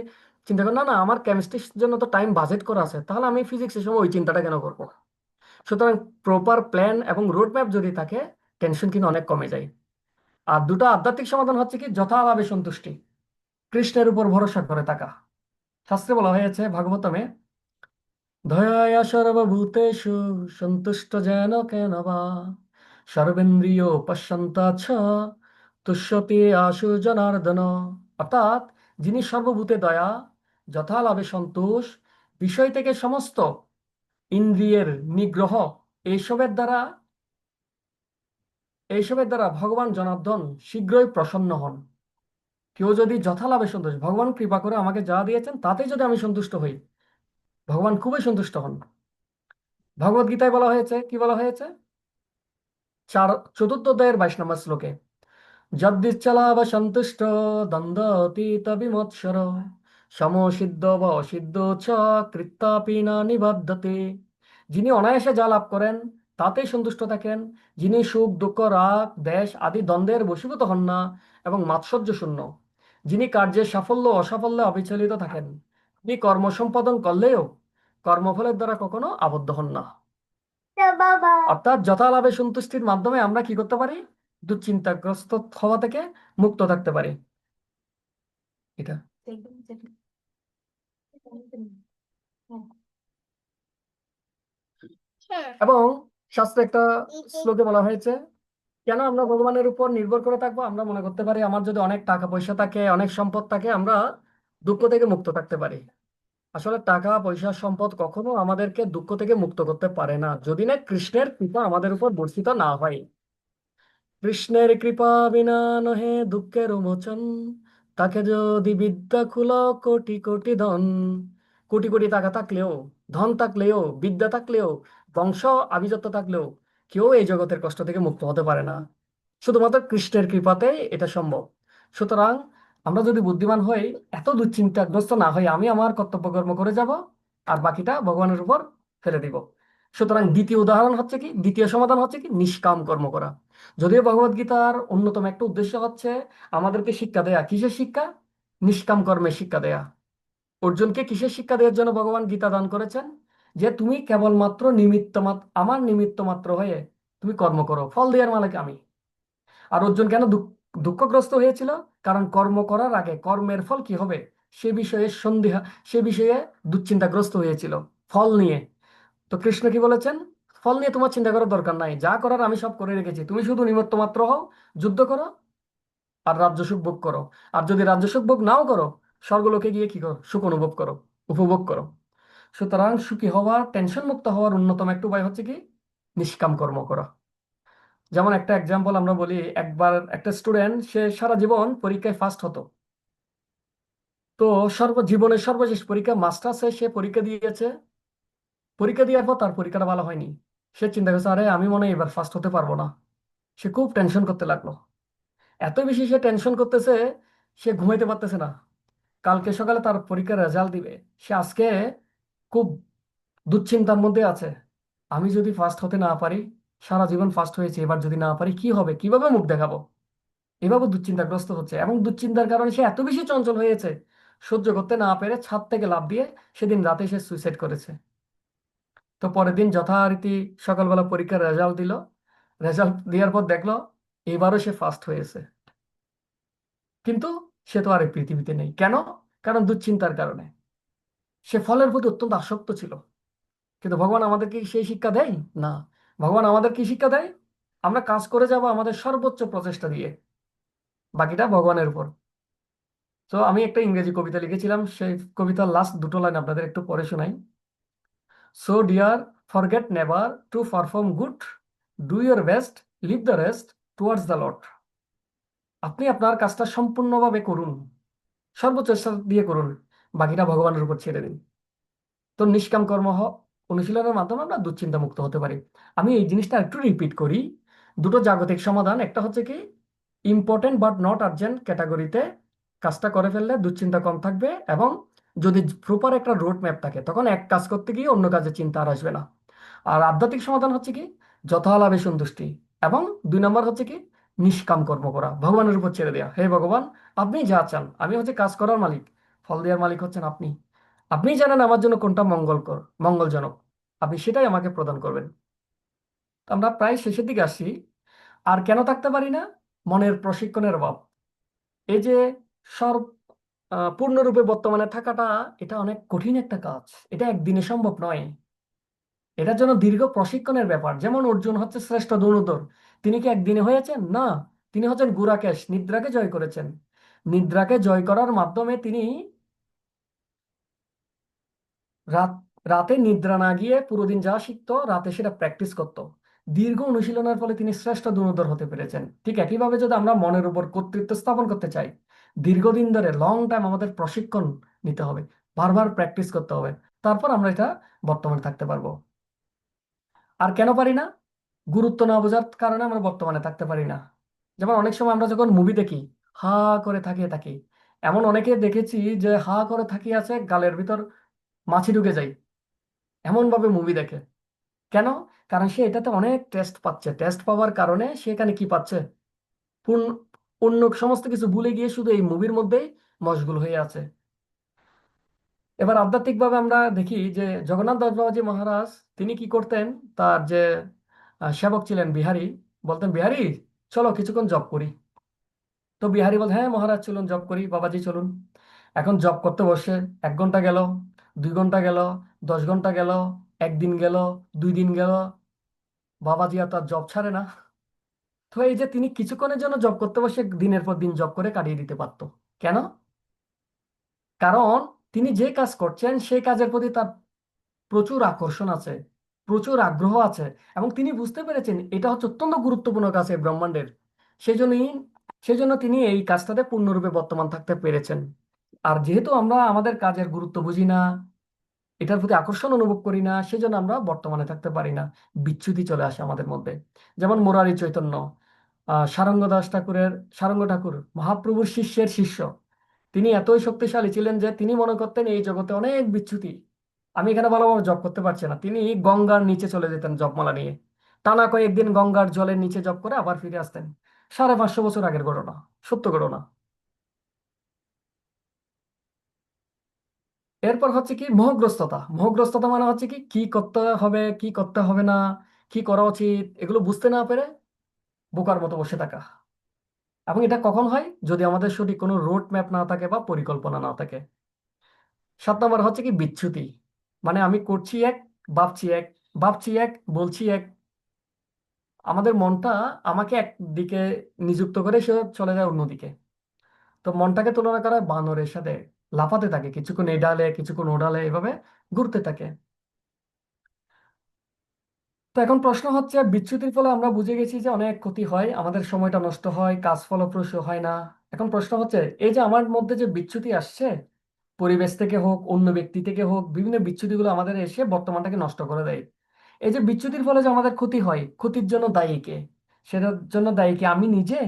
চিন্তা করি, না না, আমার কেমিস্ট্রির জন্য তো টাইম বাজেট করা আছে, তাহলে আমি ফিজিক্সের সময় ওই চিন্তাটা কেন করব। সুতরাং প্রপার প্ল্যান এবং রোড ম্যাপ যদি থাকে, টেনশন কিন্তু অনেক কমে যায়। আর দুটো আধ্যাত্মিক সমাধান হচ্ছে কি, যথাভাবে সন্তুষ্টি, কৃষ্ণের উপর ভরসা করে থাকা। শাস্ত্রে বলা হয়েছে ভাগবতমে, দয়া সর্বভূতেষু সন্তুষ্ট যেন কেন বা সর্বেন্দ্রিয় পশ্যন্তাচ্ছ তুষ্যতে আশু জনার্দন। অর্থাৎ যিনি সর্বভূতে দয়া, যথালাভে সন্তোষ, বিষয় থেকে সমস্ত ইন্দ্রিয়ের নিগ্রহ, এইসবের দ্বারা এইসবের দ্বারা ভগবান জনার্দন শীঘ্রই প্রসন্ন হন। কেউ যদি যথালাভে সন্তোষ, ভগবান কৃপা করে আমাকে যা দিয়েছেন তাতেই যদি আমি সন্তুষ্ট হই, ভগবান খুবই সন্তুষ্ট হন। ভগবদ গীতায় বলা হয়েছে, কি বলা হয়েছে, 4 চতুর্থ অধ্যায়ের 22 নম্বর শ্লোকে, যদ্দিচ্ছলাভ সন্তুষ্ট দ্বন্দ্বাতীত বিমৎসর সমসিদ্ধ বা অসিদ্ধ চ কৃত্যাপি না নিবদ্ধতে। যিনি অনায়াসে যা লাভ করেন তাতেই সন্তুষ্ট থাকেন, যিনি সুখ দুঃখ রাগ দ্বেষ আদি দ্বন্দ্বের বশীভূত হন না এবং মাৎসর্য শূন্য, যিনি কার্যের সাফল্য অসাফল্যে অবিচলিত থাকেন, তিনি কর্ম সম্পাদন করলেও কর্মফলের দ্বারা কখনো আবদ্ধ হন না। অর্থাৎ যথালাভে সন্তুষ্টির মাধ্যমে আমরা কি করতে পারি? দুশ্চিন্তাগ্রস্ত হওয়া থেকে মুক্ত থাকতে পারি। এটা এবং শাস্ত্রে একটা শ্লোকে বলা হয়েছে, কেন আমরা ভগবানের উপর নির্ভর করে থাকবো? আমরা মনে করতে পারি আমার যদি অনেক টাকা পয়সা থাকে, অনেক সম্পদ থাকে, আমরা দুঃখ থেকে মুক্ত থাকতে পারি। আসলে টাকা পয়সা সম্পদ কখনো আমাদেরকে দুঃখ থেকে মুক্ত করতে পারে না, যদি না কৃষ্ণের কৃপা আমাদের উপর বর্ষিত না হয়। কৃষ্ণের কৃপা বিনা নহে দুঃখের মোচন, তাকে যদি বিদ্যা খুল কোটি কোটি ধন। কোটি কোটি টাকা থাকলেও, ধন থাকলেও, বিদ্যা থাকলেও, বংশ আভিজাত্য থাকলেও কেউ এই জগতের কষ্ট থেকে মুক্ত হতে পারে না। শুধুমাত্র কৃষ্ণের কৃপাতে এটা সম্ভব। সুতরাং আমরা যদি বুদ্ধিমান হই, এত দুশ্চিন্তাগ্রস্ত না হই, আমি আমার কর্তব্য কর্ম করে যাব আর বাকিটা ভগবানের উপর ফেলে দিব। সুতরাং দ্বিতীয় উদাহরণ হচ্ছে কি, দ্বিতীয় সমাধান হচ্ছে কি, নিষ্কাম কর্ম করা। যদিও ভগবদ গীতার অন্যতম একটা উদ্দেশ্য হচ্ছে আমাদেরকে শিক্ষা দেয়া। কিসের শিক্ষা? নিষ্কাম কর্মের শিক্ষা দেয়া। অর্জুনকে কিসের শিক্ষা দেওয়ার জন্য ভগবান গীতা দান করেছেন? যে তুমি কেবলমাত্র নিমিত্ত মাত্র, আমার নিমিত্ত মাত্র হয়ে তুমি কর্ম করো, ফল দেওয়ার মালিক আমি। আর অর্জুন কেন দুঃখগ্রস্ত হয়েছিল? কারণ কর্ম করার আগে কর্মের ফল কি হবে সে বিষয়ে সন্দেহ, সে বিষয়ে দুশ্চিন্তাগ্রস্ত হয়েছিল, ফল নিয়ে। তো কৃষ্ণ কি বলেছেন? ফল নিয়ে তোমার চিন্তা করার দরকার নাই, যা করার আমি সব করে রেখেছি, তুমি শুধু নিমিত্ত মাত্র হও, যুদ্ধ করো আর রাজ্য সুখ ভোগ করো। আর যদি রাজ্য সুখ ভোগ নাও করো, স্বর্গলোকে গিয়ে কি করো? সুখ অনুভব করো, উপভোগ করো। সুতরাং সুখী হওয়ার, টেনশন মুক্ত হওয়ার অন্যতম একটা উপায় হচ্ছে কি, নিষ্কাম কর্ম করা। যেমন একটা এক্সাম্পল আমরা বলি, একবার একটা স্টুডেন্ট, সে সারা জীবন পরীক্ষায় ফার্স্ট হতো। তো জীবনের সর্বশেষ পরীক্ষা মাস্টার্সে সে পরীক্ষা দিয়েছে। পরীক্ষা দেওয়ার পর তার পরীক্ষাটা ভালো হয়নি। সে চিন্তা করছে, আরে আমি মনে হয় এবার ফার্স্ট হতে পারবো না। সে খুব টেনশন করতে লাগলো। এত বেশি সে টেনশন করতেছে, সে ঘুমাইতে পারতেছে না। কালকে সকালে তার পরীক্ষার রেজাল্ট দিবে। সে আজকে খুব দুশ্চিন্তার মধ্যে আছে। আমি যদি ফার্স্ট হতে না পারি, সারা জীবন ফার্স্ট হয়েছে, এবার যদি না পারি কি হবে, কিভাবে মুখ দেখাবো, এভাবে দুশ্চিন্তাগ্রস্ত হচ্ছে। এবং দুশ্চিন্তার কারণে সে এত বেশি চঞ্চল হয়েছে, সহ্য করতে না পেরে ছাদ থেকে লাফ দিয়ে সেদিন রাতে সে সুইসাইড করেছে। তো পরের দিন যথারীতি সকালবেলা পরীক্ষার রেজাল্ট দিল। রেজাল্ট দেওয়ার পর দেখলো এবারও সে ফার্স্ট হয়েছে। কিন্তু সে তো আর এই পৃথিবীতে নেই। কেন? কারণ দুশ্চিন্তার কারণে সে ফলের প্রতি অত্যন্ত আসক্ত ছিল। কিন্তু ভগবান আমাদেরকে সেই শিক্ষা দেয় না। ভগবান আমাদের কি শিক্ষা দেয়? আমরা কাজ করে যাব আমাদের সর্বোচ্চ প্রচেষ্টা দিয়ে, বাকিটা ভগবানের উপর। তো আমি একটা ইংরেজি কবিতা লিখেছিলাম, সেই কবিতার লাস্ট দুটো লাইন আপনাদের একটু পড়ে শোনাই। So dear, forget never to perform good, do your best, leave the rest towards the lord. আপনি আপনার কাজটা সম্পূর্ণভাবে করুন, সর্বচেষ্টা দিয়ে করুন, বাকিটা ভগবানের উপর ছেড়ে দিন। তো নিষ্কাম কর্ম অনুশীলনের মাধ্যমে আমরা দুশ্চিন্তা মুক্ত হতে পারি। আমি এই জিনিসটা একটু রিপিট করি। দুটো জাগতিক সমাধান, একটা হচ্ছে কি, ইম্পর্টেন্ট বাট নট আর্জেন্ট ক্যাটাগরিতে কাজটা করে ফেললে দুশ্চিন্তা কম থাকবে, এবং যদি প্রপার একটা রোড ম্যাপ থাকে তখন এক কাজ করতে গিয়ে অন্য কাজের চিন্তা আর আসবে না। আর আধ্যাত্মিক সমাধান হচ্ছে কি, যথালাভে সন্তুষ্টি, এবং 2 নম্বর হচ্ছে কি, নিষ্কাম কর্ম করা, ভগবানের উপর ছেড়ে দেওয়া। হে ভগবান, আপনি যা চান, আমি হচ্ছে কাজ করার মালিক, ফল দেওয়ার মালিক হচ্ছেন আপনি। আপনি জানেন আমার জন্য কোনটা মঙ্গলজনক, আপনি সেটাই আমাকে প্রদান করবেন। তো আমরা প্রায় শেষের দিকে আসছি। আর কেন থাকতে পারি না? মনের প্রশিক্ষণের অভাব। এই যে সর্ব পূর্ণরূপে বর্তমানে থাকাটা, এটা অনেক কঠিন একটা কাজ, এটা একদিনে সম্ভব নয়। এটার জন্য দীর্ঘ প্রশিক্ষণের ব্যাপার। যেমন অর্জুন হচ্ছে শ্রেষ্ঠ ধনুর্ধর, তিনি কি একদিনে হয়েছেন? না, তিনি হচ্ছেন গুরাকেশ, নিদ্রাকে জয় করেছেন। নিদ্রাকে জয় করার মাধ্যমে তিনি রাত রাতে নিদ্রা না গিয়ে পুরো দিন যা শিখতো রাতে সেটা প্র্যাকটিস করত। দীর্ঘ অনুশীলনের ফলে তিনি শ্রেষ্ঠ ধনুর্ধর হতে পেরেছেন। ঠিক একইভাবে যদি আমরা মনের উপর কর্তৃত্ব স্থাপন করতে চাই, দীর্ঘদিন ধরে লং টাইম আমাদের প্রশিক্ষণ নিতে হবে, বারবার প্র্যাকটিস করতে হবে, তারপর আমরা এটা বর্তমানে থাকতে পারবো। আর কেন পারি না? গুরুত্ব না বোঝার কারণে আমরা বর্তমানে থাকতে পারি না। যেমন অনেক সময় আমরা যখন মুভি দেখি, হা করে তাকিয়ে থাকি। এমন অনেকে দেখেছি যে হা করে তাকিয়ে আছে, গালের ভিতর মাছি ঢুকে যায়, এমন ভাবে মুভি দেখে। কেন? কারণ সে এটাতে অনেক টেস্ট পাচ্ছে, টেস্ট পাওয়ার কারণে সে এখানে কি পাচ্ছে, পূর্ণ, অন্য সমস্ত কিছু ভুলে গিয়ে শুধু এই মুভির মধ্যেই মশগুল হয়ে আছে। এবার আধ্যাত্মিকভাবে আমরা দেখি যে জগন্নাথ দাস বাবাজি মহারাজ তিনি কি করতেন, তার যে সেবক ছিলেন বিহারী, বলতেন বিহারী চলো কিছুক্ষণ জব করি। তো বিহারী বল, হ্যাঁ মহারাজ চলুন জব করি, বাবাজি চলুন। এখন জব করতে বসে 1 ঘন্টা গেল, 2 ঘন্টা গেল, 10 ঘন্টা গেল, একদিন গেল, 2 দিন গেল, বাবাজি আর তার জব ছাড়ে না। তো এই যে তিনি কিছুক্ষণের জন্য জব করতে বসে দিনের পর দিন জব করে কাটিয়ে দিতে পারতো। কেন? কারণ তিনি যে কাজ করছেন সেই কাজের প্রতি তার প্রচুর আকর্ষণ আছে, প্রচুর আগ্রহ আছে, এবং তিনি বুঝতে পেরেছেন এটা হচ্ছে অত্যন্ত গুরুত্বপূর্ণ কাজ এই ব্রহ্মাণ্ডের। সেজন্যই সেজন্য তিনি এই কাজটাতে পূর্ণরূপে বর্তমান থাকতে পেরেছেন। আর যেহেতু আমরা আমাদের কাজের গুরুত্ব বুঝি না, এটার প্রতি আকর্ষণ অনুভব করি না, সেজন্য আমরা বর্তমানে থাকতে পারি না, বিচ্যুতি চলে আসে আমাদের মধ্যে। যেমন মুরারি চৈতন্য, সারঙ্গ দাস ঠাকুরের, সারঙ্গ ঠাকুর মহাপ্রভুর শিষ্যের শিষ্য। তিনি এতই শক্তিশালী ছিলেন যে তিনি মনে করতেন এই জগতে অনেক বিচ্যুতি, আমি এখানে ভালোভাবে জব করতে পারছি না। তিনি গঙ্গার নিচে চলে যেতেন জপমালা নিয়ে, টানা কয়েকদিন গঙ্গার জলের নিচে জপ করে আবার ফিরে আসতেন। 550 বছর আগের ঘটনা, সত্য ঘটনা। এরপর হচ্ছে কি মোহগ্রস্ততা। মোহগ্রস্ততা মানে হচ্ছে কি কি করতে হবে কি করতে হবে না, কি করা উচিত, এগুলো বুঝতে না পেরে বোকার মতো বসে থাকা। এবং এটা কখন হয়? যদি আমাদের সঠিক কোনো রোড ম্যাপ না থাকে বা পরিকল্পনা না থাকে। 7 নম্বর হচ্ছে কি বিচ্যুতি, মানে আমি করছি এক, ভাবছি এক, ভাবছি এক, বলছি এক। আমাদের মনটা আমাকে একদিকে নিযুক্ত করে সে চলে যায় অন্যদিকে। তো মনটাকে তুলনা করা হয় বানরের সাথে, লাফাতে থাকে, কিছুক্ষণ এই ডালে কিছুক্ষণ ও ডালে, এভাবে ঘুরতে থাকে। তো এখন প্রশ্ন হচ্ছে, বিচ্যুতির ফলে আমরা বুঝে গেছি যে অনেক ক্ষতি হয়, আমাদের সময়টা নষ্ট হয়, কাজ ফলপ্রসূ হয় না। এখন প্রশ্ন হচ্ছে, এই যে আমার মধ্যে যে বিচ্যুতি আসছে, পরিবেশ থেকে হোক, অন্য ব্যক্তি থেকে হোক, বিভিন্ন বিচ্যুতিগুলো আমাদের এসে বর্তমানটাকে নষ্ট করে দেয়। এই যে বিচ্যুতির ফলে যে আমাদের ক্ষতি হয়, ক্ষতির জন্য দায়ী কে? সেটার জন্য দায়ী কি আমি নিজে,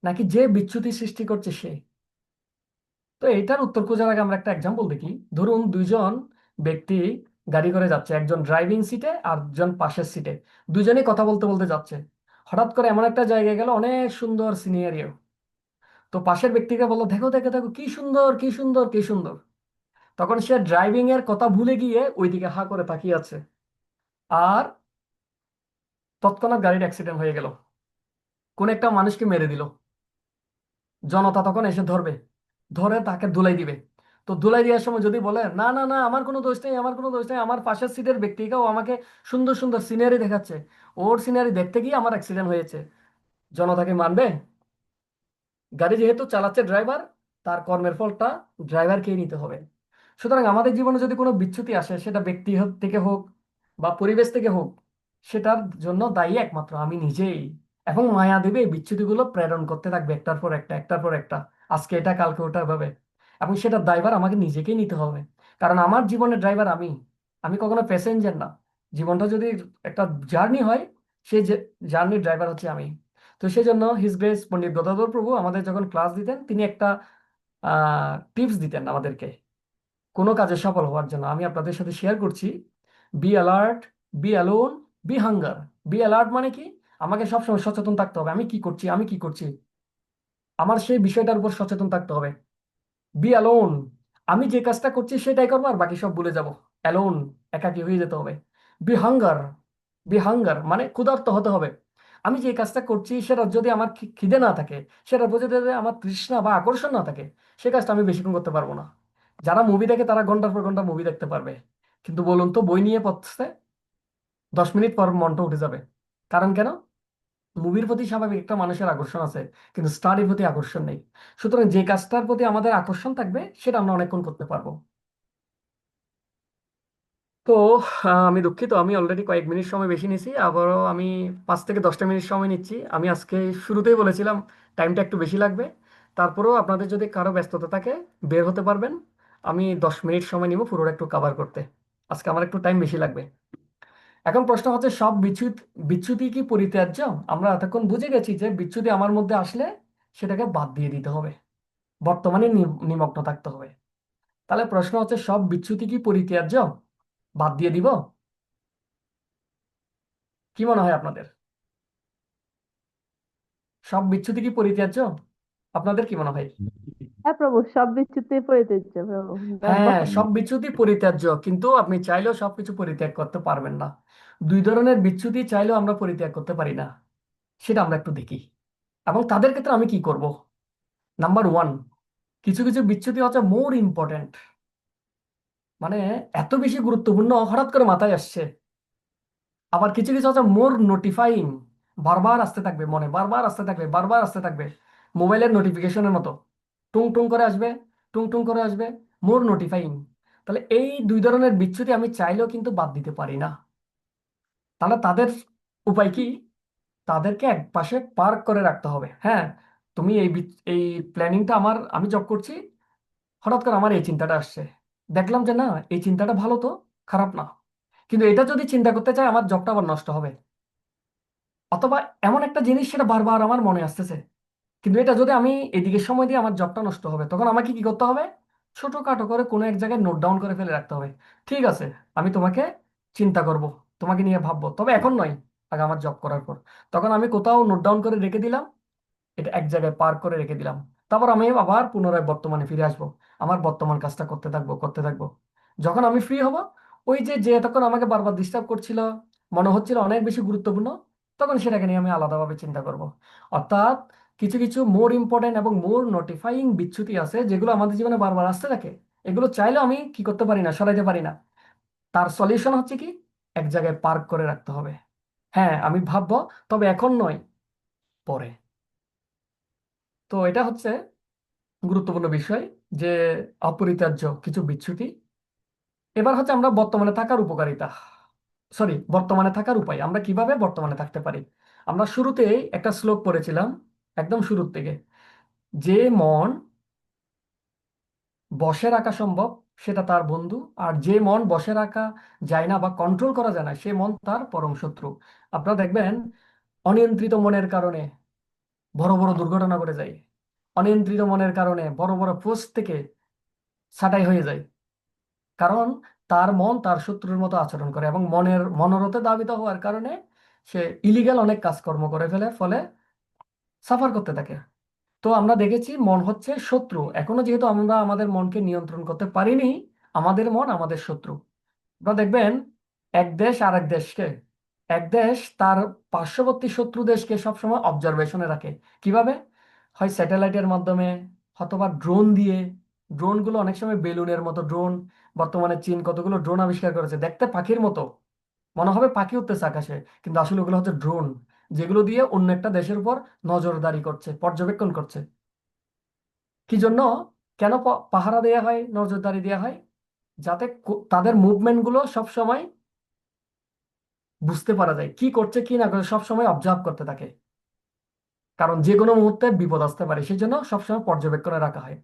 নাকি যে বিচ্যুতি সৃষ্টি করছে সে? তো এটার উত্তর খোঁজার আগে আমরা একটা এক্সাম্পল দেখি। ধরুন দুইজন ব্যক্তি গাড়ি করে যাচ্ছে, একজন ড্রাইভিং সিটে আর একজন পাশের সিটে। দুজনেই কথা বলতে বলতে যাচ্ছে। হঠাৎ করে এমন একটা জায়গায় গেল, অনেক সুন্দর সিনারিও। তো পাশের ব্যক্তিকে বললো, দেখো দেখো দেখো কি সুন্দর কি সুন্দর কি সুন্দর। তখন সে ড্রাইভিং এর কথা ভুলে গিয়ে ওইদিকে হা করে তাকিয়ে আছে। আর তৎক্ষণাৎ গাড়ির অ্যাক্সিডেন্ট হয়ে গেল, কোন একটা মানুষকে মেরে দিল। জনতা তখন এসে ধরবে, ধরে তাকে ধুলাই দিবে। তো ধুলাই দেওয়ার সময় যদি বলে, না না না আমার কোনো দোষ নেই, আমার কোনো দোষ নেই, আমার পাশের সিটের ব্যক্তিকেও আমাকে সুন্দর সুন্দর সিনারি দেখাচ্ছে, ওর সিনারি দেখতে গিয়ে আমার অ্যাক্সিডেন্ট হয়েছে, জনতাকে মানবে? গাড়ি যেহেতু চালাচ্ছে ড্রাইভার, তার কর্মের ফলটা ড্রাইভারকেই নিতে হবে। সুতরাং আমাদের জীবনে যদি কোনো বিচ্যুতি আসে, সেটা ব্যক্তি থেকে হোক বা পরিবেশ থেকে হোক, সেটার জন্য দায়ী একমাত্র আমি নিজেই। এবং মায়া দেবে এই বিচ্যুতিগুলো প্রেরণ করতে থাকবে একটার পর একটা, একটার পর একটা, আজকে এটা কালকে ওটা ভাবে। এবং সেটার দায়ভার আমাকে নিজেকেই নিতে হবে, কারণ আমার জীবনের ড্রাইভার আমি, আমি কখনো প্যাসেঞ্জার না। জীবনটা যদি একটা জার্নি হয়, সেই জার্নির ড্রাইভার হচ্ছে আমি। তো সেই জন্য হিজ গ্রেস পণ্ডিত গদাধর প্রভু আমাদের যখন ক্লাস দিতেন, তিনি একটা টিপস দিতেন আমাদেরকে কোনো কাজে সফল হওয়ার জন্য। আমি আপনাদের সাথে শেয়ার করছি। Be alert, be alone, be hunger. Be alert মানে কি? আমাকে সবসময় সচেতন থাকতে হবে, আমি কি করছি, আমি কি করছি, আমার সেই বিষয়টার উপর সচেতন থাকতে হবে। বি অ্যালোন, আমি যে কাজটা করছি সেটাই করবো, আর বাকি সব ভুলে যাব। অ্যালোন, একাকী হয়ে যেতে হবে। বি হাঙ্গার, বি হাঙ্গার মানে ক্ষুধার্ত হতে হবে। আমি যে কাজটা করছি সেটা যদি আমার খিদে না থাকে, সেটা প্রতি যদি আমার তৃষ্ণা বা আকর্ষণ না থাকে, সে কাজটা আমি বেশিক্ষণ করতে পারবো না। যারা মুভি দেখে তারা ঘন্টার পর ঘন্টা মুভি দেখতে পারবে, কিন্তু বলুন তো বই নিয়ে পড়তে 10 মিনিট পর মনটা উঠে যাবে। কারণ কেন? মুভির প্রতি স্বাভাবিক একটা মানুষের আকর্ষণ আছে, কিন্তু স্টাডির প্রতি আকর্ষণ নেই। সুতরাং যে কাজটার প্রতি আমাদের আকর্ষণ থাকবে সেটা আমরা অনেকক্ষণ করতে পারবো। তো আমি দুঃখিত, আমি অলরেডি কয়েক মিনিট সময় বেশি নিছি, আবারও আমি 5 থেকে 10টা মিনিট সময় নিচ্ছি। আমি আজকে শুরুতেই বলেছিলাম টাইমটা একটু বেশি লাগবে। তারপরেও আপনাদের যদি কারো ব্যস্ততা থাকে, বের হতে পারবেন। আমি 10 মিনিট সময় নিব পুরোটা একটু কভার করতে। আজকে আমার একটু টাইম বেশি লাগবে। এখন প্রশ্ন হচ্ছে সব বিচ্যুতি বিচ্যুতি কি পরিত্যাজ্য? আমরা এতক্ষণ বুঝে গেছি যে বিচ্যুতি আমার মধ্যে আসলে সেটাকে বাদ দিয়ে দিতে হবে, বর্তমানে নিমগ্ন থাকতে হবে। তাহলে প্রশ্ন হচ্ছে সব বিচ্যুতি কি পরিত্যাজ্য? বাদ দিয়ে দিব? কি মনে হয় আপনাদের? সব বিচ্যুতি কি পরিত্যাজ্য? আপনাদের কি মনে হয়? হ্যাঁ প্রভু, সব বিচ্যুতি পরিত্যাজ্য প্রভু। হ্যাঁ, সব বিচ্যুতি পরিত্যাজ্য, কিন্তু আপনি চাইলেও সবকিছু পরিত্যাগ করতে পারবেন না। দুই ধরনের বিচ্যুতি চাইলেও আমরা পরিত্যাগ করতে পারি না, সেটা আমরা একটু দেখি। এবং তাদের ক্ষেত্রে আমি কি করব? নাম্বার ওয়ান, কিছু কিছু বিচ্যুতি হচ্ছে মোর ইম্পর্টেন্ট, মানে এত বেশি গুরুত্বপূর্ণ হঠাৎ করে মাথায় আসছে। আবার কিছু কিছু হচ্ছে মোর নোটিফাইং, বারবার আসতে থাকবে মনে, বারবার আসতে থাকবে, বারবার আসতে থাকবে, মোবাইলের নোটিফিকেশনের মতো টুং টুং করে আসবে, টুং টুং করে আসবে, মোর নোটিফাইং। তাহলে এই দুই ধরনের বিচ্যুতি আমি চাইলেও কিন্তু বাদ দিতে পারি না। তাহলে তাদের উপায় কি? তাদেরকে এক পাশে পার্ক করে রাখতে হবে। হ্যাঁ, তুমি এই প্ল্যানিংটা আমি জব করছি, হঠাৎ করে আমার এই চিন্তাটা আসছে, দেখলাম যে না, এই চিন্তাটা ভালো তো, খারাপ না, কিন্তু এটা যদি চিন্তা করতে চাই আমার জবটা আবার নষ্ট হবে। অথবা এমন একটা জিনিস সেটা বারবার আমার মনে আসতেছে, কিন্তু এটা যদি আমি এদিকে সময় দিই আমার জবটা নষ্ট হবে, তখন আমাকে কি করতে হবে? ছোটখাটো করে কোনো এক জায়গায় নোট ডাউন করে ফেলে রাখতে হবে। ঠিক আছে, আমি তোমাকে চিন্তা করব, তোমাকে নিয়ে ভাববো, তবে এখন নয়, আগে আমার জব করার পর। তখন আমি কোথাও নোট ডাউন করে রেখে দিলাম, এটা এক জায়গায় পার্ক করে রেখে দিলাম। তারপর আমি আবার পুনরায় বর্তমানে ফিরে আসবো, আমার বর্তমান কাজটা করতে থাকবো, করতে থাকবো। যখন আমি ফ্রি হব, ওই যে যে এতক্ষণ আমাকে বারবার ডিস্টার্ব করছিল, মনে হচ্ছিল অনেক বেশি গুরুত্বপূর্ণ, তখন সেটাকে নিয়ে আমি আলাদাভাবে চিন্তা করব। অর্থাৎ কিছু কিছু মোর ইম্পর্টেন্ট এবং মোর নোটিফাইং বিচ্যুতি আছে যেগুলো আমাদের জীবনে বারবার আসতে থাকে, এগুলো চাইলেও আমি কি করতে পারি না, সরাইতে পারি না। তার সলিউশন হচ্ছে কি? এক জায়গায় পার্ক করে রাখতে হবে। হ্যাঁ, আমি ভাববো, তবে এখন নয়, পরে। তো এটা হচ্ছে গুরুত্বপূর্ণ বিষয়, যে অপরিত্যাজ্য কিছু বিচ্যুতি। এবার হচ্ছে আমরা বর্তমানে থাকার উপকারিতা, সরি, বর্তমানে থাকার উপায়, আমরা কিভাবে বর্তমানে থাকতে পারি। আমরা শুরুতেই একটা শ্লোক পড়েছিলাম, একদম শুরুর থেকে, যে মন বশে রাখা সম্ভব সেটা তার বন্ধু, আর যে মন বশে রাখা যায় না বা কন্ট্রোল করা যায় না সে মন তার পরম শত্রু। আপনারা দেখবেন অনিয়ন্ত্রিত মনের কারণে বড় বড় দুর্ঘটনা ঘটে যায়, অনিয়ন্ত্রিত মনের কারণে বড় বড় পোস্ট থেকে ছাঁটাই হয়ে যায়, কারণ তার মন তার শত্রুর মতো আচরণ করে এবং মনোরথে ধাবিত হওয়ার কারণে সে ইলিগাল অনেক কাজকর্ম করে ফেলে, ফলে সাফার করতে থাকে। তো আমরা দেখেছি মন হচ্ছে শত্রু, এখনো যেহেতু আমরা আমাদের মনকে নিয়ন্ত্রণ করতে পারিনি, আমাদের মন আমাদের শত্রু। আপনারা দেখবেন এক দেশ আর এক দেশ তার পার্শ্ববর্তী শত্রু দেশকে সবসময় অবজারভেশনে রাখে। কিভাবে? হয় স্যাটেলাইটের মাধ্যমে, অথবা ড্রোন দিয়ে। ড্রোনগুলো অনেক সময় বেলুনের মতো ড্রোন, বর্তমানে চীন কতগুলো ড্রোন আবিষ্কার করেছে, দেখতে পাখির মতো, মনে হবে পাখি উঠতেছে আকাশে, কিন্তু আসলে ওগুলো হচ্ছে ড্রোন, যেগুলো দিয়ে অন্য একটা দেশের উপর নজরদারি করছে, পর্যবেক্ষণ করছে। কি জন্য? কেন পাহারা দেওয়া হয়, নজরদারি দেওয়া হয়? যাতে তাদের মুভমেন্ট গুলো সবসময় বুঝতে পারা যায়, কি করছে কি না করছে সবসময় অবজার্ভ করতে থাকে, কারণ যে কোনো মুহূর্তে বিপদ আসতে পারে, সেই জন্য সবসময় পর্যবেক্ষণে রাখা হয়।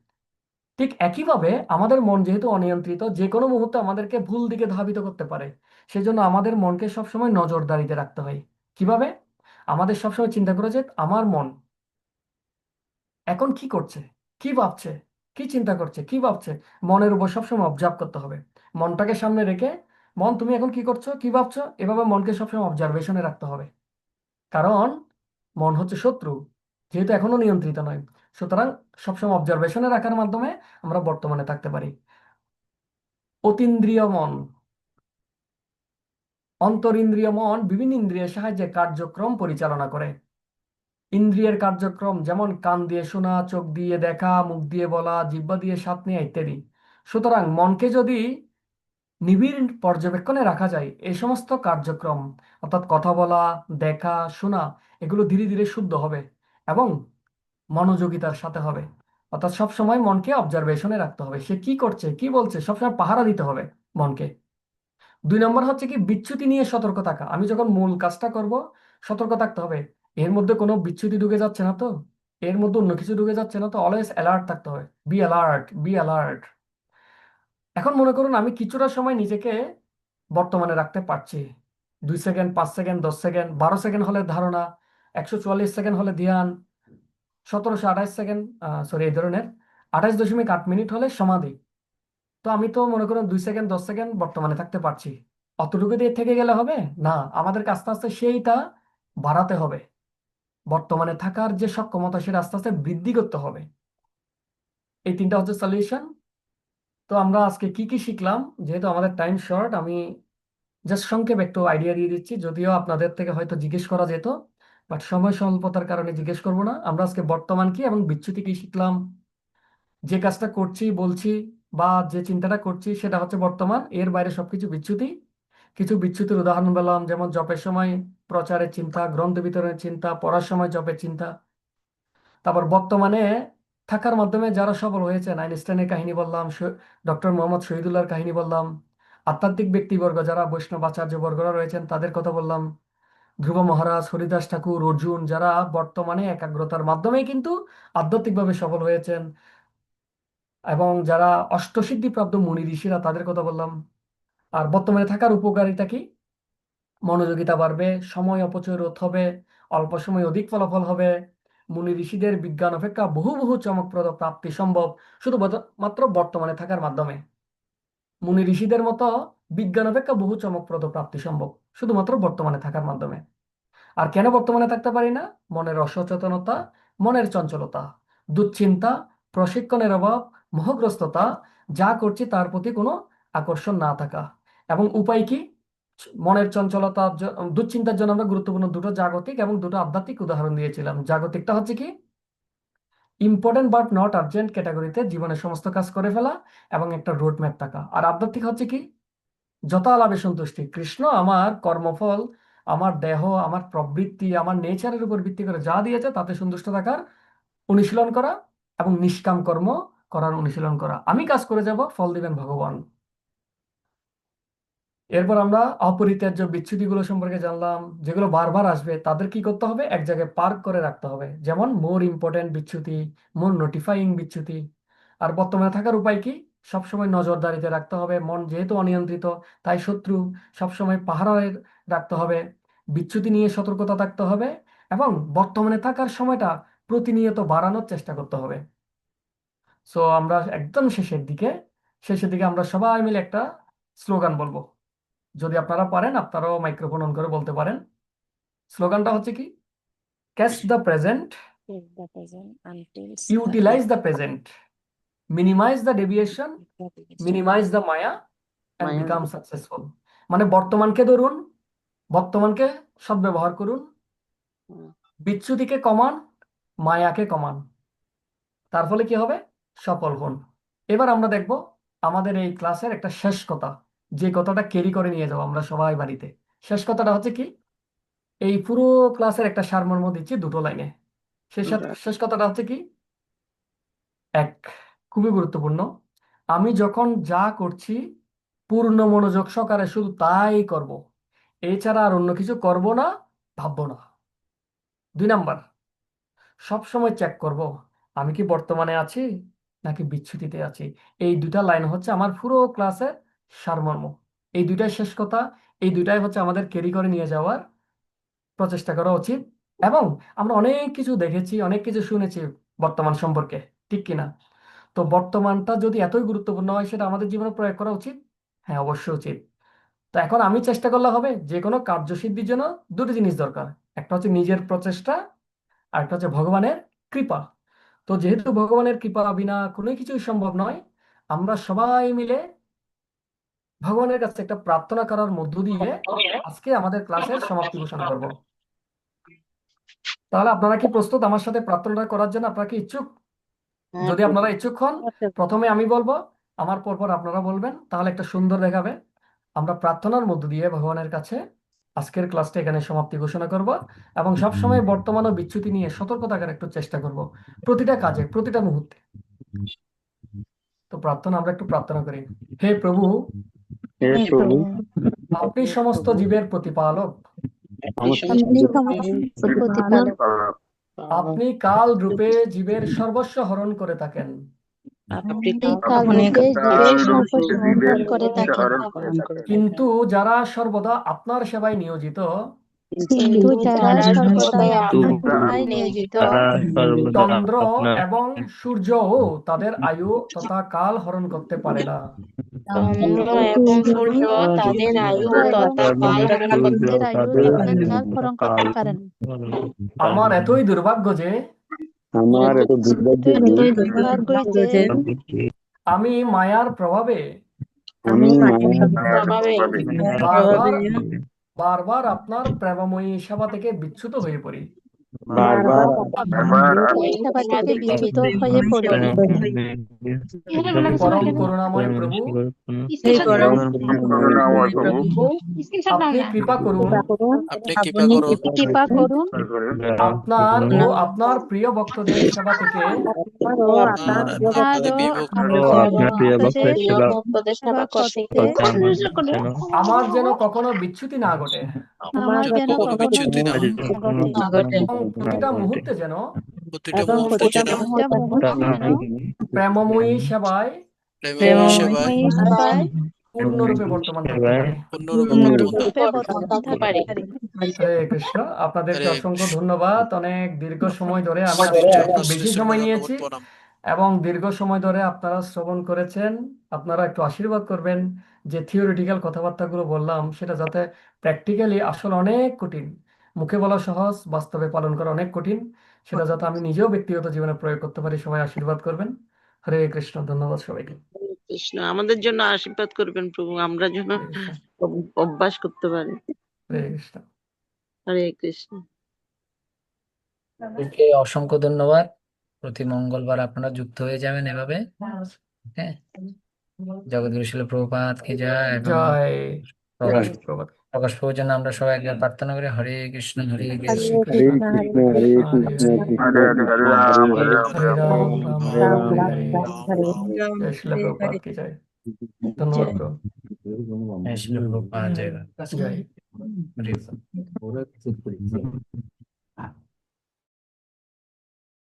ঠিক একইভাবে আমাদের মন যেহেতু অনিয়ন্ত্রিত, যে কোনো মুহূর্তে আমাদেরকে ভুল দিকে ধাবিত করতে পারে, সেই জন্য আমাদের মনকে সবসময় নজরদারিতে রাখতে হয়। কিভাবে? আমাদের সবসময় চিন্তা করে যে আমার মন এখন কি করছে, কি ভাবছে, কি চিন্তা করছে, কি ভাবছে, মনের উপর সবসময় অবজার্ভ করতে হবে। মনটাকে সামনে রেখে, মন তুমি এখন কি করছো, কি ভাবছো, এভাবে মনকে সবসময় অবজারভেশনে রাখতে হবে। কারণ মন হচ্ছে শত্রু, যেহেতু এখনো নিয়ন্ত্রিত নয়, সুতরাং সবসময় অবজারভেশনে রাখার মাধ্যমে আমরা বর্তমানে থাকতে পারি। অতীন্দ্রিয় মন, অন্তরিন্দ্রিয় মন বিভিন্ন ইন্দ্রিয়ের সাহায্যে কার্যক্রম পরিচালনা করে। ইন্দ্রিয়ের কার্যক্রম যেমন কান দিয়ে শোনা, চোখ দিয়ে দেখা, মুখ দিয়ে বলা, জিহ্বা দিয়ে স্বাদ নেওয়া ইত্যাদি। সুতরাং মনকে যদি নিবিড় পর্যবেক্ষণে রাখা যায়, এই সমস্ত কার্যক্রম অর্থাৎ কথা বলা, দেখা, শোনা, এগুলো ধীরে ধীরে শুদ্ধ হবে এবং মনোযোগিতার সাথে হবে। অর্থাৎ সবসময় মনকে অবজারভেশনে রাখতে হবে, সে কি করছে কি বলছে, সবসময় পাহারা দিতে হবে মনকে। দুই নম্বর হচ্ছে কি? বিচ্যুতি নিয়ে সতর্ক থাকা। আমি যখন মূল কাজটা করব, সতর্ক থাকতে হবে, এর মধ্যে কোনো বিচ্যুতি ঢুকে যাচ্ছে না তো, এর মধ্যে অন্য কিছু ঢুকে যাচ্ছে না তো, অলওয়েজ অ্যালার্ট থাকতে হবে, বি অ্যালার্ট, বি অ্যালার্ট। এখন মনে করুন আমি কিছুটা সময় নিজেকে বর্তমানে রাখতে পারছি, 2 সেকেন্ড, 5 সেকেন্ড, 10 সেকেন্ড, 12 সেকেন্ড হলে ধারণা, 144 সেকেন্ড হলে ধ্যান, 1728 সেকেন্ড, সরি, এই ধরনের 28.8 মিনিট হলে সমাধি। তো আমি তো মনে করুন 2 সেকেন্ড, 10 সেকেন্ড বর্তমানে থাকতে পারছি। অতটুকু দিয়ে থেকে গেলে হবে না, আমাদেরকে আস্তে আস্তে সেইটা বাড়াতে হবে। বর্তমানে থাকার যে সক্ষমতা সেটা আস্তে আস্তে বৃদ্ধি করতে হবে। এই তিনটা হচ্ছে সলিউশন। তো আমরা আজকে কি কি শিখলাম, যেহেতু আমাদের টাইম শর্ট, আমি জাস্ট সংক্ষেপে একটু আইডিয়া দিয়ে দিচ্ছি, যদিও আপনাদের থেকে হয়তো জিজ্ঞেস করা যেত, বাট সময় স্বল্পতার কারণে জিজ্ঞেস করব না। আমরা আজকে বর্তমান কি এবং বিচ্যুতি কি শিখলাম। যে কাজটা করছি বলছি বা যে চিন্তাটা করছি সেটা হচ্ছে বর্তমান, এর বাইরে সবকিছু বিচ্যুতি। কিছু বিচ্যুতির উদাহরণ পেলাম, যেমন জপের সময় প্রচারের চিন্তা, গ্রন্থ বিতরণের চিন্তা, পড়ার সময় জপের চিন্তা। তারপর বর্তমানে থাকার মাধ্যমে যারা সফল হয়েছেন, আইনস্টাইনের কাহিনী বললাম, ডক্টর মোহাম্মদ শহীদুল্লাহর কাহিনী বললাম, আধ্যাত্মিক ব্যক্তিবর্গ যারা বৈষ্ণব আচার্যবর্গরা রয়েছেন তাদের কথা বললাম, ধ্রুব মহারাজ, হরিদাস ঠাকুর, অর্জুন, যারা বর্তমানে একাগ্রতার মাধ্যমেই কিন্তু আধ্যাত্মিকভাবে সফল হয়েছেন, এবং যারা অষ্টসিদ্ধিপ্রাপ্ত মুনি ঋষিরা তাদের কথা বললাম। আর বর্তমানে থাকার উপকারিতা কি? মনোযোগিতা বাড়বে, সময় অপচয় রোধ হবে, অল্প সময় অধিক ফলাফল হবে, মুনি ঋষিদের বিজ্ঞান অপেক্ষা বহু বহু চমকপ্রদ প্রাপ্তি সম্ভব শুধু মাত্র বর্তমানে থাকার মাধ্যমে। মুনি ঋষিদের মতো বিজ্ঞান অপেক্ষা বহু চমকপ্রদ প্রাপ্তি সম্ভব শুধুমাত্র বর্তমানে থাকার মাধ্যমে। আর কেন বর্তমানে থাকতে পারি না? মনের অসচেতনতা, মনের চঞ্চলতা, দুশ্চিন্তা, প্রশিক্ষণের অভাব, মোহগ্রস্ততা, যা করছি তার প্রতি কোনো আকর্ষণ না থাকা। এবং উপায় কি? মনের চঞ্চলতা, দুশ্চিন্তার জন্য আমরা গুরুত্বপূর্ণ দুটো জাগতিক এবং দুটো আধ্যাত্মিক উদাহরণ দিয়েছিলাম। জাগতিকটা হচ্ছে কি? ইম্পর্টেন্ট বাট নট আর্জেন্ট ক্যাটাগরিতে জীবনের সমস্ত কাজ করে ফেলা এবং একটা রোড ম্যাপ থাকা। আর আধ্যাত্মিক হচ্ছে কি? যথা লাভে সন্তুষ্টি। কৃষ্ণ আমার কর্মফল, আমার দেহ, আমার প্রবৃত্তি, আমার নেচারের উপর ভিত্তি করে যা দিয়েছে তাতে সন্তুষ্ট থাকার অনুশীলন করা এবং নিষ্কাম কর্ম করার অনুশীলন করা। আমি কাজ করে যাব, ফল দিবেন ভগবান। এরপর আমরা অপরিত্যাজ্য বিচ্যুতিগুলো সম্পর্কে জানলাম, যেগুলো বারবার আসবে তাদের কি করতে হবে? এক জায়গায় পার্ক করে রাখতে হবে, যেমন মোর ইম্পর্টেন্ট বিচ্যুতি, মোর নোটিফাইং বিচ্যুতি। আর বর্তমানে থাকার উপায় কি? সবসময় নজরদারিতে রাখতে হবে। মন যেহেতু অনিয়ন্ত্রিত, তাই শত্রু সবসময় পাহারায় রাখতে হবে, বিচ্যুতি নিয়ে সতর্কতা থাকতে হবে, এবং বর্তমানে থাকার সময়টা প্রতিনিয়ত বাড়ানোর চেষ্টা করতে হবে। সো আমরা একদম শেষের দিকে আমরা সবাই মিলে একটা স্লোগান বলবো। যদি আপনারা পারেন আপনারাও মাইক্রোফোন অন করে বলতে পারেন। স্লোগানটা হচ্ছে কি? Catch the present, utilize the present, minimize the deviation, minimize the maya and maya become successful. মানে বর্তমানকে ধরুন, বর্তমানকে সদ্ব্যবহার করুন, বিচ্যুতিকে কমান, মায়াকে কমান, তার ফলে কি হবে? সফল হন। এবার আমরা দেখব আমাদের এই ক্লাসের একটা শেষ কথা, যে কথাটা ক্যারি করে নিয়ে যাবো আমরা সবাই বাড়িতে। শেষ কথাটা হচ্ছে কি? এই পুরো ক্লাসের একটা সারমর্ম দিচ্ছি দুটো লাইনে। শেষ কথাটা হচ্ছে কি? এক, খুবই গুরুত্বপূর্ণ, আমি যখন যা করছি পূর্ণ মনোযোগ সহকারে শুধু তাই করব, এছাড়া আর অন্য কিছু করব না, ভাববো না। 2 নাম্বার, সবসময় চেক করব আমি কি বর্তমানে আছি নাকি বিচ্যুতিতে আছি। এই দুটা লাইন হচ্ছে আমার পুরো ক্লাসের সারমর্ম। এই দুইটাই শেষ কথা, এই দুইটাই হচ্ছে আমাদের ক্যারি করে নিয়ে যাওয়ার প্রচেষ্টা করা উচিত। এবং আমরা অনেক কিছু দেখেছি, অনেক কিছু শুনেছি বর্তমান সম্পর্কে, ঠিক কিনা? তো বর্তমানটা যদি এতই গুরুত্বপূর্ণ হয়, সেটা আমাদের জীবনে প্রয়োগ করা উচিত। হ্যাঁ, অবশ্যই উচিত। তো এখন আমি চেষ্টা করলে হবে? যে কোনো কার্যসিদ্ধির জন্য দুটো জিনিস দরকার, একটা হচ্ছে নিজের প্রচেষ্টা, আর একটা হচ্ছে ভগবানের কৃপা। তো যেহেতু ভগবানের কৃপা বিনা কোনো কিছুই সম্ভব নয়, আমরা সবাই মিলে ভগবানের কাছে একটা প্রার্থনা করার মধ্য দিয়ে আজকে আমাদের ক্লাসের সমাপ্তি ঘোষণা করব। তাহলে আপনারা কি প্রস্তুত আমার সাথে প্রার্থনাটা করার জন্য? আপনারা কি ইচ্ছুক? যদি আপনারা ইচ্ছুক হন, প্রথমে আমি বলবো, আমার পরপর আপনারা বলবেন, তাহলে একটা সুন্দর দেখাবে। আমরা প্রার্থনার মধ্য দিয়ে ভগবানের কাছে আজকের ক্লাসটা এখানে সমাপ্তি ঘোষণা করব, এবং সবসময় বর্তমান ও বিচ্যুতি নিয়ে সতর্ক থাকার একটু চেষ্টা করব প্রতিটা কাজে, প্রতিটা মুহূর্তে। তো প্রার্থনা, আমরা একটু প্রার্থনা করি। হে প্রভু, আপনি সমস্ত জীবের প্রতিপালক, আপনি কাল রূপে জীবের সর্বস্ব হরণ করে থাকেন। আপনি এই কালযুগে জীবের সংকট দূর করে থাকেন। কিন্তু যারা সর্বদা আপনার সেবায় নিয়োজিত কিন্তু যারা সর্বদাই আপনার সেবায় নিয়োজিত চন্দ্র এবং সূর্যও তাদের আয়ু তথা কাল হরণ করতে পারে না। চন্দ্র এবং সূর্য তাদের আয়ু তথা কাল হরণ করতে পারেন। আমার এতই দুর্ভাগ্য যে আমি মায়ার প্রভাবে বারবার বারবার আপনার প্রেমময়ী সেবা থেকে বিচ্যুত হয়ে পড়ি। পরম করুণাময় প্রভু, আপনি কৃপা করুন আপনার ও আপনার প্রিয় ভক্তদের সেবা থেকে আমার যেন কখনো বিচ্যুতি না ঘটে এবং প্রতিটা মুহূর্তে যেন প্রেমময়ী সেবায় পূর্ণরূপে বর্তমান থাকতে পারি। হরে কৃষ্ণ, আপনাদেরকে অসংখ্য ধন্যবাদ। অনেক দীর্ঘ সময় ধরে আমি আজকে একটু বেশি সময় নিয়েছি এবং দীর্ঘ সময় ধরে আপনারা শ্রবণ করেছেন। আপনারা একটু আশীর্বাদ করবেন যে থিওরিটিক্যাল কথাবার্তাগুলো বললাম সেটা যাতে প্র্যাকটিক্যালি আসলে অনেক কঠিন, মুখে বলা সহজ, বাস্তবে পালন করা অনেক কঠিন, সেটা যাতে আমি নিজেও ব্যক্তিগত জীবনে প্রয়োগ করতে পারি। সবাই আশীর্বাদ করবেন। হরে কৃষ্ণ, ধন্যবাদ সবাইকে। কৃষ্ণ আমাদের জন্য আশীর্বাদ করবেন প্রভু, আমরা যেন হরে কৃষ্ণ, অভ্যাস করতে পারি। হরে কৃষ্ণ। হরে কৃষ্ণ। সকলকে অসংখ্য ধন্যবাদ। প্রতি মঙ্গলবার আপনারা যুক্ত হয়ে যাবেন এভাবে। হ্যাঁ, জগৎগুরু শিল প্রভুপাদ কি জয়। এবং জয় প্রকাশ প্রভাত। প্রকাশ প্রভুর জন্য আমরা সবাই একবার প্রার্থনা করি। হরে কৃষ্ণ হরে হরে কৃষ্ণ কৃষ্ণ হরে কৃষ্ণ হরে हरे राम हरे হরে রাম রাম রাম হরে হরে। রাম জয় শিল হরে প্রভুপাদ হরে। কি জয়। ধন্যবাদ প্রভু। জয় শিল প্রভুপাদ জয়। জয়। হরে কৃষ্ণ।